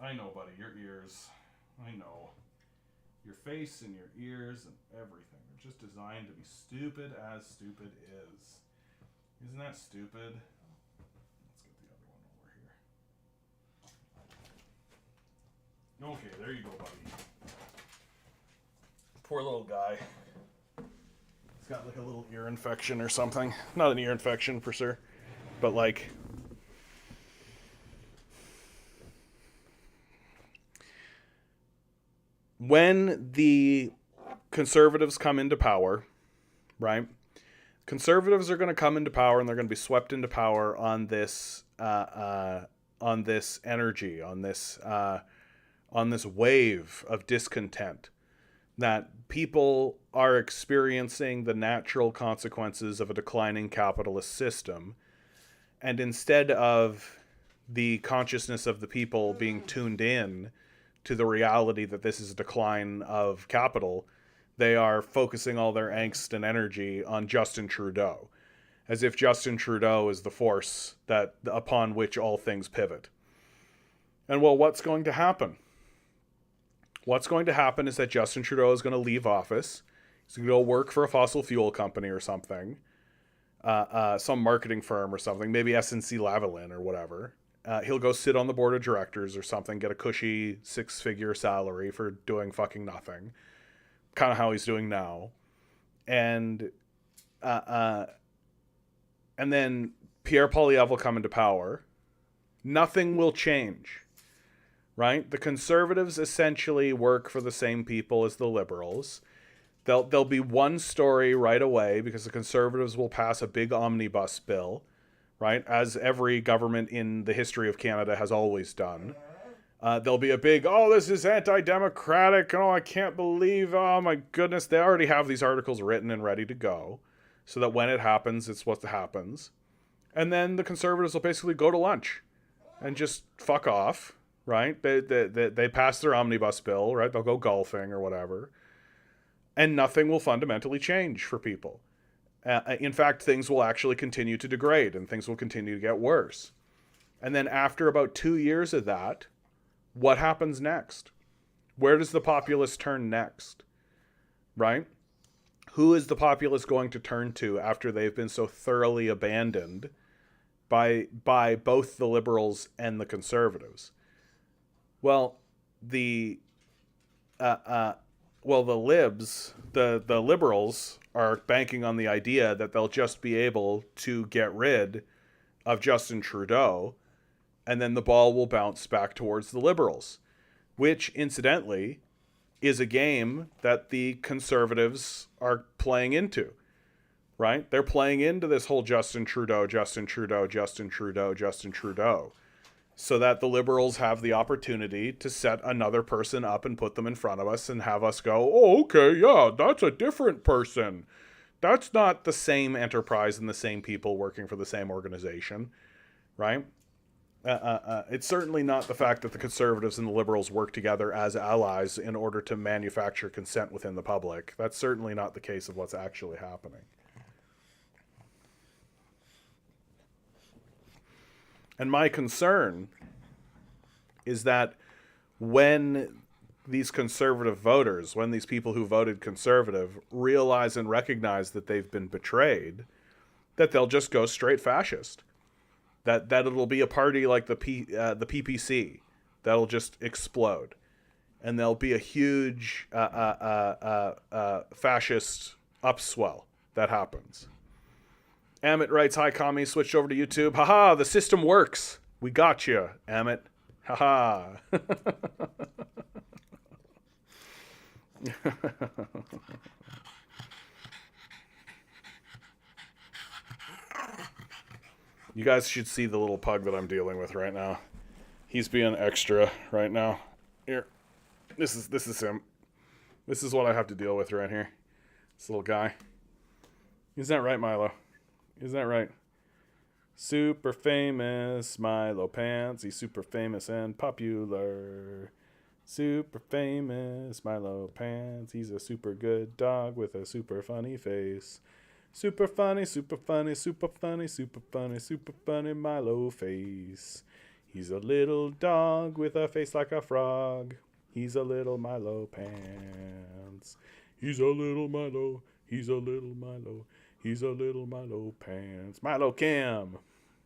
I know, buddy, your ears. I know. Your face and your ears and everything. They're just designed to be stupid as stupid is. Isn't that stupid? Let's get the other one over here. Okay, there you go, buddy. Poor little guy. He's got like a little ear infection or something. Not an ear infection for sure, but like... when the conservatives come into power, right? Conservatives are going to come into power, and they're going to be swept into power on this energy, on this wave of discontent, that people are experiencing the natural consequences of a declining capitalist system, and instead of the consciousness of the people being tuned in to the reality that this is a decline of capital, they are focusing all their angst and energy on Justin Trudeau, as if Justin Trudeau is the force that upon which all things pivot. And well, what's going to happen? What's going to happen is that Justin Trudeau is going to leave office. He's going to go work for a fossil fuel company or something, some marketing firm or something, maybe SNC Lavalin or whatever. He'll go sit on the board of directors or something, get a cushy 6-figure salary for doing fucking nothing. Kind of how he's doing now. And then Pierre Poilievre will come into power. Nothing will change, right? The Conservatives essentially work for the same people as the Liberals. There'll be one story right away because the Conservatives will pass a big omnibus bill, right? As every government in the history of Canada has always done. There'll be a big, oh, this is anti-democratic. Oh, I can't believe, oh my goodness. They already have these articles written and ready to go so that when it happens, it's what happens. And then the Conservatives will basically go to lunch and just fuck off, right? They pass their omnibus bill, right? They'll go golfing or whatever. And nothing will fundamentally change for people. In fact, things will actually continue to degrade and things will continue to get worse. And then after about 2 years of that, what happens next? Where does the populace turn next? Right? Who is the populace going to turn to after they've been so thoroughly abandoned by both the Liberals and the Conservatives? Well, the Libs, the Liberals are banking on the idea that they'll just be able to get rid of Justin Trudeau, and then the ball will bounce back towards the Liberals, which, incidentally, is a game that the Conservatives are playing into, right? They're playing into this whole Justin Trudeau, so that the Liberals have the opportunity to set another person up and put them in front of us and have us go, oh, okay, yeah, that's a different person. That's not the same enterprise and the same people working for the same organization, right? It's certainly not the fact that the Conservatives and the Liberals work together as allies in order to manufacture consent within the public. That's certainly not the case of what's actually happening. And my concern is that when these conservative voters, when these people who voted conservative realize and recognize that they've been betrayed, that they'll just go straight fascist. That it'll be a party like the PPC that'll just explode. And there'll be a huge fascist upswell that happens. Amit writes, hi, commie, switched over to YouTube. Haha, the system works. We got you, Amit. Haha. You guys should see the little pug that I'm dealing with right now. He's being extra right now. Here. This is him. This is what I have to deal with right here. This little guy. Is that right, Milo? Is that right? Super famous Milo Pants. He's super famous and popular. Super famous Milo Pants. He's a super good dog with a super funny face. Super funny, super funny, super funny, super funny, super funny Milo face. He's a little dog with a face like a frog. He's a little Milo Pants. He's a little Milo. He's a little Milo. He's a little Milo Pants. Milo Cam.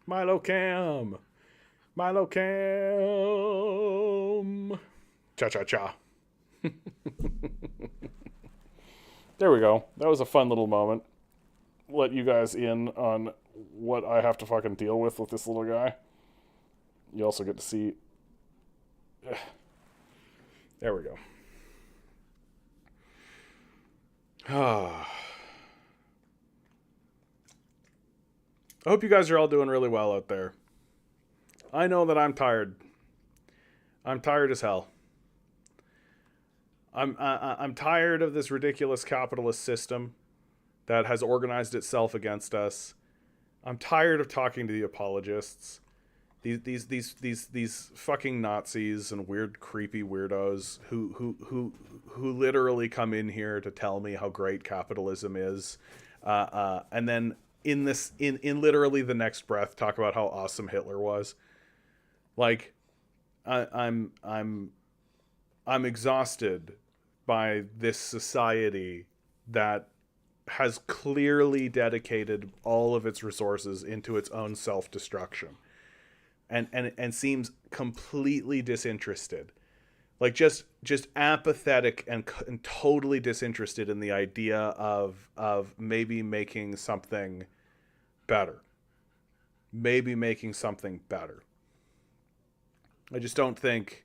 Milo Cam. Milo Cam. Cha-cha-cha. There we go. That was a fun little moment. Let you guys in on what I have to fucking deal with this little guy. You also get to see... There we go. I hope you guys are all doing really well out there. I know that I'm tired. I'm tired as hell. I'm tired of this ridiculous capitalist system that has organized itself against us. I'm tired of talking to the apologists. These fucking Nazis and weird, creepy weirdos who literally come in here to tell me how great capitalism is, and then in literally the next breath talk about how awesome Hitler was. Like, I'm exhausted by this society that has clearly dedicated all of its resources into its own self-destruction. and seems completely disinterested. Like just apathetic and totally disinterested in the idea of maybe making something better. Maybe making something better. I just don't think.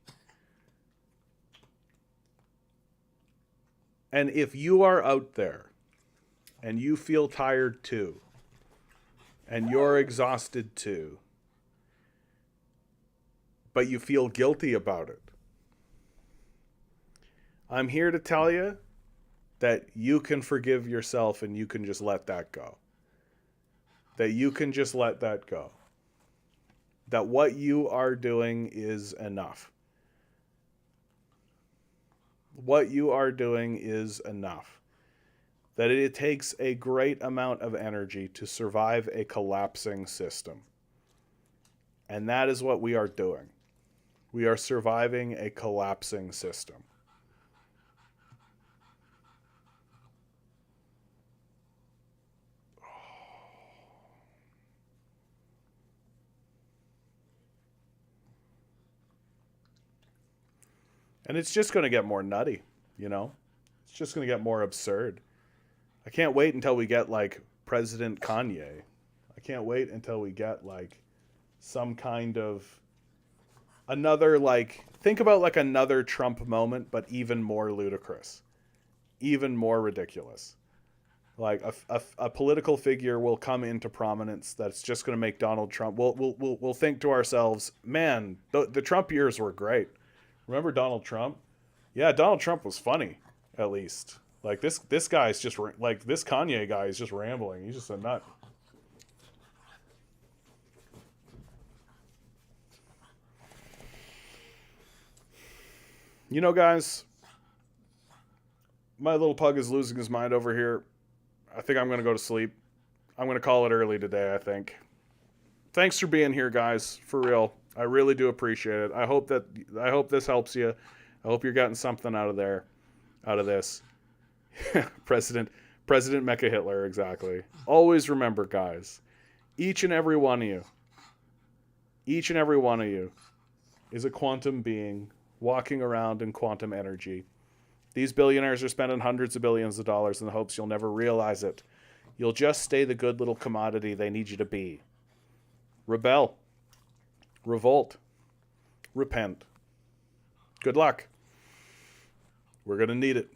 And if you are out there and you feel tired too, and you're exhausted too, but you feel guilty about it, I'm here to tell you that you can forgive yourself and you can just let that go. That you can just let that go. That what you are doing is enough. What you are doing is enough. That it takes a great amount of energy to survive a collapsing system. And that is what we are doing. We are surviving a collapsing system. And it's just going to get more nutty, you know? It's just going to get more absurd. I can't wait until we get like President Kanye. I can't wait until we get like some kind of another, like, think about like another Trump moment, but even more ludicrous, even more ridiculous. Like a political figure will come into prominence that's just going to make Donald Trump. We'll think to ourselves, man, the Trump years were great. Remember Donald Trump? Yeah, Donald Trump was funny, at least. Like this guy's just like this Kanye guy is just rambling. He's just a nut. You know, guys, my little pug is losing his mind over here. I think I'm going to go to sleep. I'm going to call it early today, I think. Thanks for being here, guys. For real. I really do appreciate it. I hope this helps you. I hope you're getting something out of this. President Mecha Hitler, exactly. Always remember, guys, each and every one of you is a quantum being walking around in quantum energy. These billionaires are spending hundreds of billions of dollars in the hopes you'll never realize it. You'll just stay the good little commodity they need you to be. Rebel. Revolt. Repent. Good luck. We're going to need it.